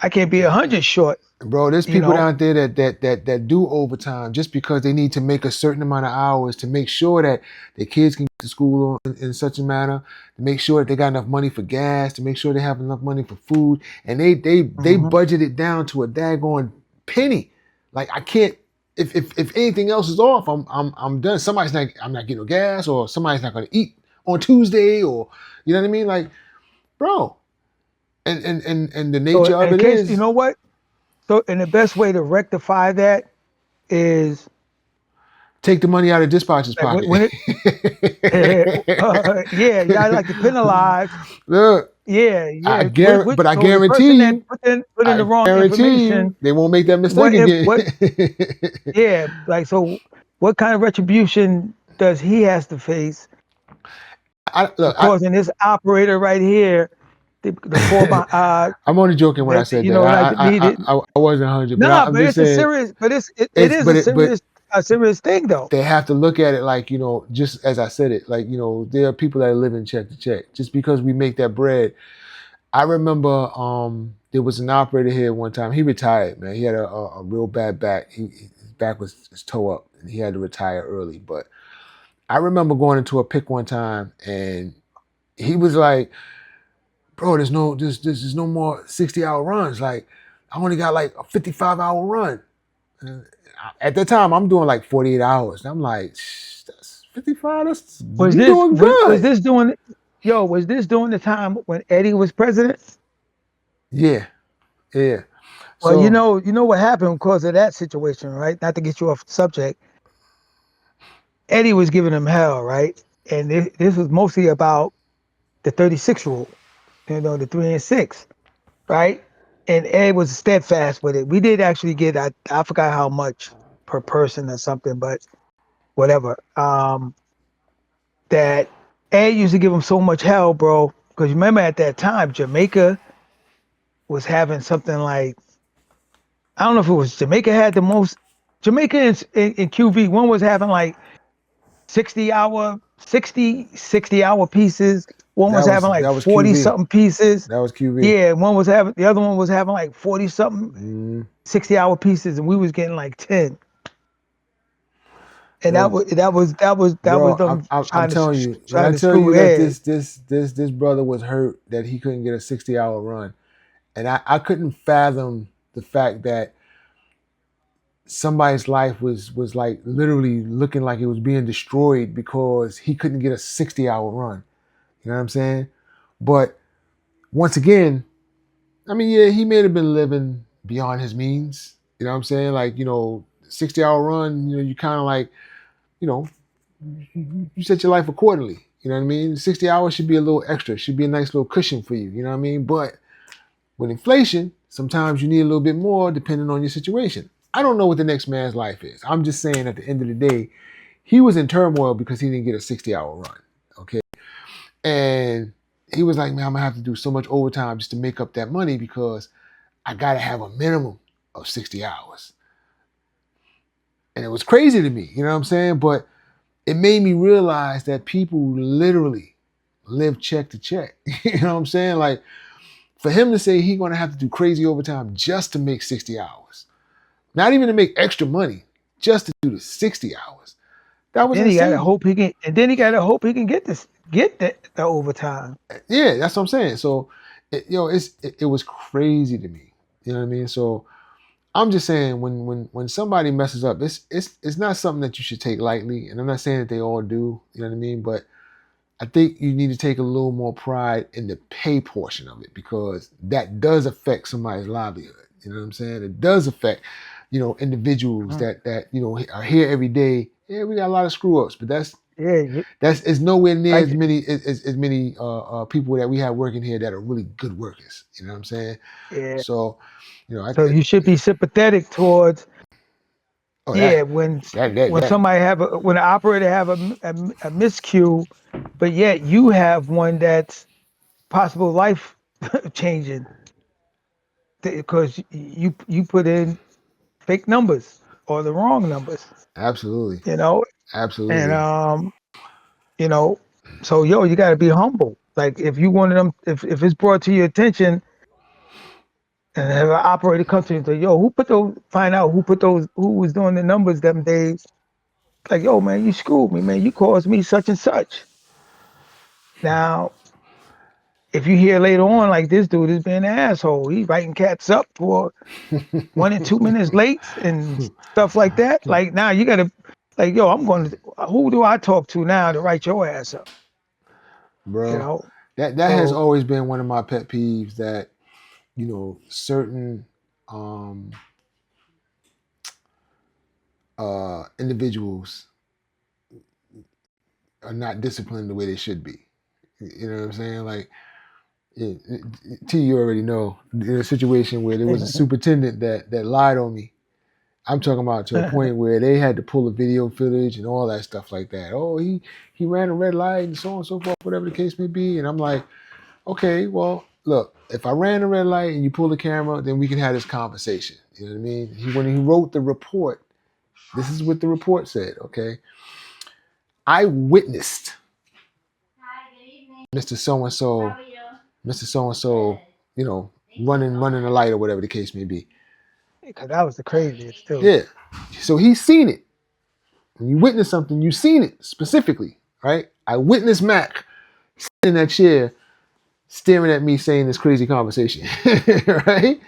I can't be 100 short.
Bro, there's people out there that do overtime just because they need to make a certain amount of hours to make sure that their kids can get to school in such a manner, to make sure that they got enough money for gas, to make sure they have enough money for food, and they budget it down to a daggone penny. Like, I can't. If anything else is off, I'm done. I'm not getting no gas, or somebody's not going to eat on Tuesday, or you know what I mean, like, bro. And the nature of it is,
you know what? So, and the best way to rectify that is
take the money out of dispatcher's pocket.
Yeah, y'all like to penalize.
Look,
yeah.
I guarantee you,
put in the wrong information.
They won't make that mistake again.
Yeah, like, so what kind of retribution does he has to face? Causing this operator right here.
I'm only joking when I said that. I wasn't 100.
No, but it's a serious. But it is a serious thing, though.
They have to look at it like, you know, just as I said it, like, you know, there are people that live in check to check. Just because we make that bread. I remember there was an operator here one time. He retired, man. He had a real bad back. His back was his toe up, and he had to retire early. But I remember going into a pick one time, and he was like, bro, there's no more 60-hour runs. Like, I only got like a 55-hour run. And at that time, I'm doing like 48 hours. And I'm like, that's 55. That's
Was
you
this
doing
was
good.
this during was this during the time when Eddie was president?
Yeah, yeah.
Well,
So
you know what happened because of that situation, right? Not to get you off the subject. Eddie was giving him hell, right? And this was mostly about the 36 rule, you know, the 3 and 6, right? And Ed was steadfast with it. We did actually get I forgot how much per person or something, but whatever. That Ed used to give him so much hell, bro. Because remember at that time, Jamaica was having something like I don't know if it was Jamaica had the most. Jamaica and QV one was having like 60 hour pieces. One was having like
that was
40
QV.
something pieces.
That was QV.
Yeah, one was having the other one was having like 40 something
Mm,
60-hour pieces, and we was getting like 10. And
yo,
that was
bro,
them
I'm telling you, when I
trying to
tell
screw
you that
Ed.
this brother was hurt that he couldn't get a 60-hour run, and I couldn't fathom the fact that somebody's life was like literally looking like it was being destroyed because he couldn't get a 60-hour run. You know what I'm saying? But once again, I mean, yeah, he may have been living beyond his means. You know what I'm saying? Like, 60-hour run, you kind of like, you know, you set your life accordingly. You know what I mean? 60 hours should be a little extra, should be a nice little cushion for you. You know what I mean? But with inflation, sometimes you need a little bit more depending on your situation. I don't know what the next man's life is. I'm just saying at the end of the day, he was in turmoil because he didn't get a 60-hour run. Okay. And he was like, man, I'm gonna have to do so much overtime just to make up that money because I gotta have a minimum of 60 hours. And it was crazy to me, you know what I'm saying? But it made me realize that people literally live check to check. You know what I'm saying? Like, for him to say he's gonna have to do crazy overtime just to make 60 hours, not even to make extra money, just to do the 60 hours. That was
Then he gotta
insane.
hope he can, and then he gotta hope he can get the overtime.
Yeah, that's what I'm saying. So, it was crazy to me. You know what I mean? So, I'm just saying when somebody messes up, it's not something that you should take lightly. And I'm not saying that they all do. You know what I mean? But I think you need to take a little more pride in the pay portion of it because that does affect somebody's livelihood. You know what I'm saying? It does affect, individuals
Mhm.
that are here every day. Yeah, we got a lot of screw ups, but
Yeah,
that's it's nowhere near
like
as many people that we have working here that are really good workers. You know what I'm saying?
yeah.
So,
So you should be sympathetic towards
oh
yeah when
that
somebody when an operator have a miscue, but yet you have one that's possible life changing because you put in fake numbers or the wrong numbers,
absolutely,
you know, and
absolutely.
you know, so you got to be humble. Like if you one of them, if it's brought to your attention and have an operator come to you and say, yo, who put those? Find out who was doing the numbers them days. Like, yo, man, you screwed me, man. You caused me such and such. Now, if you hear later on, like this dude is being an asshole, he's writing cats up for 1 and 2 minutes late and stuff like that. Like now you gotta, like, yo, I'm going to, who do I talk to now to write your ass up? You
Bro,
know?
that has
So
always been one of my pet peeves that certain um individuals are not disciplined the way they should be. You know what I'm saying? Like, T, you already know, in a situation where there was a superintendent that lied on me. I'm talking about to a point where they had to pull the video footage and all that stuff like that. Oh, he ran a red light and so on and so forth, whatever the case may be. And I'm like, okay, well, look, if I ran a red light and you pull the camera, then we can have this conversation. You know what I mean? When he wrote the report, this is what the report said, okay? I witnessed Mr. So and so, Mr. So and so, running a light or whatever the case may be.
because that was the craziest too.
Yeah. So he's seen it. When you witness something, you've seen it specifically, right? I witnessed Mac sitting in that chair staring at me saying this crazy conversation, right?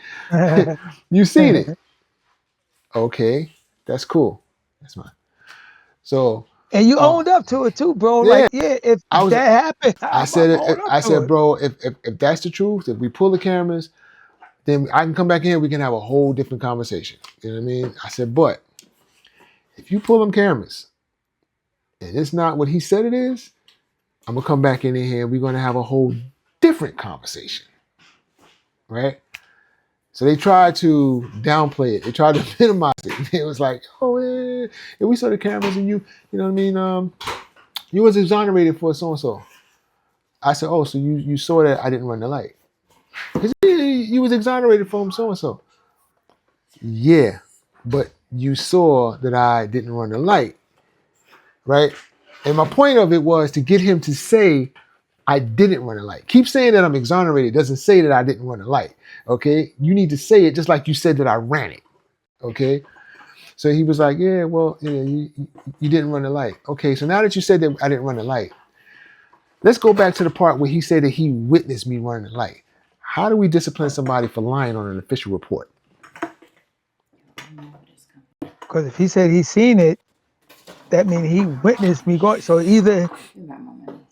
You seen it. Okay, that's cool. That's mine. So,
And you
uh,
owned up to it too, bro.
yeah,
Like, yeah, if
I was.
that happened,
I
I'm
said,
own up
I
to
said,
it.
bro, if that's the truth, if we pull the cameras, then I can come back in here. We can have a whole different conversation. You know what I mean? I said, but if you pull them cameras and it's not what he said it is, I'm gonna come back in here. We're gonna have a whole different conversation, right? So they tried to downplay it. They tried to minimize it. It was like, oh, yeah, we saw the cameras and you know what I mean? You was exonerated for so and so. I said, oh, so you saw that I didn't run the light. Because you was exonerated from so and so. Yeah, but you saw that I didn't run the light, right? And my point of it was to get him to say I didn't run a light. Keep saying that I'm exonerated doesn't say that I didn't run a light. Okay, you need to say it just like you said that I ran it. Okay, so he was like, yeah, well, yeah, you didn't run the light. Okay, so now that you said that I didn't run the light, let's go back to the part where he said that he witnessed me running the light. How do we discipline somebody for lying on an official report?
Because if he said he seen it, that means he witnessed me going. So either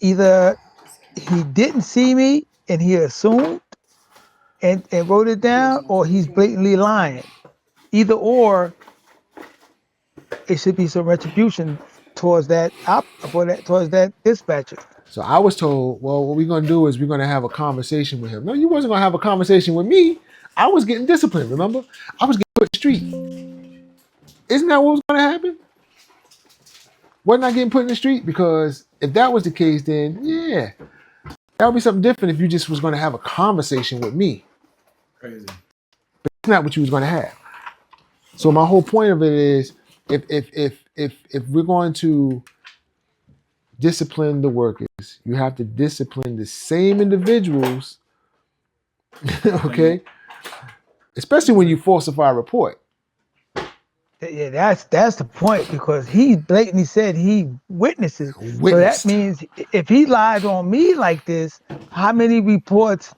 he didn't see me and he assumed and wrote it down, or he's blatantly lying. Either or, it should be some retribution towards towards that dispatcher.
So I was told, well, what we're gonna do is we're gonna have a conversation with him. No, you wasn't gonna have a conversation with me. I was getting disciplined. Remember, I was getting put in the street. Isn't that what was gonna happen? Wasn't I getting put in the street? Because if that was the case, then yeah, that would be something different. If you just was gonna have a conversation with me,
Crazy.
it's not what you was gonna have. So my whole point of it is, if we're going to discipline the workers, you have to discipline the same individuals. Okay, especially when you falsify a report.
Yeah, that's the point, because he blatantly said he witnesses. So that
Witnessed.
means if he lied on me like this, how many reports?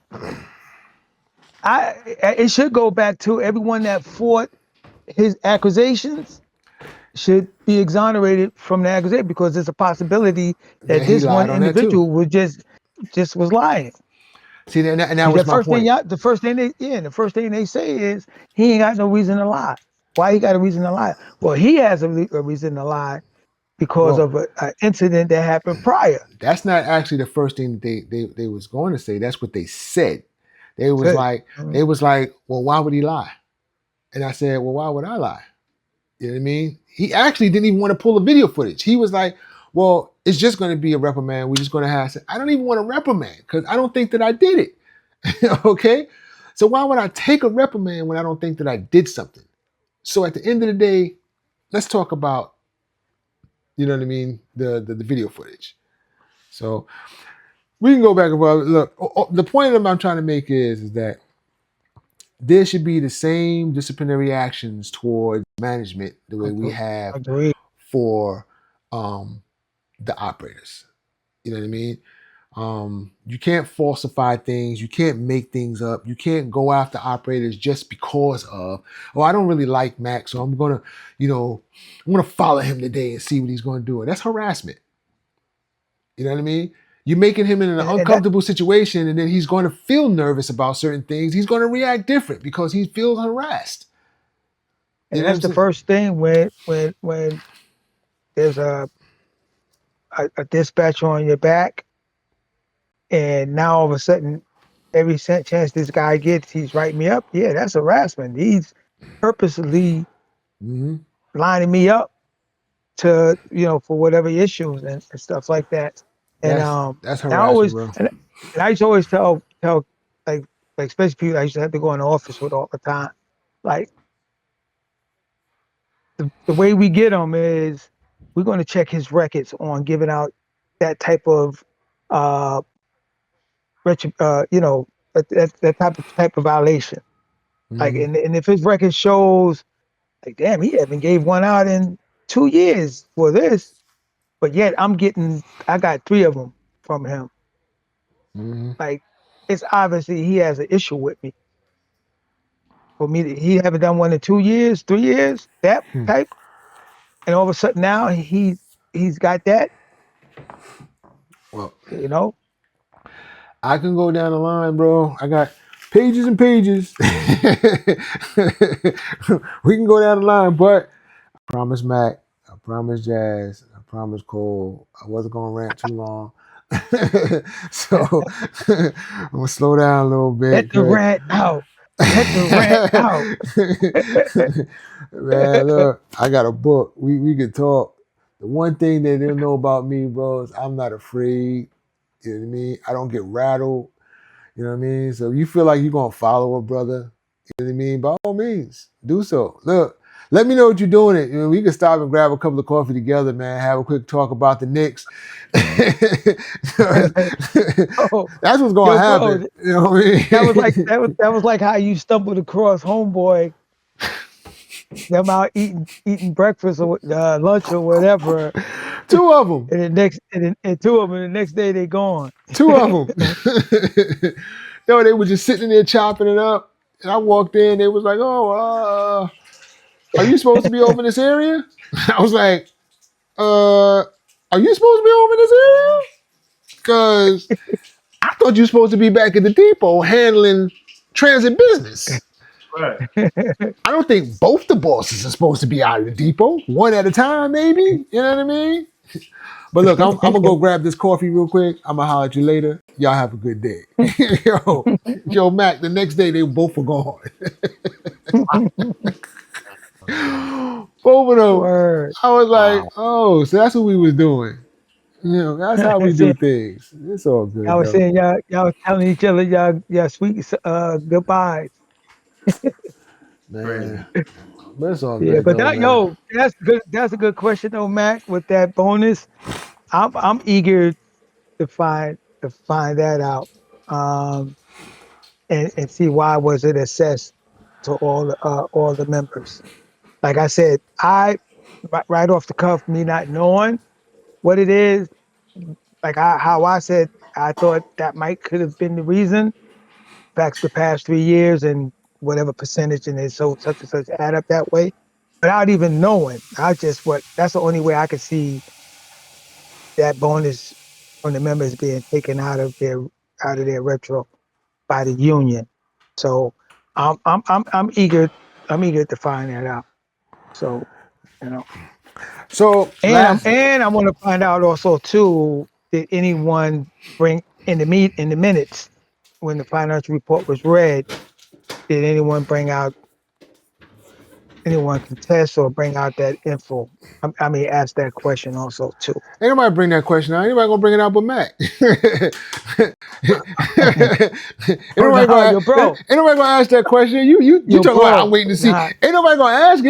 It should go back to everyone that fought his accusations should be exonerated from the accusation, because there's a possibility that
That he
this one
lied on that too.
individual was just was lying.
See, and that
The
was my
first thing
point.
the first thing they say is he ain't got no reason to lie. Why he got a reason to lie? Well, he has a reason to lie because
Well,
of an incident that happened prior.
that's not actually the first thing that they was going to say. That's what they said. They was
Good.
like, well, why would he lie? And I said, well, why would I lie? You know what I mean? He actually didn't even want to pull the video footage. He was like, well, it's just going to be a reprimand. We're just going to have. I don't even want a reprimand because I don't think that I did it. Okay, so why would I take a reprimand when I don't think that I did something? So at the end of the day, let's talk about, you know what I mean, the video footage. So we can go back and forth. Look, the point that I'm trying to make is that there should be the same disciplinary actions towards management the way we have
Agreed.
for the operators. You know what I mean? You can't falsify things. You can't make things up. You can't go after operators just because of, oh, I don't really like Mac, so I'm gonna follow him today and see what he's gonna do. And that's harassment. You know what I mean? You're making him in an
And that
uncomfortable situation, and then he's going to feel nervous about certain things. He's going to react different because he feels harassed. You
and
know what
that's
I'm
the
saying?
first thing when there's a dispatch on your back, and now all of a sudden, every chance this guy gets, he's writing me up. Yeah, that's harassment. He's purposely
Mm-hmm.
lining me up to, for whatever issues and stuff like that. And
That's
I
harassment,
always
bro.
and I used to always tell like especially people I used to have to go in the office with all the time, like the way we get them is we're going to check his records on giving out that type of uh, that type of violation. Like,
Mm-hmm.
and if his record shows, like, damn, he haven't gave one out in 2 years for this, but yet I got three of them from him.
Mm-hmm.
Like, it's obviously he has an issue with me. For me, he haven't done one in 2 years, 3 years, that
Hmm.
type, and all of a sudden now he's got that.
Well,
You know,
I can go down the line, bro. I got pages and pages. We can go down the line, but I promise Mac, I promise Jazz, I promise Cole, I wasn't gonna rant too long. So I'm gonna slow down a little
let
bit,
the
cause
rat out. Let the rat out.
man, look, I got a book. We could talk. The one thing they don't know about me, bro, is I'm not afraid. You know what I mean? I don't get rattled. You know what I mean? So you feel like you're gonna follow a brother, you know what I mean? By all means, do so. Look, let me know what you're doing it. You know, we can stop and grab a cup of coffee together, man. Have a quick talk about the Knicks.
Oh,
That's what's gonna
yo, bro,
happen. You know what I
that was like
mean?
that was like how you stumbled across homeboy, them out eating breakfast or lunch or whatever,
Two of them.
and the next and two of them, and the next day they gone.
Two of them. No, they were just sitting there chopping it up. And I walked in, they was like, "Oh, are you supposed to be over in this area?" I was like, are you supposed to be over in this area? Because I thought you were supposed to be back at the depot handling transit business.
Right.
I don't think both the bosses are supposed to be out of the depot, one at a time, maybe. You know what I mean? But look, I'm gonna go grab this coffee real quick. I'm gonna holler at you later. Y'all have a good day. yo, Mac. The next day they both were gone. Both of them.
Word.
I was like,
Wow.
oh, so that's what we was doing. You know, that's how we
See,
do things. It's all good
y'all was
though,
saying y'all was telling each other y'all sweet goodbyes.
man.
Crazy.
But it's all
Yeah,
good
but
though,
that
man.
yo, that's good. That's a good question though, Mac. With that bonus, I'm eager to find that out, um, and see why was it assessed to all the members. Like I said, right off the cuff, me not knowing what it is, like how I said, I thought that might could have been the reason. Facts the past 3 years and whatever percentage and it's so such and such add up that way. Without even knowing, I just what that's the only way I could see that bonus from the members being taken out of their retro by the union. So I'm eager to find that out. So you know,
So last,
and I want to find out also too, did anyone bring in the minutes when the financial report was read, did anyone bring out anyone contest or bring out that info? I mean, ask that question also too.
ain't nobody bring that question out. Ain't nobody gonna bring it out but Mac. ain't
Oh
nobody
no,
gonna ain't nobody gonna ask that question. You talking about I'm waiting to see.
nah,
Ain't nobody gonna ask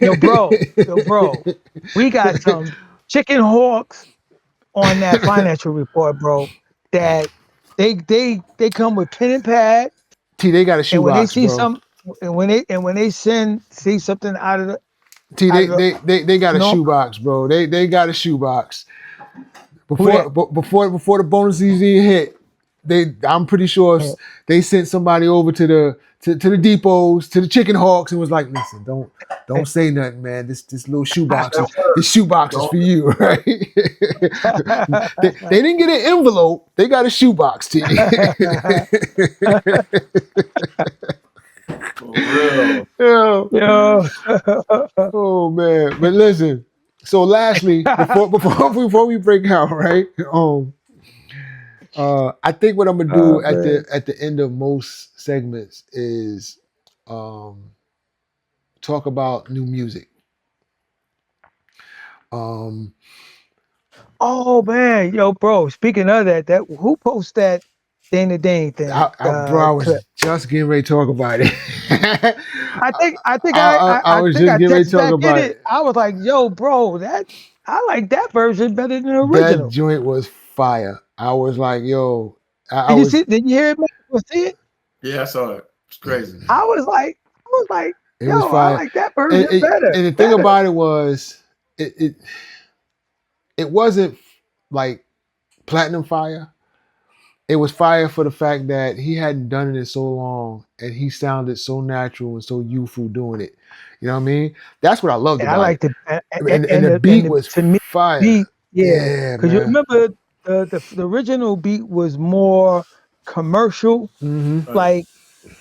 yo, bro,
it.
we got some chicken hawks on that financial report, bro. That they come with pen and pad,
T, they got a
and when they
shoebox,
see
bro.
some, and when they see something
T,
out
they
of the
they they, they got a
no,
shoebox, bro. They got a shoebox.
who that?
Before the bonus season hit, I'm pretty sure
Yeah.
they sent somebody over to the depots, to the chicken hawks, and was like, listen, don't say nothing, man. This little shoebox
Yes,
is
sir.
this shoebox is
Don't
for you, right? They didn't get an envelope, they got a shoebox, T.
for real.
Yeah.
Yo.
Oh man. But listen, so lastly, before we break out, right? I think what I'm gonna do
Oh
at
man.
the end of most segments is um, talk about new music. Um,
Oh man, yo, bro. Speaking of that who posted that Dana Dane thing
bro, I was
clip?
just getting ready to talk about it. I
I
was
think
just
I
getting ready to
texted
talk
back in
about
it.
it.
I was like, yo, bro, that I like that version better than the
That
original.
joint was fire. I was like, yo, I
Did you
was.
see? Did you hear it? Man? You see it?
Yeah, I saw it. It's crazy.
I was like,
It was
yo, I
fire.
like that version better,
And the thing
better.
about it was, it wasn't like platinum fire. it was fire for the fact that he hadn't done it in so long, and he sounded so natural and so youthful doing it. You know what I mean? That's what I loved
And I
about
like
it.
the
And the
and
beat
the
was
to me
fire.
beat, yeah,
Yeah,
because you
man.
remember the original beat was more commercial,
Hmm.
Right.
like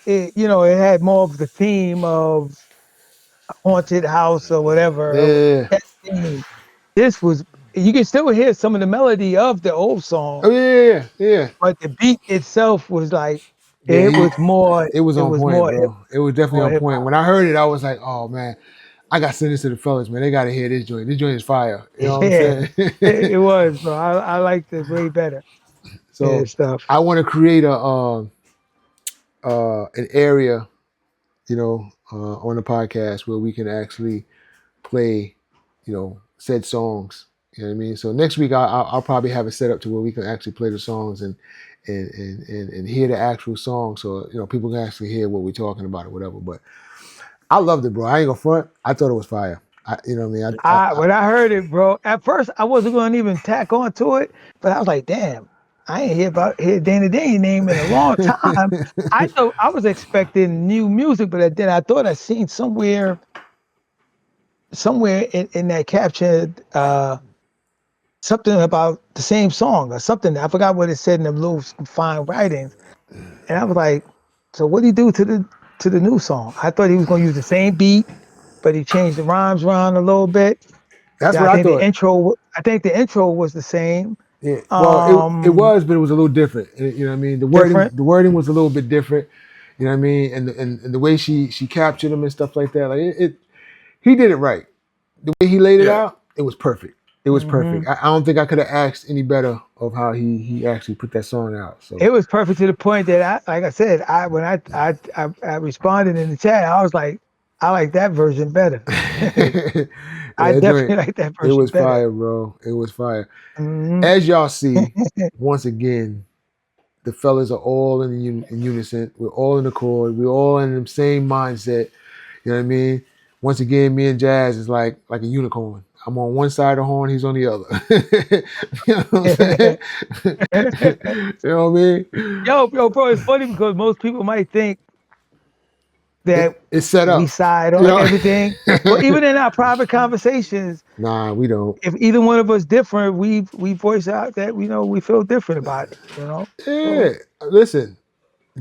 it, it had more of the theme of haunted house or whatever.
Yeah.
That theme. This was you can still hear some of the melody of the old song,
Oh yeah, yeah, yeah.
but the beat itself was like
Yeah,
it was more
it was
it
on
was
point,
more
bro. It was definitely
more
on
hip
point.
hop.
When I heard it, I was like, oh man, I got to send this to the fellas, man. They got to hear this joint. This joint is fire. You know what I'm
Yeah,
saying?
it was, bro. I liked it way better and
So
stuff.
I want to create a an area, on the podcast where we can actually play, said songs. You know what I mean? So next week I'll probably have it set up to where we can actually play the songs and hear the actual song, so people can actually hear what we're talking about or whatever. But I loved it, bro. I ain't gonna front. I thought it was fire. You know what I mean?
When I heard it, bro, at first I wasn't going to even tack on to it, but I was like, damn, I ain't hear Danny Dane name in a long time. I thought I was expecting new music, but then I thought I seen somewhere in that caption something about the same song or something. I forgot what it said in the little fine writings, and I was like, so what did he do to the new song? I thought he was going to use the same beat, but he changed the rhymes around a little bit.
That's
Yeah,
what I thought.
I think the intro was the same.
Yeah. Well, it
Um,
was, but it was a little different. You know what I mean?
Different.
The wording was a little bit different. You know what I mean? And the way she captured him and stuff like that, like he did it right. The way he laid it
Yeah.
out, it was perfect. It was
Hmm.
perfect. I don't think I could have asked any better of how he actually put that song out. So
It was perfect to the point that like I said, when I responded in the chat, I was like, I like that version better.
yeah,
I
that
definitely
joint,
like that
it
version
was
better.
fire, bro. It was fire.
Hmm.
As y'all see, once again, the fellas are all in unison. We're all in accord. We're all in the same mindset. You know what I mean? Once again, me and Jazz is like a unicorn. I'm on one side of the horn, he's on the other. You know what I'm saying? You know what I mean?
Bro, it's funny because most people might think that
It's set
we
up.
side
You
on
know?
everything, but even in our private conversations,
Nah, we don't.
if either one of us different, we voice out that we feel different about it.
Yeah.
So
Listen,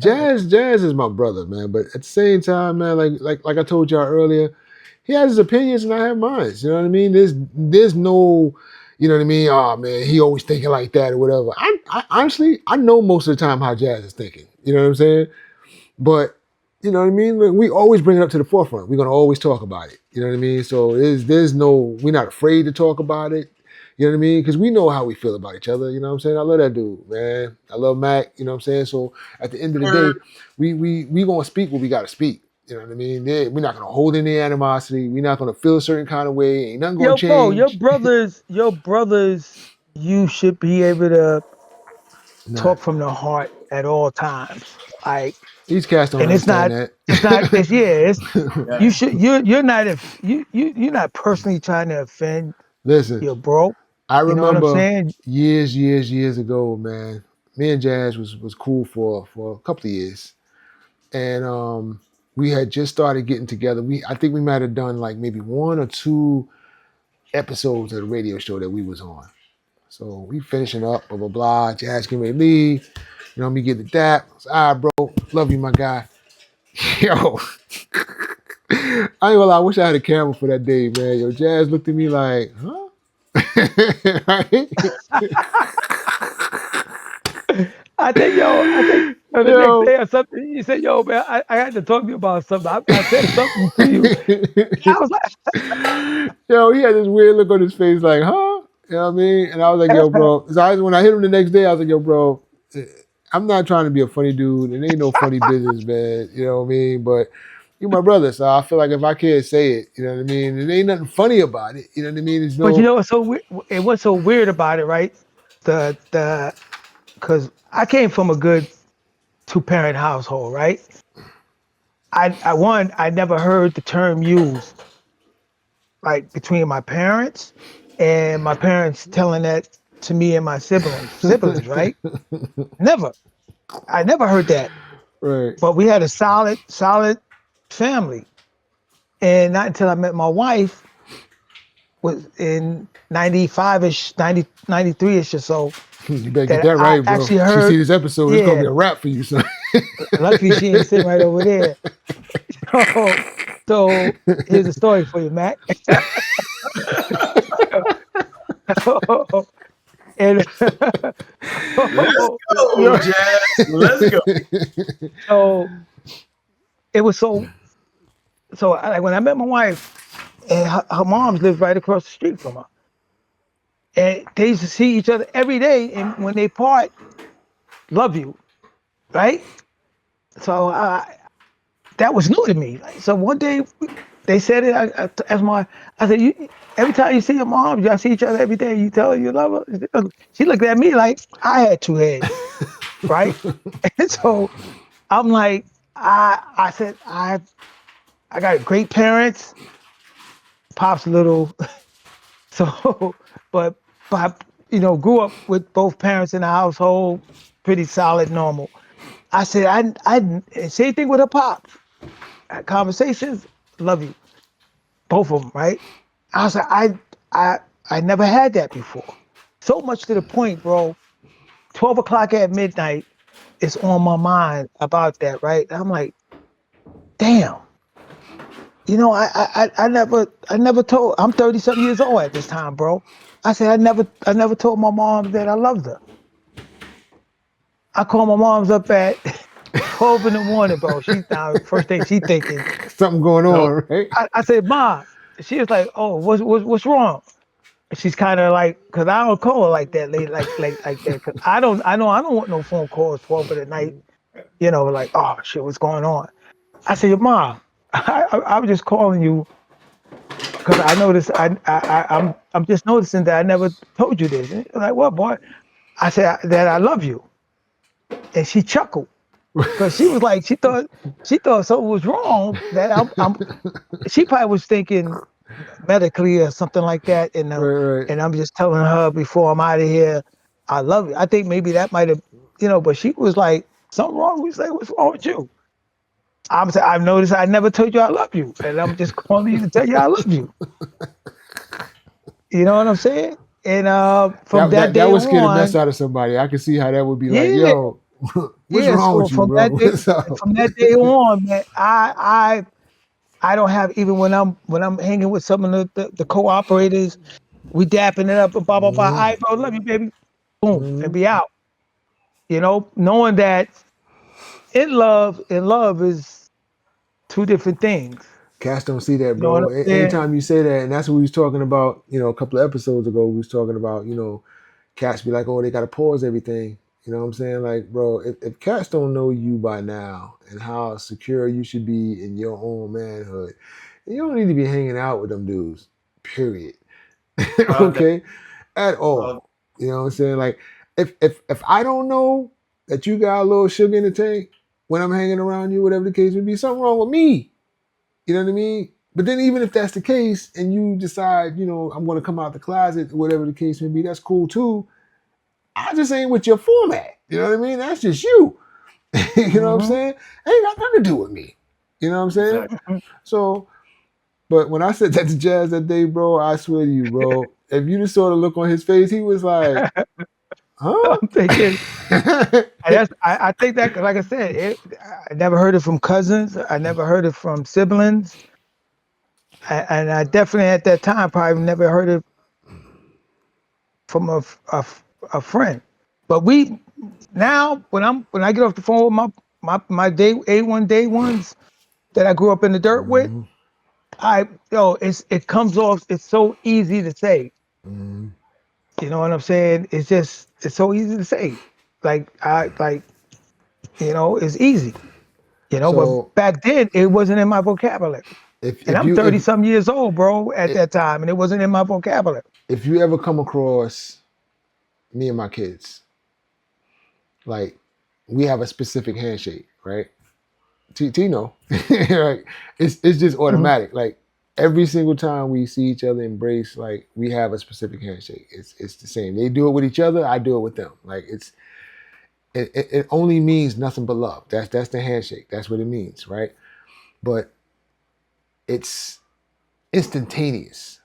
yeah.
Jazz is my brother, man. But at the same time, man, like I told y'all earlier, he has his opinions and I have mine. You know what I mean? There's no, you know what I mean? Oh man, he always thinking like that or whatever. I honestly I know most of the time how Jazz is thinking. You know what I'm saying? But you know what I mean? Like, we always bring it up to the forefront. We're gonna always talk about it. You know what I mean? So there's no, we're not afraid to talk about it. You know what I mean? Because we know how we feel about each other. You know what I'm saying? I love that dude, man. I love Mac. You know what I'm saying? So at the end of the day, we gonna speak what we gotta speak. You know what I mean? We're not gonna hold any animosity. We're not gonna feel a certain kind of way. Ain't nothing gonna
Bro,
change.
your brothers, you should be able to
Nah,
talk from the heart at all times. Like,
these cats don't
and
understand
it's yeah, it's
that.
you
Yeah.
should you're not if you're not personally trying to offend
Listen,
your bro.
I
You know what I'm
remember
saying?
years ago, man. Me and Jazz was cool for a couple of years, and we had just started getting together. I think we might have done like maybe one or two episodes of the radio show that we was on. So we finishing up, blah blah blah. Jazz getting ready to leave. Me get the dap. I was, all right, bro. Love you, my guy. Yo, I ain't gonna lie. I wish I had a camera for that day, man. Yo, Jazz looked at me like, huh? Right?
I think the next
Yo.
day or something, you said, yo, man, I had to talk to you about something. I said something to you. I was
Yo, he had this weird look on his face, like, huh? You know what I mean? And I was like, yo,
like,
bro. So when I hit him the next day, I was like, yo, bro, I'm not trying to be a funny dude. It ain't no funny business, man. You know what I mean? But you my brother, so I feel like if I can't say it, you know what I mean? It ain't nothing funny about it. You know what I mean? It's
but
no.
what's so weird, and what's so weird about it, right? The because I came from a good two-parent household, right? I never heard the term used like between my parents and my parents telling that. to me and my siblings, right? Never. I never heard that.
Right.
But we had a solid family. And not until I met my wife was in 95-ish, 93-ish or so,
You better get
that
that
I
right, bro.
actually
She see
heard,
this episode, it's gonna
yeah,
be a wrap for you, son.
luckily she ain't sitting right over there. So, so here's a story for you, Mac. And
Let's
you
go,
know,
Jazz. Let's go.
so it was like when I met my wife, and her moms lived right across the street from her, and they used to see each other every day, and when they part, love you, right? So that was new to me. Like, so one day they said it. I said, every time you see your mom, y'all see each other every day. You tell her you love her. She looked at me like I had two heads, right? And so I'm like, I said I got great parents. Pop's a little so, but grew up with both parents in the household, pretty solid, normal. I said I same thing with her pops. Conversations, love you, both of them, right? I was like, I I never had that before. So much to the point, bro. 12 o'clock at midnight is on my mind about that, right? I'm like, damn. I never told. I'm 30 something years old at this time, bro. I said I never told my mom that I loved her. I call my mom's up at 12 in the morning, bro. She's now first thing she thinking.
Something going
No,
on, right?
I said, Ma. She was like, oh, what's wrong? She's kind of like, cause I don't call her like that, late, like that. Cause I don't want no phone calls 12 of the night. Like, oh shit, what's going on? I said, Ma, I was just calling you because I noticed I'm just noticing that I never told you this. And she's like, what, boy? I said that I love you, and she chuckled because she was like, she thought something was wrong. That she probably was thinking medically or something like that. And
Right, right.
and I'm just telling her before I'm out of here, I love you. I think maybe that might have, but she was like, something wrong. We say, what's wrong with you? I'm saying, I've noticed I never told you I love you, and I'm just calling you to tell you I love you. You know what I'm saying? And from
That
that
that that
day
would scare the mess
on,
out of somebody. I can see how that would be like,
yeah,
yo, what's
yeah.
wrong
So
with you,
from
bro?
that day,
What's up?
from that day on, man, I don't have, even when I'm hanging with some of the co-operators, we dapping it up and blah blah blah. All right, bro, love you, baby. Boom, and be out. Knowing that in love is two different things.
Cats don't see that,
You know what
bro.
I'm saying?
Anytime you say that, and that's what we was talking about, a couple of episodes ago, we was talking about, cats be like, oh, they got to pause everything. You know what I'm saying? Like, bro, if cats don't know you by now and how secure you should be in your own manhood, you don't need to be hanging out with them dudes, period.
Love that.
Okay? At
Love
all. You know what I'm saying? Like, if I don't know that you got a little sugar in the tank when I'm hanging around you, whatever the case may be, something wrong with me. You know what I mean? But then even if that's the case and you decide, I'm going to come out the closet, whatever the case may be, that's cool too. I just ain't with your format. You know what I mean? That's just you. You know what I'm
hmm
saying? Ain't got nothing to do with me. You know what I'm saying?
exactly.
So, but when I said that to Jazz that day, bro, I swear to you, bro, if you just saw the look on his face, he was like, huh?
I'm thinking, and I think that, like I said, I never heard it from cousins. I never heard it from siblings, and I definitely at that time probably never heard it from a friend. But we now when I get off the phone with my day ones that I grew up in the dirt with,
Mhm,
it comes off. It's so easy to say.
mhm.
You know what I'm saying? It's so easy to say. It's easy. But
So
back then it wasn't in my vocabulary.
if
And
if
I'm
you
30 some years old, bro, at
if
that time, and it wasn't in my vocabulary.
if you ever come across me and my kids, like we have a specific handshake, right? Tino, right? It's just
Mhm.
automatic. Like every single time we see each other embrace, like we have a specific handshake. It's the same. They do it with each other. I do it with them. Like it only means nothing but love. That's the handshake. That's what it means, right? But it's instantaneous.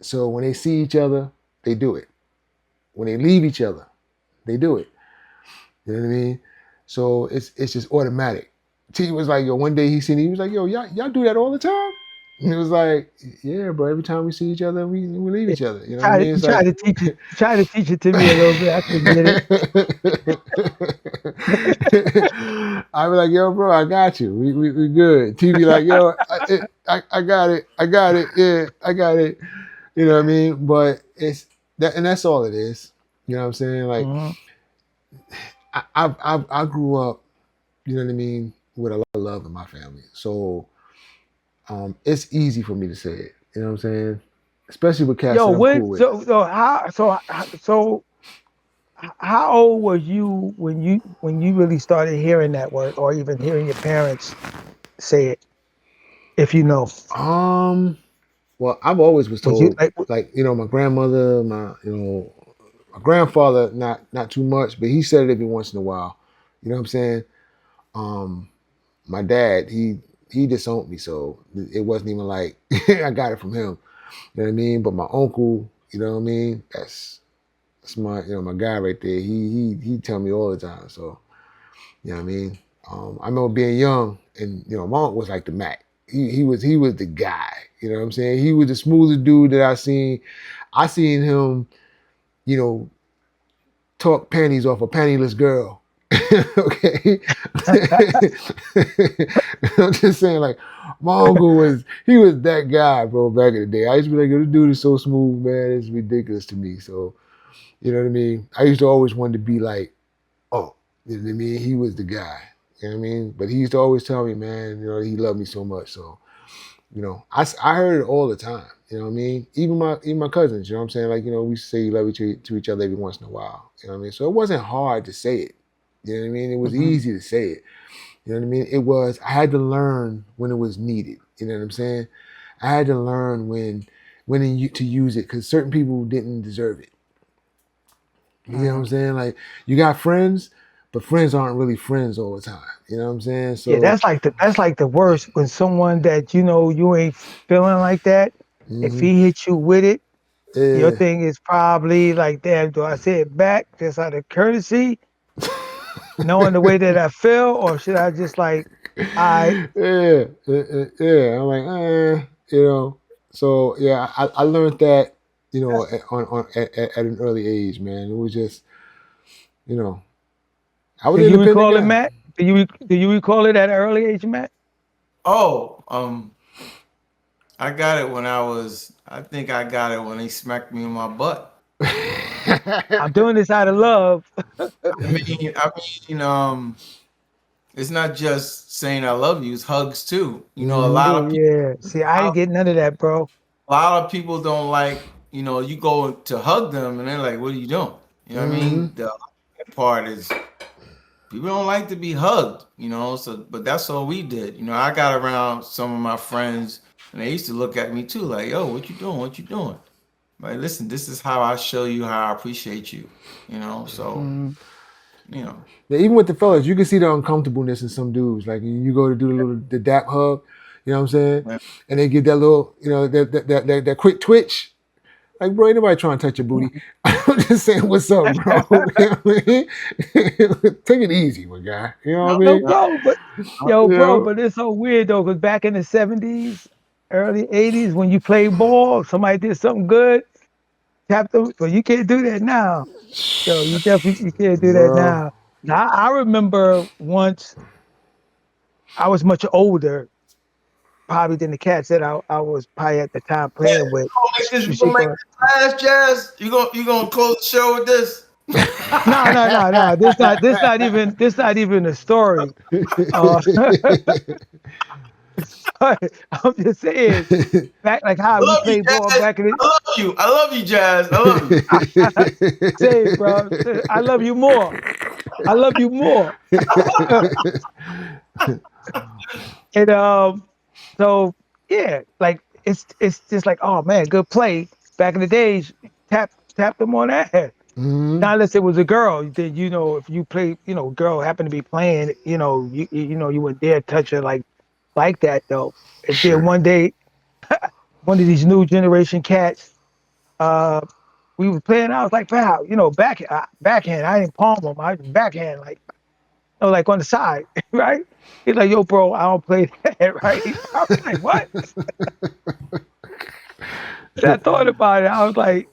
So when they see each other, they do it. When they leave each other, they do it. You know what I mean? So it's just automatic. T was like, yo, one day he seen it, he was like, yo, y'all do that all the time? And it was like, yeah, bro, every time we see each other, we leave each other. You know what I mean?
You
It's
try
like
to teach it. You try to teach it to me a little bit. I couldn't get it.
I be like, yo, bro, I got you. We good. T be like, yo, I got it. I got it. Yeah, I got it. You know what I mean? But it's that, and that's all it is. You know what I'm saying? Like,
Mm-hmm.
I grew up, you know what I mean, with a lot of love in my family. So it's easy for me to say it. You know what I'm saying? Especially with cats
Yo,
that I'm
when
cool with.
how old was you when you really started hearing that word, or even hearing your parents say it? If you know,
Well, I've always was
was you
told, like, my grandmother, my grandfather, not too much, but he said it every once in a while. You know what I'm saying? Um, my dad, he disowned me, so it wasn't even like I got it from him. You know what I mean? But my uncle, you know what I mean? That's my my guy right there. He tell me all the time. So you know what I mean? I remember being young, and my uncle was like the Mac. He was the guy. You know what I'm saying? He was the smoothest dude that I seen. I seen him, you know, talk panties off a pantyless girl. Okay. I'm just saying, like, my uncle was that guy, bro, back in the day. I used to be like, this dude is so smooth, man. It's ridiculous to me. So, you know what I mean? I used to always want to be like, oh, you know what I mean? He was the guy. You know what I mean? But he used to always tell me, man, he loved me so much. So, I heard it all the time. You know what I mean? Even my cousins, you know what I'm saying? Like, we say love to each other every once in a while. You know what I mean? So it wasn't hard to say it. You know what I mean? It was
Mhm.
easy to say it. You know what I mean? I had to learn when it was needed. You know what I'm saying? I had to learn to use it, because certain people didn't deserve it. You know what I'm saying? Like, you got friends, but friends aren't really friends all the time. You know what I'm saying?
Yeah,
So,
that's like the worst, when someone that you ain't feeling like that. If
mhm.
he hits you with it, your
Yeah.
thing is probably like, damn, do I say it back just out of courtesy, knowing the way that I feel, or should I just like, I
Yeah. I'm like, you know. So yeah, I learned that, at an early age, man. It was just, you know, I was
do
an
you
independent
recall it,
guy.
Matt? Do you recall it at an early age, Matt?
Oh, I got it when I think I got it when they smacked me in my butt.
I'm doing this out of love.
It's not just saying I love you; it's hugs too.
Hmm.
Oh yeah. See, I didn't get none of that, bro.
A lot of people don't like. You go to hug them, and they're like, "What are you doing?" You know what I
Hmm.
mean? The part is people don't like to be hugged. So but that's all we did. I got around some of my friends, and they used to look at me too, like, "Yo, what you doing? What you doing?" Like, listen, this is how I show you how I appreciate you. So
Mm,
you know.
Yeah, even with the fellas, you can see the uncomfortableness in some dudes. Like, you go to do the dap hug, you know what I'm saying?
Yeah.
And they get that little, that quick twitch. Like, bro, ain't nobody trying to touch your booty. I'm just saying, what's up, bro? You know what I mean? Take it easy, my guy. You know what I
yo,
mean?
bro, but
You know?
but it's so weird though, because back in the '70s, early '80s, when you played ball, somebody did something good, tap them. But you can't do that now. Yo, you can't do that
Bro.
now. Now, I remember once I was much older, probably than the cats that I was probably at the time playing with.
You gonna make
She
this last, Jazz? You gonna close the show with this?
No, no, no, no. This not even a story. Uh, I'm just saying, back like
I
how we
love you,
played ball
Jazz.
back in the
I love you. I love you, Jazz. I love you.
say, bro. I love you more. I love you more. And so yeah, like it's just like, oh man, good play. Back in the days, tap them on that.
Hmm.
Now, unless it was a girl, then if you play, girl happened to be playing, you wouldn't dare touch her like that though. And then
Sure.
one day, one of these new generation cats, uh, we were playing. I was like, wow, backhand. I didn't palm him. I backhand, like, like on the side, right? He's like, yo, bro, I don't play that, right? I was like, what? And I thought about it. I was like,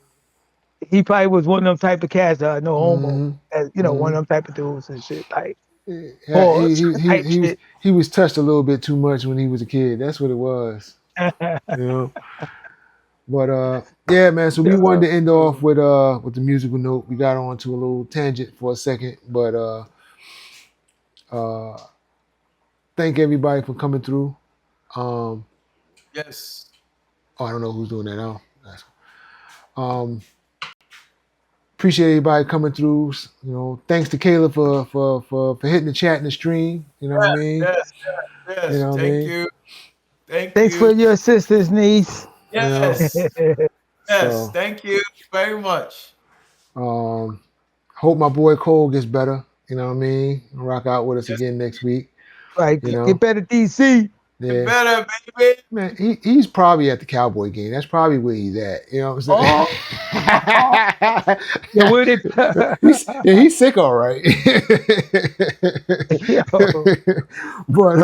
he probably was one of them type of cats, no homo,
Hmm.
as one
Hmm.
of them type of dudes and shit, like
Yeah,
pause type shit.
he was touched a little bit too much when he was a kid. That's what it was, you know. But yeah, man. So we
Yeah,
wanted to end off with the musical note. We got on to a little tangent for a second, but uh, thank everybody for coming through. Um,
Yes.
oh, I don't know who's doing that now. Um, appreciate everybody coming through. You know, thanks to Kayla for hitting the chat in the stream. You know what I mean?
Yes.
You
Yes.
know what I
Thank
mean?
you. Thank
thanks
you.
for your assistance, niece.
You know.
Yes. Yes.
So
Thank you very much.
um, hope my boy Cole gets better. You know what I mean? Rock out with us
Yes.
again next week.
Right,
You
get
know,
better, DC.
Get
yeah.
better, baby.
Man, he's probably at the Cowboy game. That's probably where he's at. You know what
Oh,
I'm
yeah, where they?
saying? He's sick, all right.
Yo,
But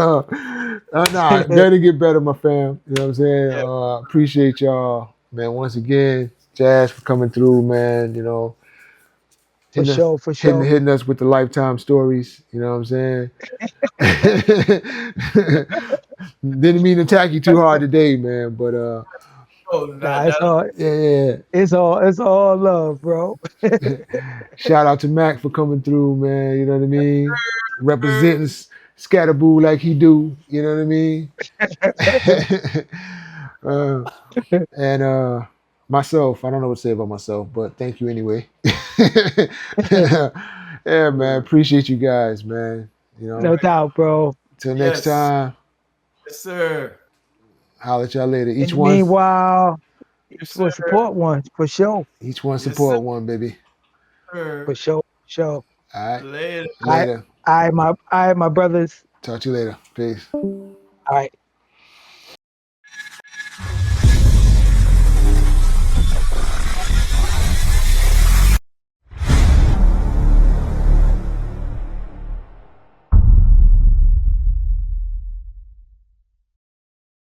nah, better get better, my fam. You know what I'm saying?
Yeah.
Appreciate y'all, man. Once again, Jazz for coming through, man. You know,
for
hitting us,
sure, for sure.
hitting us with the lifetime stories. You know what I'm saying? Didn't mean to attack you too hard today, man. But
Oh,
Nah,
not
it's
that.
all,
yeah,
it's all love, bro.
yeah. Shout out to Mac for coming through, man. You know what I mean? Representing Scatterboo like he do. You know what I mean? uh, and myself, I don't know what to say about myself, but thank you anyway. Yeah, man. Appreciate you guys, man. You know,
No doubt, bro.
till next
Yes.
time.
Yes, sir.
Holler at y'all later.
In the meanwhile,
Yes,
for
sir.
support one, for sure,
Each one
Yes, sir.
support one, baby.
for
All
sure, for sure.
All right.
Later.
I,
Later.
my brothers.
Talk to you later. Peace.
All right.